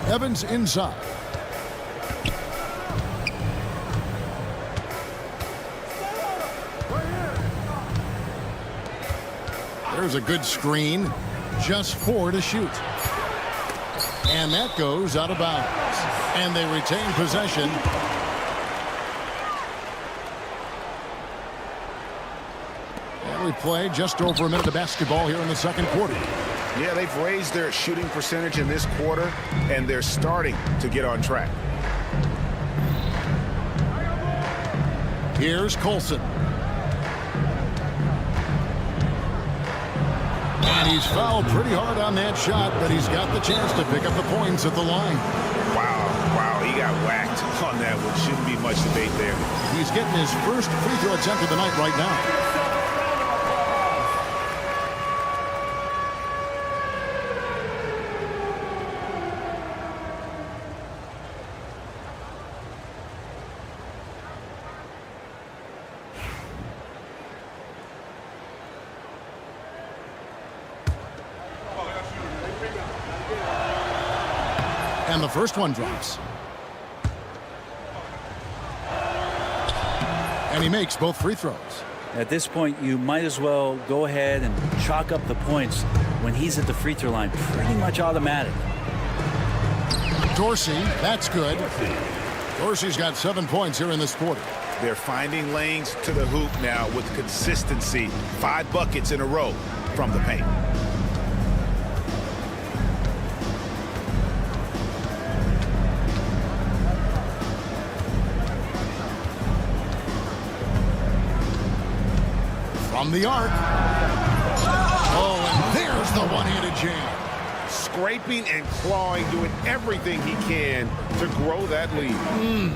Evans inside. There's a good screen. Just 4 to shoot. And that goes out of bounds. And they retain possession. And we play just over a minute of basketball here in the second quarter. Yeah, they've raised their shooting percentage in this quarter, and they're starting to get on track. Here's Colson. And he's fouled pretty hard on that shot, but he's got the chance to pick up the points at the line. Wow, he got whacked on that one. Shouldn't be much debate there. He's getting his first free throw attempt of the night right now. And the first one drops. And he makes both free throws. At this point, you might as well go ahead and chalk up the points when he's at the free throw line. Pretty much automatic. Dorsey, that's good. Dorsey's got 7 points here in this quarter. They're finding lanes to the hoop now with consistency. 5 buckets in a row from the paint. From the arc. Oh, and there's the one-handed jam. Scraping and clawing, doing everything he can to grow that lead.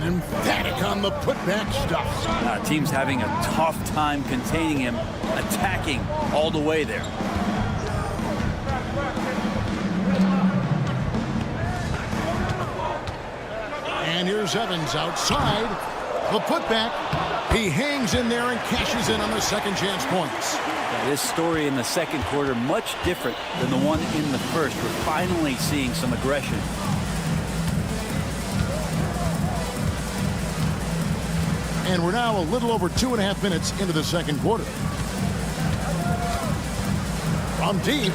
Emphatic on the putback stuff. Team's having a tough time containing him, attacking all the way there. And here's Evans outside. The putback. He hangs in there and cashes in on the second chance points. This story in the second quarter much different than the one in the first. We're finally seeing some aggression. And we're now a little over 2.5 minutes into the second quarter. From deep.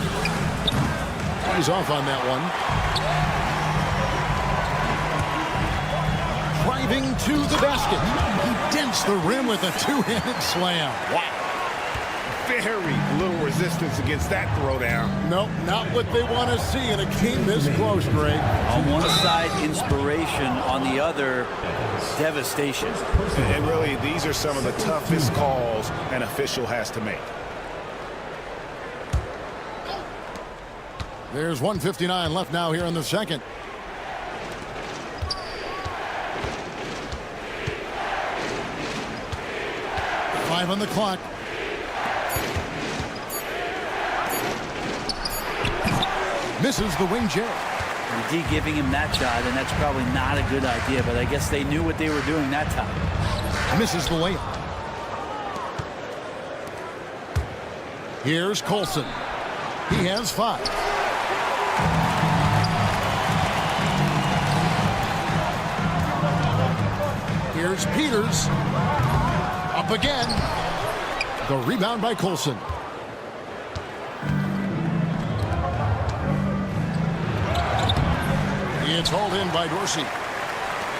He's off on that one. Driving to the basket. He dents the rim with a 2-handed slam. Wow. Very little resistance against that throwdown. Nope, not what they want to see in a game this close, Greg. On one side, inspiration. On the other, devastation. And really, these are some of the toughest calls an official has to make. There's 1:59 left now here in the second. Five on the clock. Misses the wing J. The D giving him that shot, and that's probably not a good idea, but I guess they knew what they were doing that time. Misses the layup. Here's Colson. He has 5. Here's Peters. Up again. The rebound by Colson. It's hauled in by Dorsey.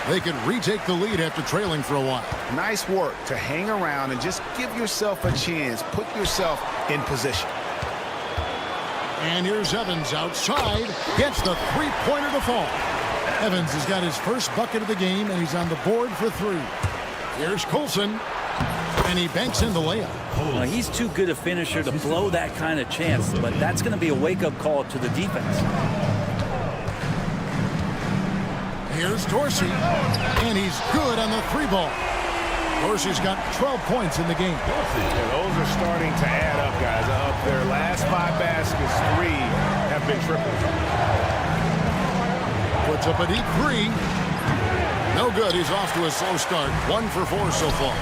They could retake the lead after trailing for a while. Nice work to hang around and just give yourself a chance. Put yourself in position. And here's Evans outside. Gets the three-pointer to fall. Evans has got his first bucket of the game, and he's on the board for 3. Here's Colson. And he banks in the layup. Now, he's too good a finisher to blow that kind of chance, but that's going to be a wake-up call to the defense. Here's Dorsey, and he's good on the 3-ball. Dorsey's got 12 points in the game. Yeah, those are starting to add up, guys. Up their last 5 baskets, 3 have been triples. Puts up a deep 3. No good. He's off to a slow start. 1 for 4 so far.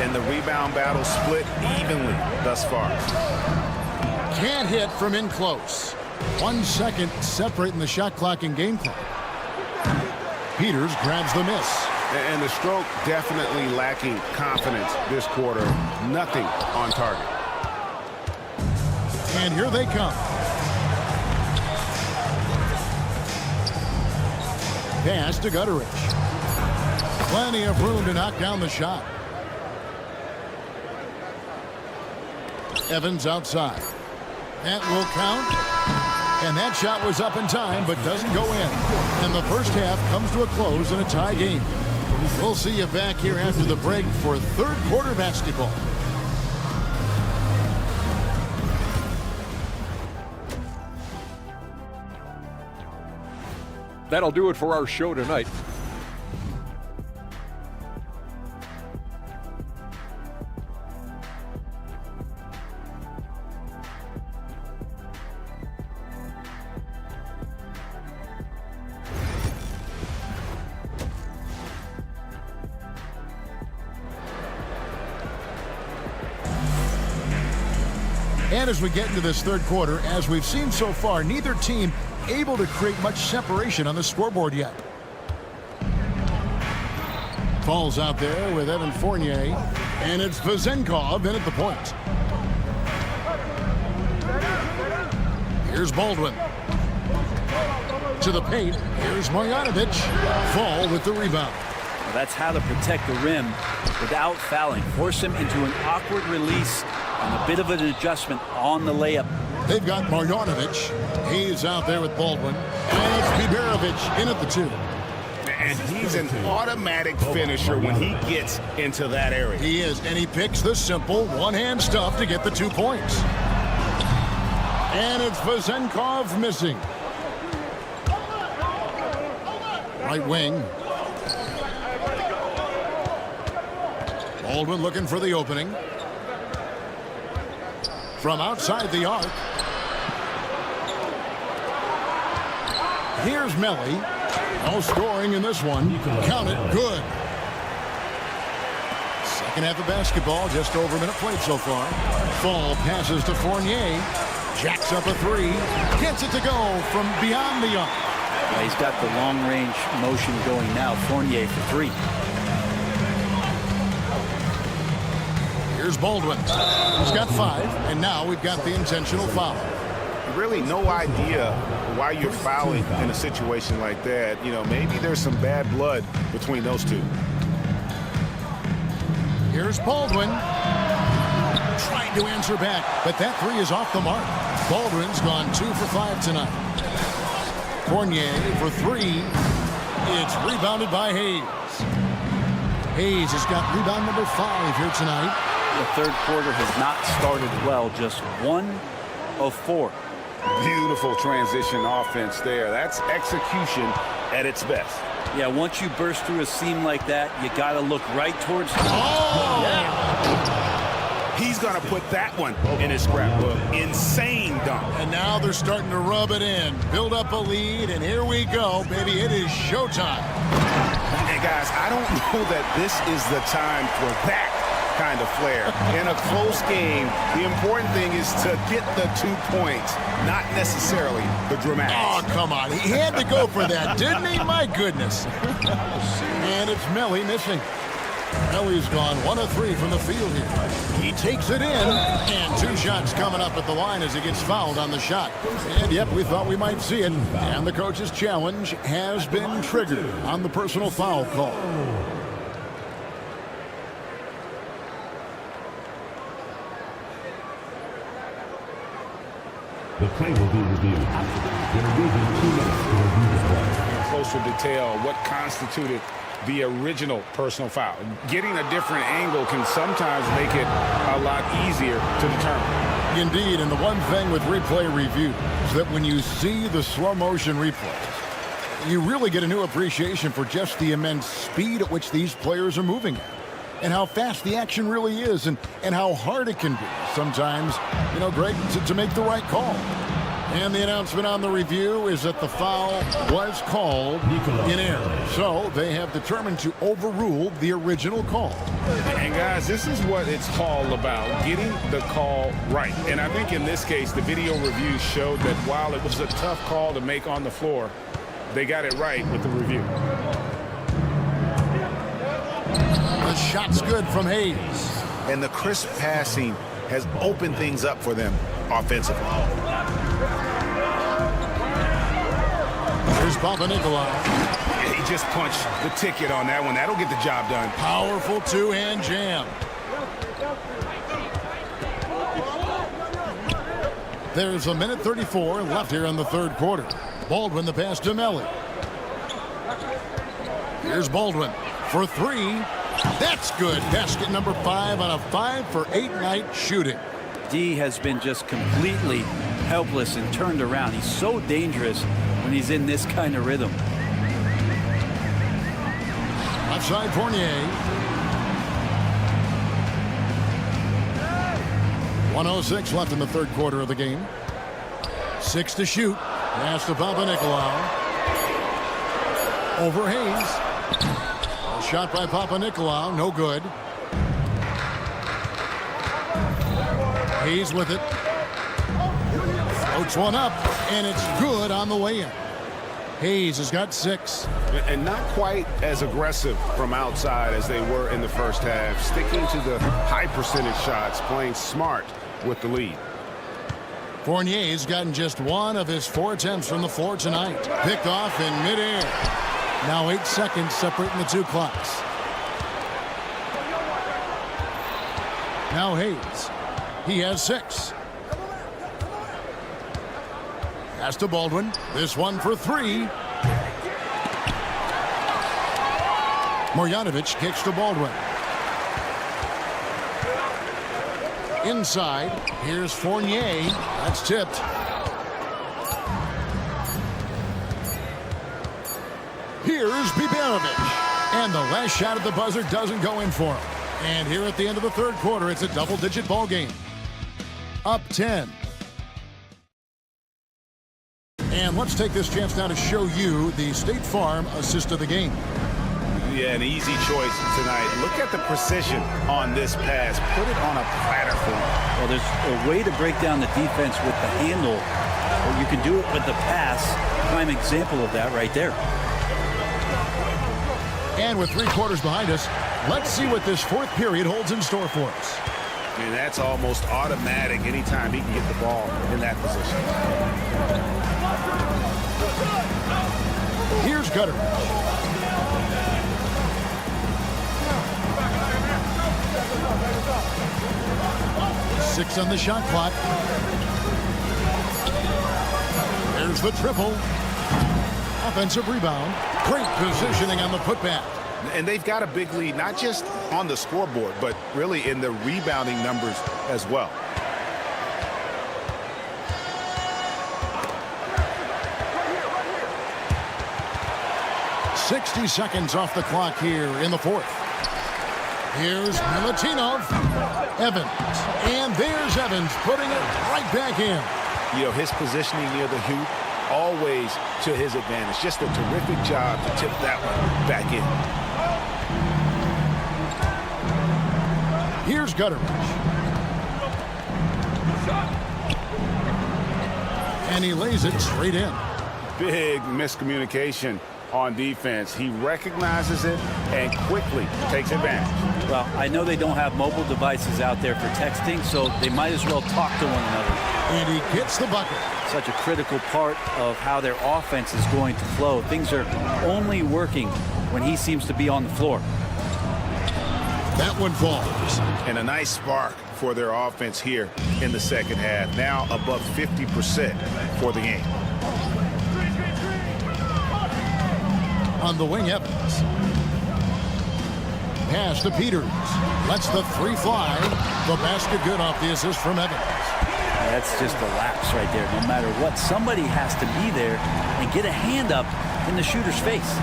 And the rebound battle split evenly thus far. Can't hit from in close. 1 second separating the shot clock and game clock. Peters grabs the miss. And the stroke definitely lacking confidence this quarter. Nothing on target. And here they come. Pass to Gutteridge. Plenty of room to knock down the shot. Evans outside. That will count. And that shot was up in time, but doesn't go in. And the first half comes to a close in a tie game. We'll see you back here after the break for third quarter basketball. That'll do it for our show tonight. And as we get into this third quarter, as we've seen so far, neither team able to create much separation on the scoreboard yet. Falls out there with Evan Fournier, and it's Vezenkov in at the point. Here's Baldwin. To the paint, here's Marjanovic. Fall with the rebound. Well, that's how to protect the rim without fouling. Force him into an awkward release and a bit of an adjustment on the layup. They've got Marjanovic. He's out there with Baldwin. And it's Biberovic in at the 2. And he's an automatic finisher when he gets into that area. He is, and he picks the simple one-hand stuff to get the 2 points. And it's Vezenkov missing. Right wing. Baldwin looking for the opening. From outside the arc. Here's Melly. No scoring in this one. Count it. Good. Second half of basketball. Just over a minute played so far. Fall passes to Fournier. Jacks up a 3. Gets it to go from beyond the arc. Yeah, he's got the long-range motion going now. Fournier for 3. Here's Baldwin. He's got 5, and now we've got the intentional foul. Really no idea why you're fouling in a situation like that. You know, maybe there's some bad blood between those two. Here's Baldwin. Trying to answer back, but that 3 is off the mark. Baldwin's gone 2 for 5 tonight. Fournier for 3. It's rebounded by Hayes. Hayes has got rebound number 5 here tonight. The third quarter has not started well, just 1 of 4. Beautiful transition offense there. That's execution at its best. Yeah, once you burst through a seam like that, you got to look right towards. Oh! Yeah. He's going to put that one in his scrapbook. Insane dunk. And now they're starting to rub it in, build up a lead, and here we go, baby. It is showtime. And guys, I don't know that this is the time for that kind of flair. In a close game, the important thing is to get the 2 points, not necessarily the dramatics. Oh, come on. He had to go for that, didn't he? My goodness. And it's Melly missing. Melly's gone 1 of 3 from the field here. He takes it in, and 2 shots coming up at the line as he gets fouled on the shot. And, yep, we thought we might see it. And the coach's challenge has been triggered on the personal foul call. The play will be reviewed. There will be 2 minutes to review the play. In closer detail, what constituted the original personal foul. Getting a different angle can sometimes make it a lot easier to determine. Indeed, and the one thing with replay review is that when you see the slow motion replays, you really get a new appreciation for just the immense speed at which these players are moving at, and how fast the action really is, and how hard it can be sometimes, Greg, to make the right call. And the announcement on the review is that the foul was called in error. So they have determined to overrule the original call. And guys, this is what it's all about, getting the call right. And I think in this case, the video review showed that while it was a tough call to make on the floor, they got it right with the review. The shot's good from Hayes. And the crisp passing has opened things up for them offensively. Here's Panathinaikos. He just punched the ticket on that one. That'll get the job done. Powerful two-hand jam. There's a minute 34 left here in the third quarter. Baldwin the pass to Melly. Here's Baldwin for 3. That's good. Basket number 5 on a 5 for 8 night shooting. D has been just completely helpless and turned around. He's so dangerous when he's in this kind of rhythm. Outside Fournier. 1:06 left in the third quarter of the game. 6 to shoot. Pass to Panathinaikos. Over Hayes. A shot by Panathinaikos. No good. Hayes with it. Floats one up, and it's good on the way in. Hayes has got 6. And not quite as aggressive from outside as they were in the first half. Sticking to the high percentage shots, playing smart with the lead. Fournier's gotten just 1 of his 4 attempts from the floor tonight. Picked off in midair. Now 8 seconds separating the 2 clocks. Now Hayes. He has 6. Pass to Baldwin. This one for 3. Marjanovic kicks to Baldwin. Inside. Here's Fournier. That's tipped. Here's Bibanovic. And the last shot at the buzzer doesn't go in for him. And here at the end of the third quarter, it's a double-digit ball game. Up 10. And let's take this chance now to show you the State Farm assist of the game. Yeah, an easy choice tonight. Look at the precision on this pass. Put it on a platter for him. Well, there's a way to break down the defense with the handle, or you can do it with the pass. Prime example of that right there. And with 3 quarters behind us, let's see what this fourth period holds in store for us. And that's almost automatic anytime he can get the ball in that position. Here's Gutter. Six on the shot clock. There's the triple. Offensive rebound. Great positioning on the putback. And they've got a big lead, not just on the scoreboard, but really in the rebounding numbers as well. .60 seconds off the clock here in the fourth. Here's Milutinov. Evans. And there's Evans putting it right back in. You know, his positioning near the hoop, always to his advantage. Just a terrific job to tip that one back in. Here's Gutteridge. And he lays it straight in. Big miscommunication on defense. He recognizes it and quickly takes advantage. Well, I know they don't have mobile devices out there for texting, so they might as well talk to one another. And he gets the bucket. Such a critical part of how their offense is going to flow. Things are only working when he seems to be on the floor. That one falls. And a nice spark for their offense here in the second half. Now above 50% for the game. On the wing, Evans. Pass to Peters. Lets the three fly. The basket good off the assist from Evans. That's just a lapse right there. No matter what, somebody has to be there and get a hand up in the shooter's face.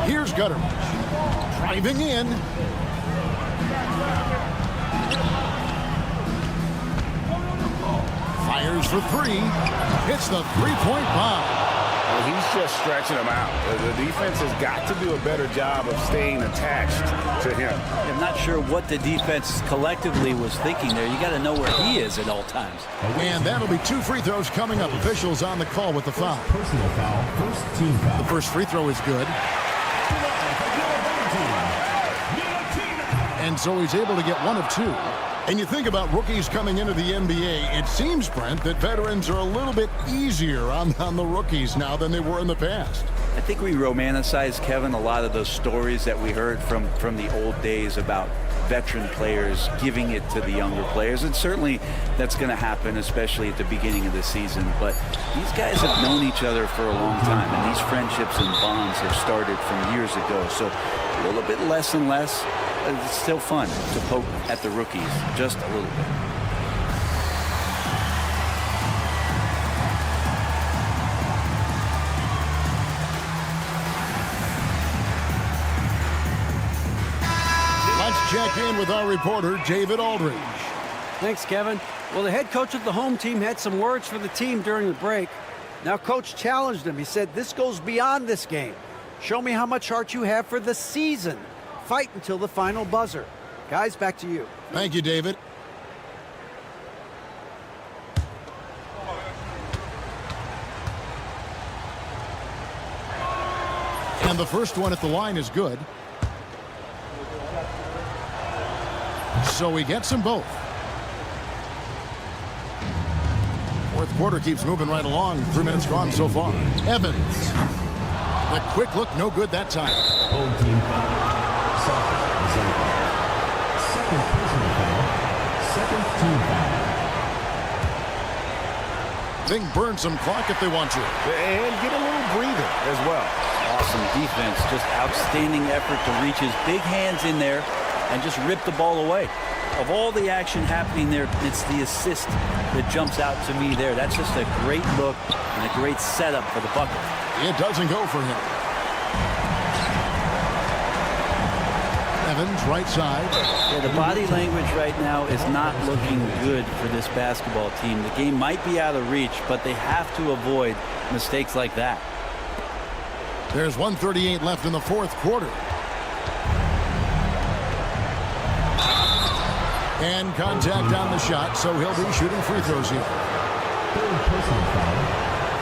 Here's Gutteridge. Driving in. Fires for three. Hits the three-point bomb. Well, he's just stretching them out. The defense has got to do a better job of staying attached to him. I'm not sure what the defense collectively was thinking there. You got to know where he is at all times. And that'll be 2 free throws coming up. Officials on the call with the foul. Personal foul, first team foul. The first free throw is good. And so he's able to get 1 of 2. And you think about rookies coming into the NBA, it seems, Brent, that veterans are a little bit easier on the rookies now than they were in the past. I think we romanticize, Kevin, a lot of those stories that we heard from the old days about veteran players giving it to the younger players. And certainly that's going to happen, especially at the beginning of the season. But these guys have known each other for a long time, and these friendships and bonds have started from years ago. So a little bit less and less. It's still fun to poke at the rookies, just a little bit. Let's check in with our reporter, David Aldridge. Thanks, Kevin. Well, the head coach of the home team had some words for the team during the break. Now, Coach challenged him. He said, "This goes beyond this game. Show me how much heart you have for the season. Fight until the final buzzer." Guys, back to you. Thank you, David. And the first one at the line is good. So he gets them both. Fourth quarter keeps moving right along. 3 minutes gone so far. Evans. The quick look, no good that time. Home team foul. Second personal foul. Second team foul. They can burn some clock if they want to. And get a little breather as well. Awesome defense, just outstanding effort to reach his big hands in there and just rip the ball away. Of all the action happening there, it's the assist that jumps out to me there. That's just a great look and a great setup for the bucket. It doesn't go for him. Evans, right side. Yeah, the body language right now is not looking good for this basketball team. The game might be out of reach, but they have to avoid mistakes like that. There's 1:38 left in the fourth quarter. And contact on the shot, so he'll be shooting free throws here. Third personal foul.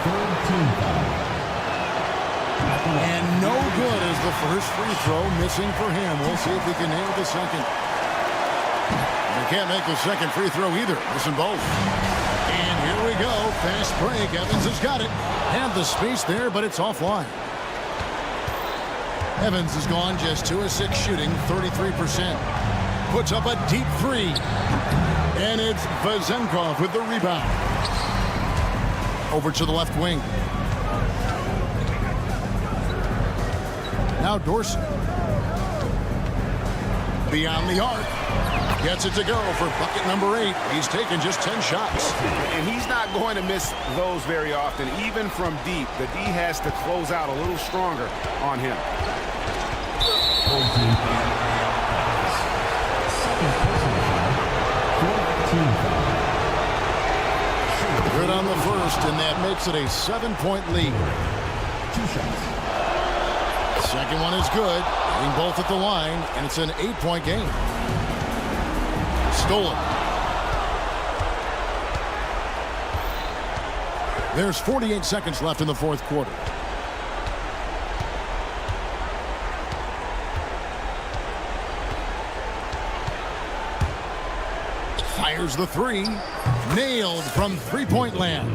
Third team foul. And no good is the first free throw, missing for him. We'll see if he can nail the second. They can't make the second free throw either. Missing both. And here we go. Fast break. Evans has got it. Had the space there, but it's offline. Evans has gone just 2 of 6 shooting, 33%. Puts up a deep three. And it's Vezenkov with the rebound. Over to the left wing. Now Dorsey. Beyond the arc. Gets it to go for bucket number 8. He's taken just 10 shots. And he's not going to miss those very often, even from deep. The D has to close out a little stronger on him. Home team fouls. Second personal foul. Fourth team foul. Good on the first, and that makes it a 7-point lead. 2 shots. Second one is good. Hitting both at the line, and it's an 8-point game. Stolen. There's 48 seconds left in the fourth quarter. Fires the three. Nailed from three-point land.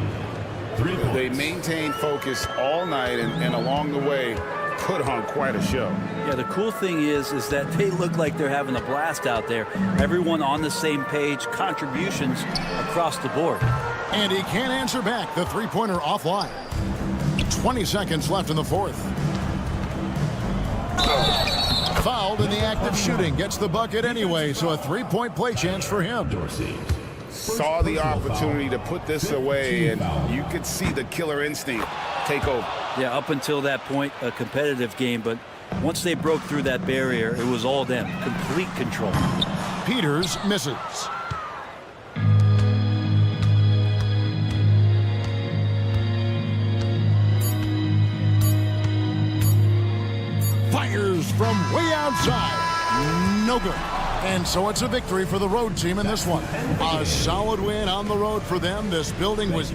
They maintained focus all night and along the way put on quite a show. Yeah, the cool thing is that they look like they're having a blast out there. Everyone on the same page, contributions across the board. And he can't answer back. The three-pointer offline. 20 seconds left in the fourth. Fouled in the act of shooting. Gets the bucket anyway, so a three-point play chance for him. Saw the opportunity to put this away, and you could see the killer instinct take over. Yeah, up until that point, a competitive game, but once they broke through that barrier, it was all them. Complete control. Peters misses. Fires from way outside. No good. And so it's a victory for the road team in this one. A solid win on the road for them. This building was...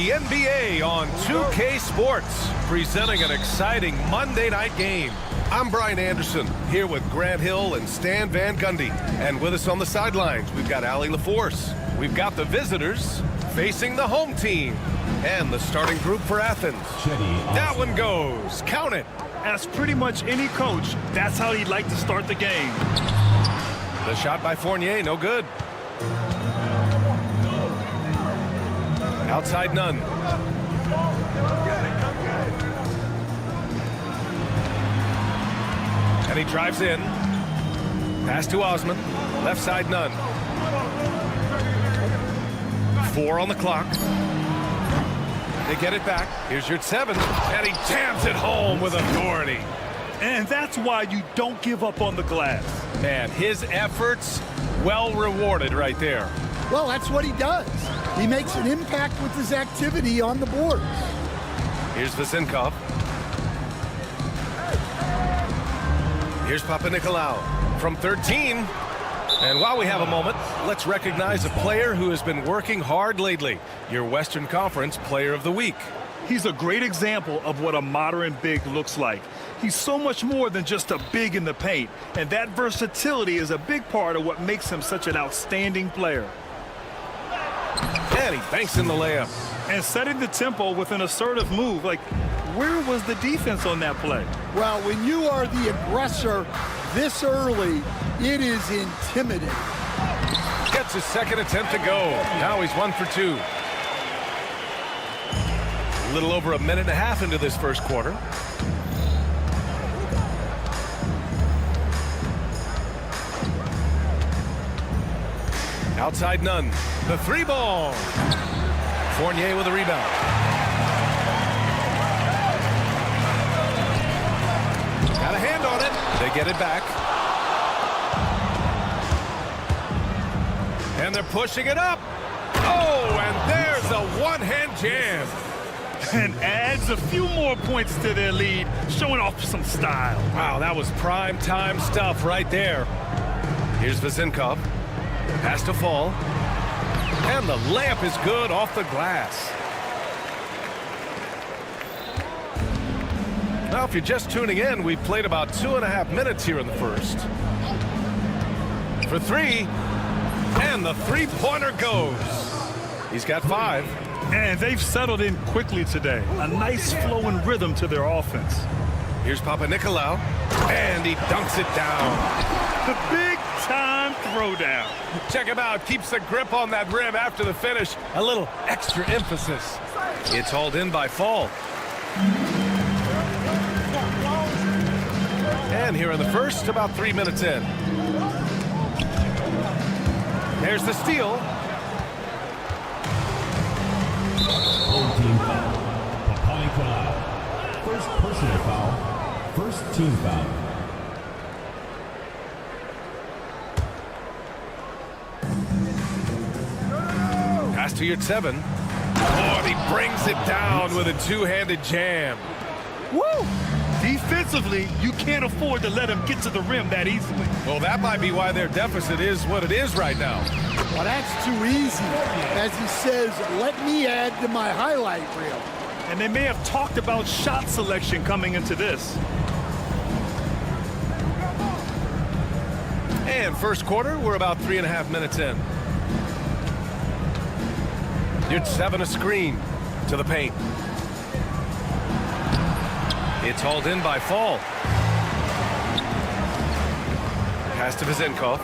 the NBA on 2K Sports, presenting an exciting Monday night game. I'm Brian Anderson, here with Grant Hill and Stan Van Gundy. And with us on the sidelines, we've got Allie LaForce. We've got the visitors facing the home team. And the starting group for Athens. That one goes. Count it. As pretty much any coach, that's how he'd like to start the game. The shot by Fournier, no good. Outside none. And he drives in. Pass to Osman. Left side none. 4 on the clock. They get it back. Here's your 7. And he jams it home with authority. And that's why you don't give up on the glass. Man, his efforts well rewarded right there. Well, that's what he does. He makes an impact with his activity on the board. Here's Vezinkov. Here's Papanikolaou from 13. And while we have a moment, let's recognize a player who has been working hard lately. Your Western Conference Player of the Week. He's a great example of what a modern big looks like. He's so much more than just a big in the paint. And that versatility is a big part of what makes him such an outstanding player. And he banks in the layup. And setting the tempo with an assertive move. Like, where was the defense on that play? Well, when you are the aggressor this early, it is intimidating. Gets his second attempt to go. Now he's 1 for 2. A little over a minute and a half into this first quarter. Outside none. The 3 ball. Fournier with a rebound. Got a hand on it. They get it back. And they're pushing it up. Oh, and there's a one-hand jam. And adds a few more points to their lead, showing off some style. Wow, that was prime time stuff right there. Here's Vezinkov. Pass to Fall. And the layup is good off the glass. Now, if you're just tuning in, we've played about 2.5 minutes here in the first. For 3. And the three-pointer goes. He's got 5. And they've settled in quickly today. A nice flowing rhythm to their offense. Here's Papanikolaou. And he dunks it down. The big-time throwdown. Check him out. Keeps the grip on that rim after the finish. A little extra emphasis. It's hauled in by Fall. And here in the first, about 3 minutes in. There's the steal. Home team foul. Panathinaikos. First personal foul. First team foul. Pass to your 7. Oh, and he brings it down with a two-handed jam. Woo! Defensively, you can't afford to let him get to the rim that easily. Well, that might be why their deficit is what it is right now. Well, that's too easy. As he says, let me add to my highlight reel. And they may have talked about shot selection coming into this. And first quarter, we're about 3.5 minutes in. You'd 7 a screen to the paint. It's hauled in by Fall. Pass to Vezinkov.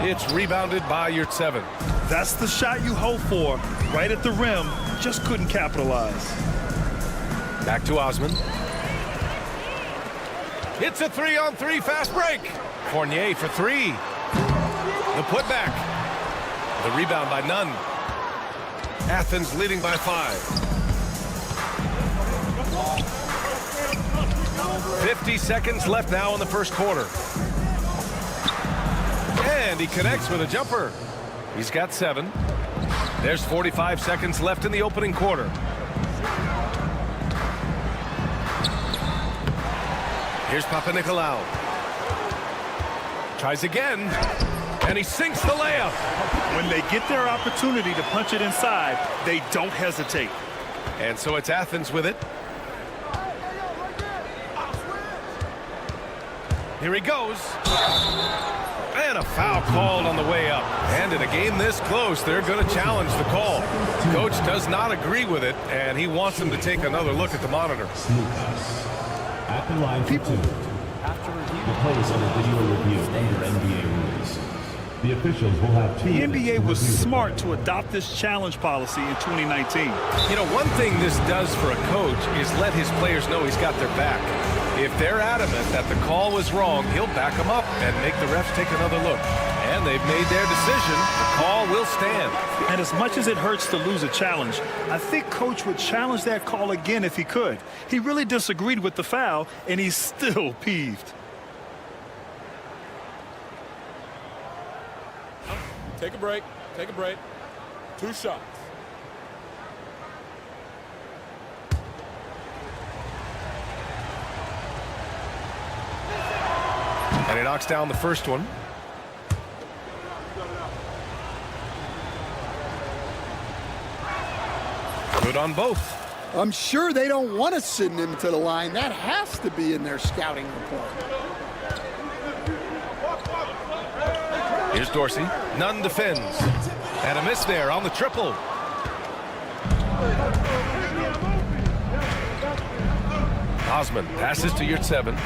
It's rebounded by your 7. That's the shot you hope for. Right at the rim, just couldn't capitalize. Back to Osman. It's a 3-on-3 fast break. Fournier for 3. The putback. The rebound by Nunn. Athens leading by 5. 50 seconds left now in the first quarter. And he connects with a jumper. He's got 7. There's 45 seconds left in the opening quarter. Here's Papanikolaou. Tries again. And he sinks the layup. When they get their opportunity to punch it inside, they don't hesitate. And so it's Athens with it. Here he goes. And a foul called on the way up. And in a game this close, they're going to challenge the call. Coach does not agree with it, and he wants them to take another look at the monitor. At the line for two. After review, the play is under video review under NBA rules. The officials will have two. The NBA was smart to adopt this challenge policy in 2019. You know, one thing this does for a coach is let his players know he's got their back. If they're adamant that the call was wrong, he'll back them up and make the refs take another look. And they've made their decision. The call will stand. And as much as it hurts to lose a challenge, I think Coach would challenge that call again if he could. He really disagreed with the foul, and he's still peeved. Take a break. Take a break. 2 shots. And he knocks down the first one. Good on both. I'm sure they don't want to send him to the line. That has to be in their scouting report. Here's Dorsey. Nunn defends. And a miss there on the triple. Osman passes to Yurtseven.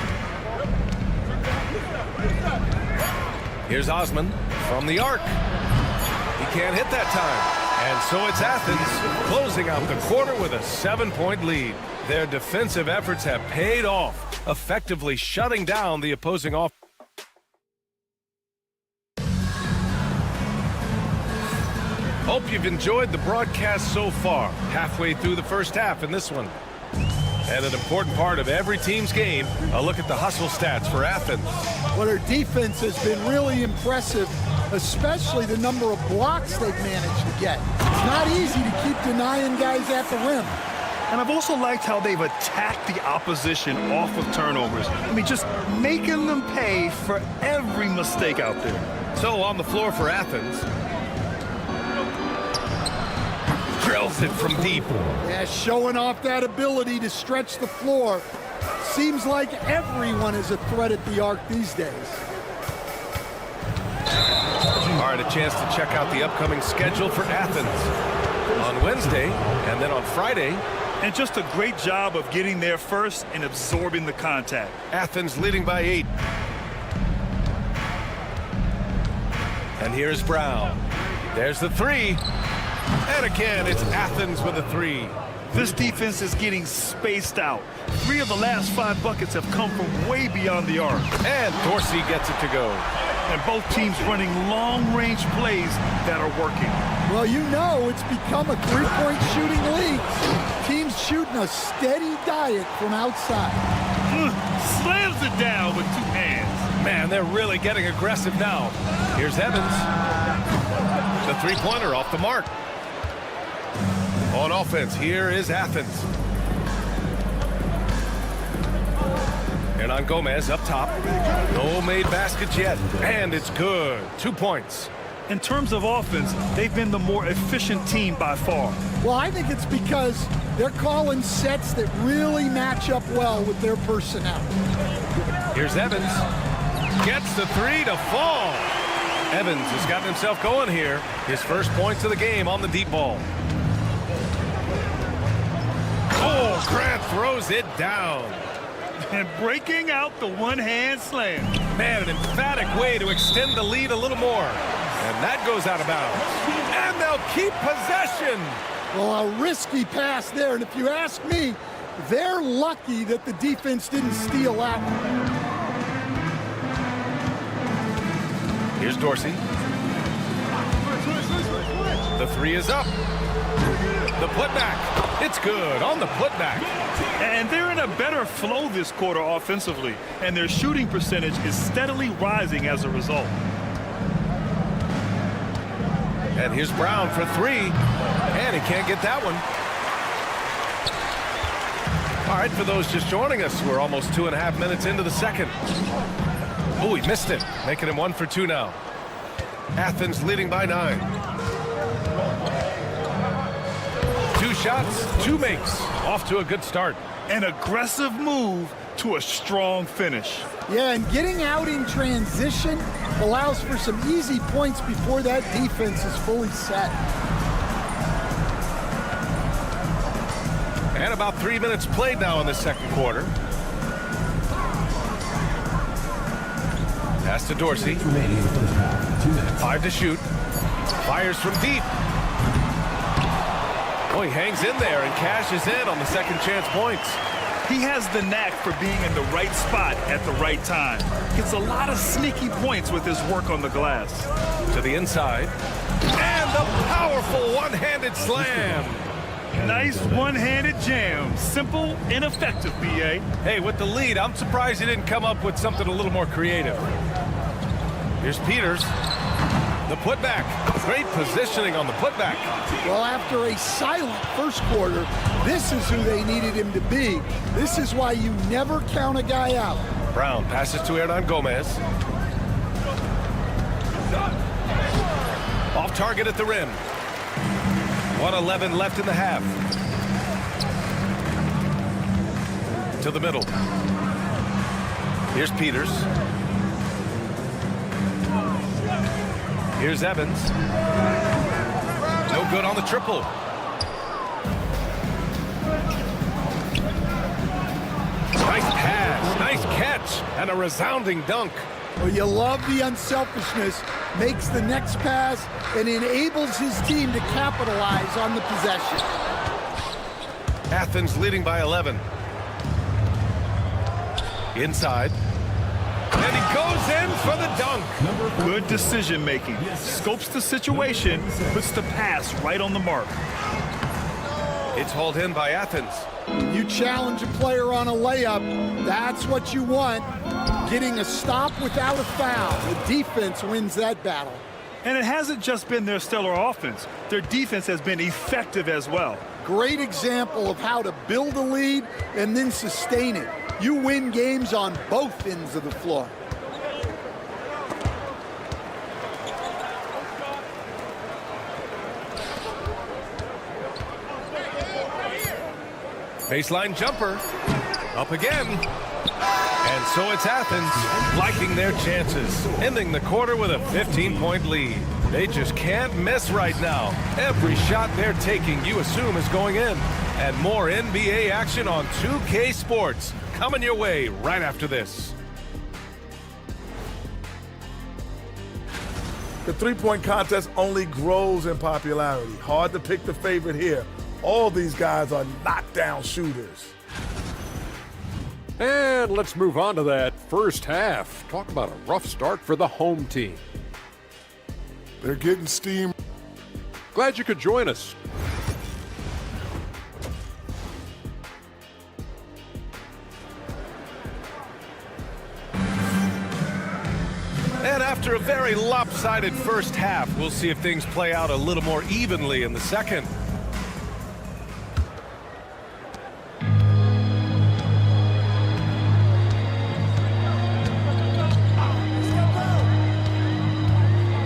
Here's Osman from the arc. He can't hit that time. And so it's Athens closing out the quarter with a 7-point lead. Their defensive efforts have paid off, effectively shutting down the opposing offense. Hope you've enjoyed the broadcast so far. Halfway through the first half in this one. And an important part of every team's game, a look at the hustle stats for Athens. Well, their defense has been really impressive, especially the number of blocks they've managed to get. It's not easy to keep denying guys at the rim. And I've also liked how they've attacked the opposition off of turnovers. I mean, just making them pay for every mistake out there. So on the floor for Athens. Drills it from deep. Yeah, showing off that ability to stretch the floor. Seems like everyone is a threat at the arc these days. All right, a chance to check out the upcoming schedule for Athens on Wednesday and then on Friday. And just a great job of getting there first and absorbing the contact. Athens leading by 8. And here's Brown. There's the 3. And again, it's Athens with a 3. This defense is getting spaced out. 3 of the last 5 buckets have come from way beyond the arc. And Dorsey gets it to go. And both teams running long-range plays that are working. Well, you know it's become a three-point shooting league. Teams shooting a steady diet from outside. Slams it down with 2 hands. Man, they're really getting aggressive now. Here's Evans. The three-pointer off the mark. On offense, here is Athens. And on Gomez up top. No made baskets yet. And it's good. 2 points. In terms of offense, they've been the more efficient team by far. Well, I think it's because they're calling sets that really match up well with their personnel. Here's Evans. Gets the 3 to fall. Evans has gotten himself going here. His first points of the game on the deep ball. Oh, Grant throws it down. And breaking out the one-hand slam. Man, an emphatic way to extend the lead a little more. And that goes out of bounds. And they'll keep possession. Well, a risky pass there. And if you ask me, they're lucky that the defense didn't steal that one. Here's Dorsey. The 3 is up. The putback. It's good on the putback. And they're in a better flow this quarter offensively. And their shooting percentage is steadily rising as a result. And here's Brown for 3. And he can't get that one. All right, for those just joining us, we're almost 2.5 minutes into the second. Oh, he missed it, making him 1 for 2 now. Athens leading by 9. 2 shots, 2 makes. Off to a good start. An aggressive move to a strong finish. Yeah, and getting out in transition allows for some easy points before that defense is fully set. And about 3 minutes played now in the second quarter. Pass to Dorsey. 5 to shoot. Fires from deep. Oh, he hangs in there and cashes in on the second chance points. He has the knack for being in the right spot at the right time. Gets a lot of sneaky points with his work on the glass. To the inside. And the powerful one-handed slam. Nice one-handed jam. Simple and effective, B.A. Hey, with the lead, I'm surprised he didn't come up with something a little more creative. Here's Peters. The putback. Great positioning on the putback. Well, after a silent first quarter, this is who they needed him to be. This is why you never count a guy out. Brown passes to Hernan Gomez. Off target at the rim. 1:11 left in the half. To the middle. Here's Peters. Here's Evans. No good on the triple. Nice pass, nice catch, and a resounding dunk. Well, you love the unselfishness, makes the next pass, and enables his team to capitalize on the possession. Athens leading by 11. Inside. And he goes in for the dunk. Good decision making. Scopes the situation, puts the pass right on the mark. It's hauled in by Athens. You challenge a player on a layup, that's what you want. Getting a stop without a foul. The defense wins that battle. And it hasn't just been their stellar offense. Their defense has been effective as well. Great example of how to build a lead and then sustain it. You win games on both ends of the floor. Baseline jumper. Up again. And so it's Athens liking their chances, ending the quarter with a 15-point lead. They just can't miss right now. Every shot they're taking, you assume, is going in. And more NBA action on 2K Sports coming your way right after this. The three-point contest only grows in popularity. Hard to pick the favorite here. All these guys are knockdown shooters. And let's move on to that first half. Talk about a rough start for the home team. They're getting steam. Glad you could join us. And after a very lopsided first half, we'll see if things play out a little more evenly in the second.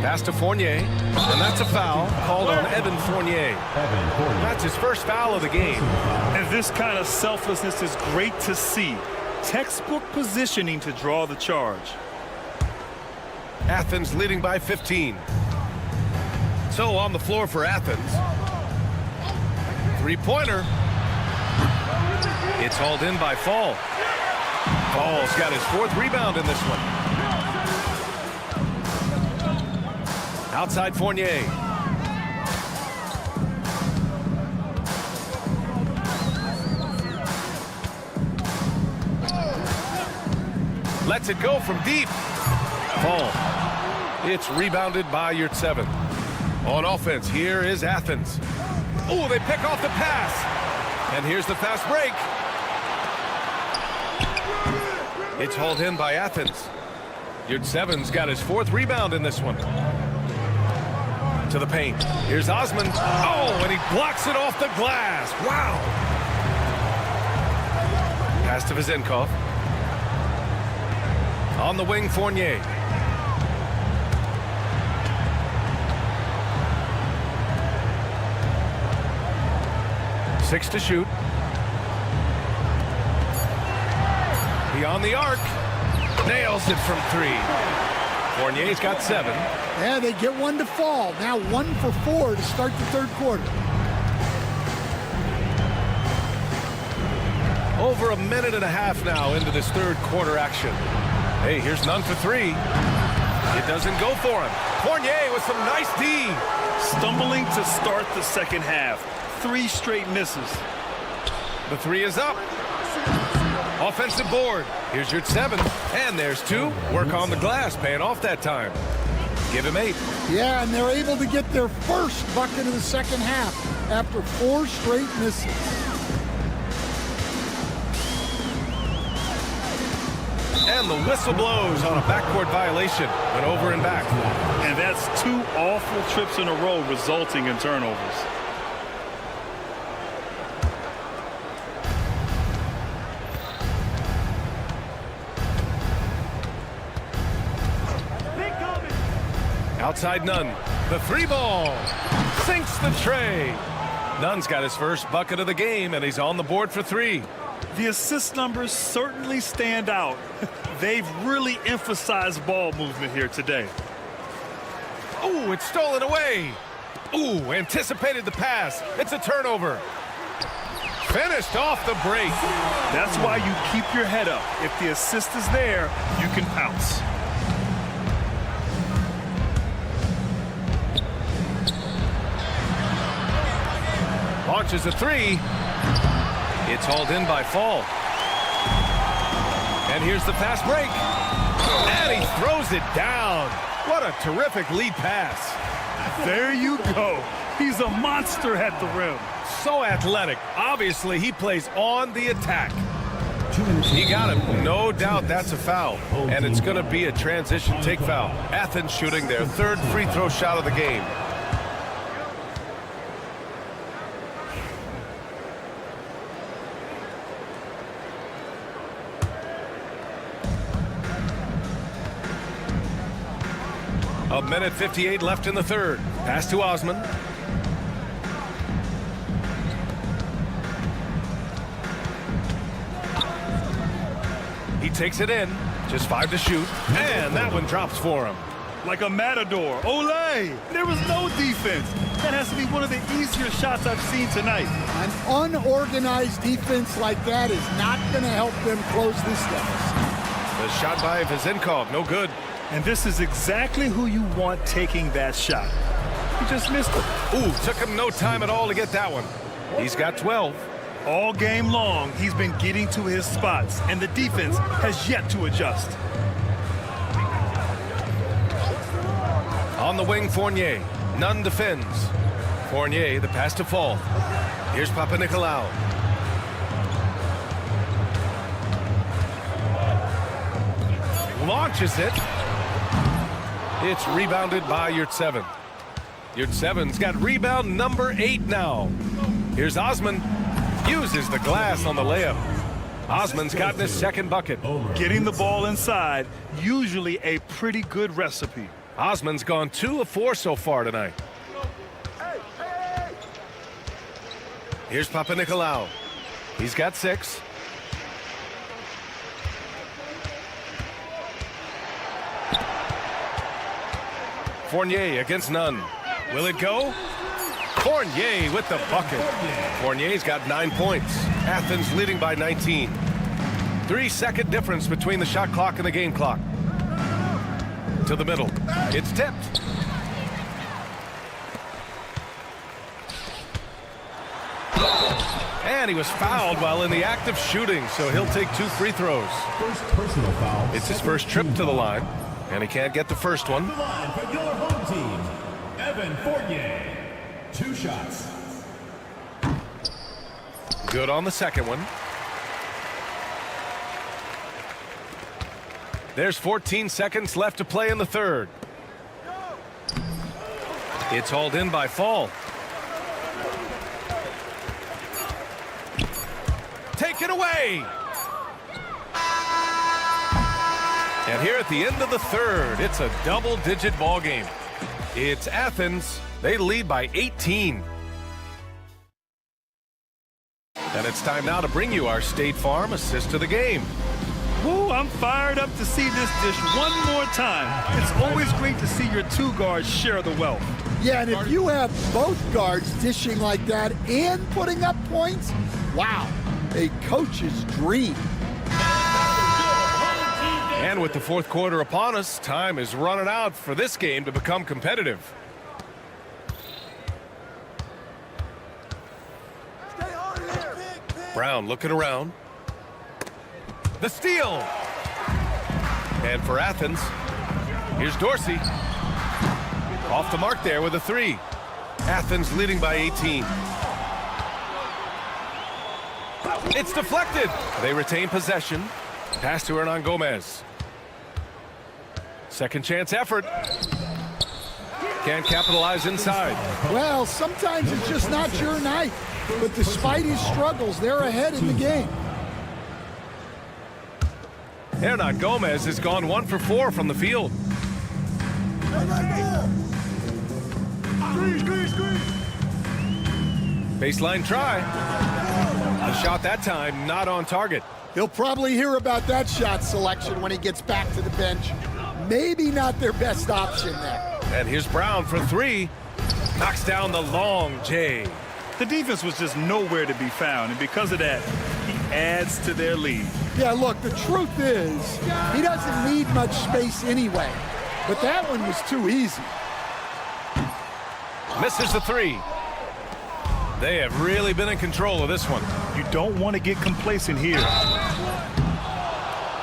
Pass to Fournier, and that's a foul called on Evan Fournier. That's his first foul of the game. And this kind of selflessness is great to see. Textbook positioning to draw the charge. Athens leading by 15. So on the floor for Athens. Three-pointer. It's hauled in by Fall. Fall's got his fourth rebound in this one. Outside Fournier. Lets it go from deep. Fall. It's rebounded by Yurtseven. On offense, here is Athens. Oh, they pick off the pass. And here's the fast break. It's hauled in by Athens. Yurtseven's got his fourth rebound in this one. To the paint. Here's Osman. Oh, and he blocks it off the glass. Wow. Pass to Vezenkov. On the wing, Fournier. 6 to shoot. Beyond the arc. Nails it from 3. Fournier's got 7. Yeah, they get one to fall. Now 1 for 4 to start the third quarter. Over a minute and a half now into this third quarter action. Hey, here's none for 3. It doesn't go for him. Fournier with some nice D. Stumbling to start the second half. 3 straight misses. The 3 is up. Offensive board. Here's your 7. And there's 2. Work on the glass, paying off that time. Give him 8. Yeah, and they're able to get their first bucket of the second half after 4 straight misses. And the whistle blows on a backcourt violation. Went over and back. And that's 2 awful trips in a row resulting in turnovers. Outside Nunn. The 3 ball. Sinks the tray. Nunn's got his first bucket of the game, and he's on the board for 3. The assist numbers certainly stand out. They've really emphasized ball movement here today. Ooh, it's stolen away. Ooh, anticipated the pass. It's a turnover. Finished off the break. That's why you keep your head up. If the assist is there, you can pounce. Launches a 3. It's hauled in by Fall. And here's the fast break. And he throws it down. What a terrific lead pass. There you go. He's a monster at the rim. So athletic. Obviously, he plays on the attack. He got him. No doubt that's a foul. And it's going to be a transition take foul. Athens shooting their 3rd free throw shot of the game. A minute 58 left in the third. Pass to Osman. He takes it in. Just 5 to shoot. And that one drops for him. Like a matador. Olé! There was no defense. That has to be one of the easier shots I've seen tonight. An unorganized defense like that is not going to help them close this deficit. The shot by Vezenkov, no good. And this is exactly who you want taking that shot. He just missed it. Ooh, took him no time at all to get that one. He's got 12. All game long, he's been getting to his spots, and the defense has yet to adjust. On the wing, Fournier. Nunn defends. Fournier, the pass to Fall. Here's Papanikolaou. Launches it. It's rebounded by Yurtseven. Yurtseven's got rebound number 8 now. Here's Osman. Uses the glass on the layup. Osman's gotten his 2nd bucket. Getting the ball inside, usually a pretty good recipe. Osman's gone 2 of 4 so far tonight. Here's Papanikolaou. He's got 6. Fournier against Nunn. Will it go? Fournier with the bucket. Fournier's got 9 points. Athens leading by 19. 3-second difference between the shot clock and the game clock. To the middle. It's tipped. And he was fouled while in the act of shooting, so he'll take 2 free throws. First personal foul. It's his first trip to the line, and he can't get the first one. The line for your home team, Evan Fournier. 2 shots. Good on the second one. There's 14 seconds left to play in the third. It's hauled in by Fall. Take it away! And here at the end of the third, it's a double-digit ball game. It's Athens. They lead by 18. And it's time now to bring you our State Farm assist to the game. Ooh, I'm fired up to see this dish one more time. It's always great to see your two guards share the wealth. Yeah, and if you have both guards dishing like that and putting up points, wow, a coach's dream. And with the fourth quarter upon us, time is running out for this game to become competitive. Brown looking around. The steal. And for Athens, here's Dorsey. Off the mark there with a three. Athens leading by 18. It's deflected. They retain possession. Pass to Hernan Gomez. Second chance effort. Can't capitalize inside. Well, sometimes it's just not your night. But despite his struggles, they're ahead in the game. Hernan Gomez has gone 1 for 4 from the field. Baseline try. The shot that time not on target. He'll probably hear about that shot selection when he gets back to the bench. Maybe not their best option there. And here's Brown for three. Knocks down the long J. The defense was just nowhere to be found, and because of that, he adds to their lead. Yeah, look, the truth is, he doesn't need much space anyway. But that one was too easy. Misses the three. They have really been in control of this one. You don't want to get complacent here.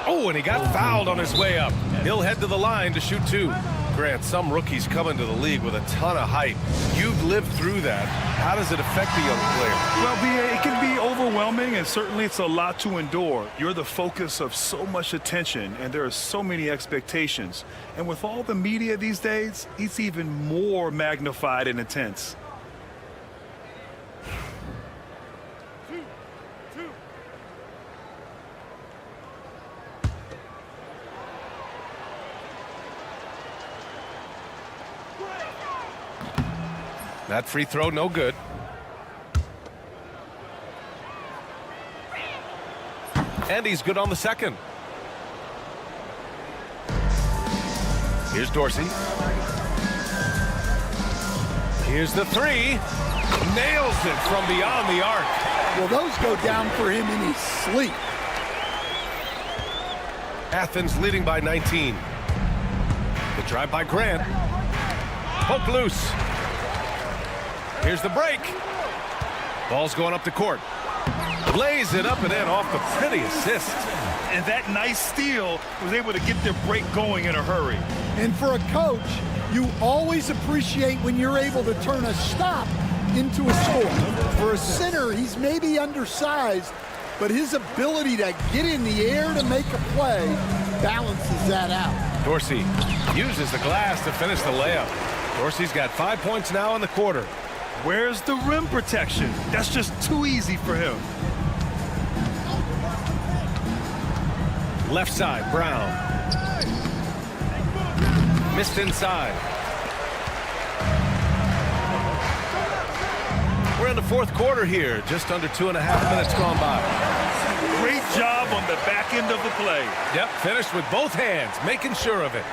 Oh, and he got fouled on his way up. He'll head to the line to shoot two. Grant, some rookies come into the league with a ton of hype. You've lived through that. How does it affect the young player? Well, it can be overwhelming, and certainly it's a lot to endure. You're the focus of so much attention, and there are so many expectations. And with all the media these days, it's even more magnified and intense. That free throw, no good. And he's good on the second. Here's Dorsey. Here's the three. Nails it from beyond the arc. Well, those go down for him in his sleep. Athens leading by 19. The drive by Grant. Poke loose. Here's the break. Ball's going up the court. Lays it up and in off the pretty assist. And that nice steal was able to get their break going in a hurry. And for a coach, you always appreciate when you're able to turn a stop into a score. For a center, he's maybe undersized, but his ability to get in the air to make a play balances that out. Dorsey uses the glass to finish the layup. Dorsey's got 5 points now in the quarter. Where's the rim protection? That's just too easy for him. Left side, Brown. Missed inside. We're in the fourth quarter here. Just under 2.5 minutes gone by. Great job on the back end of the play. Yep, finished with both hands, making sure of it.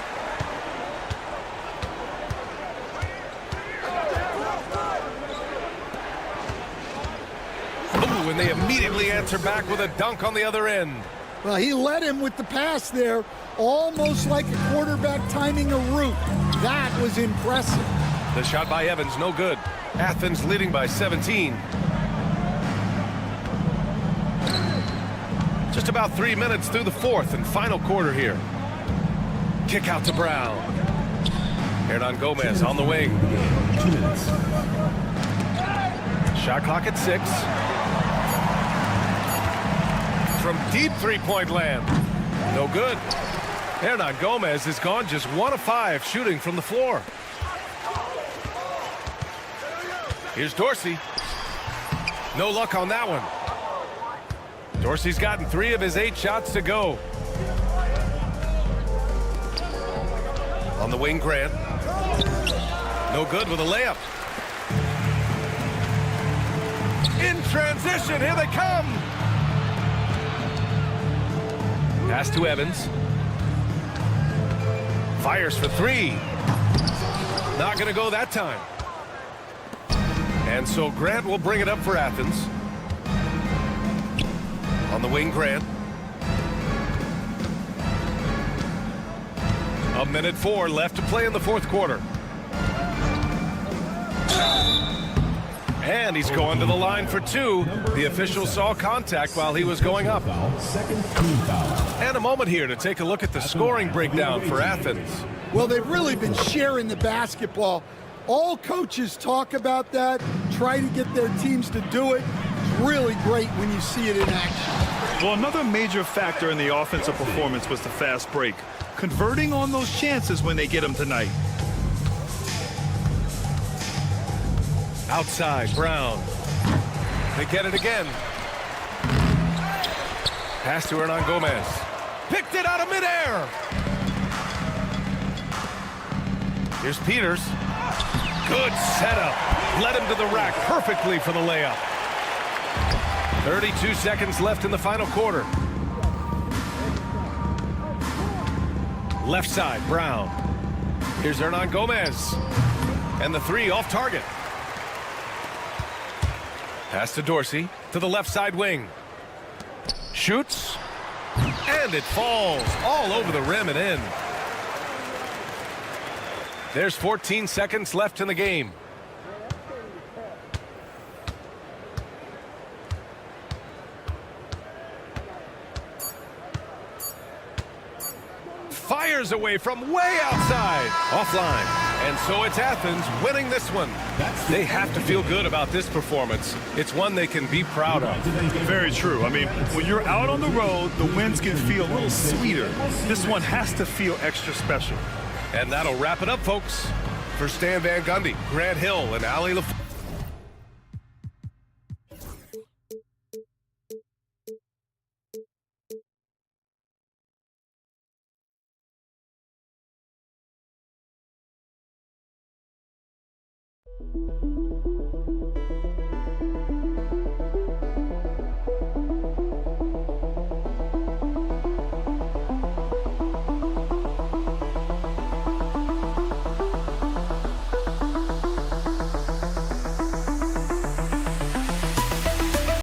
Ooh, and they immediately answer back with a dunk on the other end. Well, he led him with the pass there, almost like a quarterback timing a route. That was impressive. The shot by Evans, no good. Athens leading by 17. Just about 3 minutes through the fourth and final quarter here. Kick out to Brown. Hernan Gomez on the wing. 2 minutes. Shot clock at 6. From deep three-point land. No good. Hernan Gomez has gone just 1 of 5 shooting from the floor. Here's Dorsey. No luck on that one. Dorsey's gotten 3 of his 8 shots to go. On the wing, Grant. No good with a layup. In transition, here they come. Pass to Evans. Fires for three. Not going to go that time. And so Grant will bring it up for Athens. On the wing, Grant. 1:04 left to play in the fourth quarter. And he's going to the line for two. The official saw contact while he was going up. And a moment here to take a look at the scoring breakdown for Athens. Well, they've really been sharing the basketball. All coaches talk about that, try to get their teams to do it. It's really great when you see it in action. Well, another major factor in the offensive performance was the fast break. Converting on those chances when they get them tonight. Outside, Brown. They get it again. Pass to Hernan Gomez. Picked it out of midair. Here's Peters. Good setup. Led him to the rack perfectly for the layup. 32 seconds left in the final quarter. Left side, Brown. Here's Hernan Gomez. And the three off target. Pass to Dorsey, to the left side wing. Shoots, and it falls all over the rim and in. There's 14 seconds left in the game. Fires away from way outside. Offline. And so it's Athens winning this one. They have to feel good about this performance. It's one they can be proud of. Very true. I mean, when you're out on the road, the wins can feel a little sweeter. This one has to feel extra special. And that'll wrap it up, folks. For Stan Van Gundy, Grant Hill, and Ali LaFleur.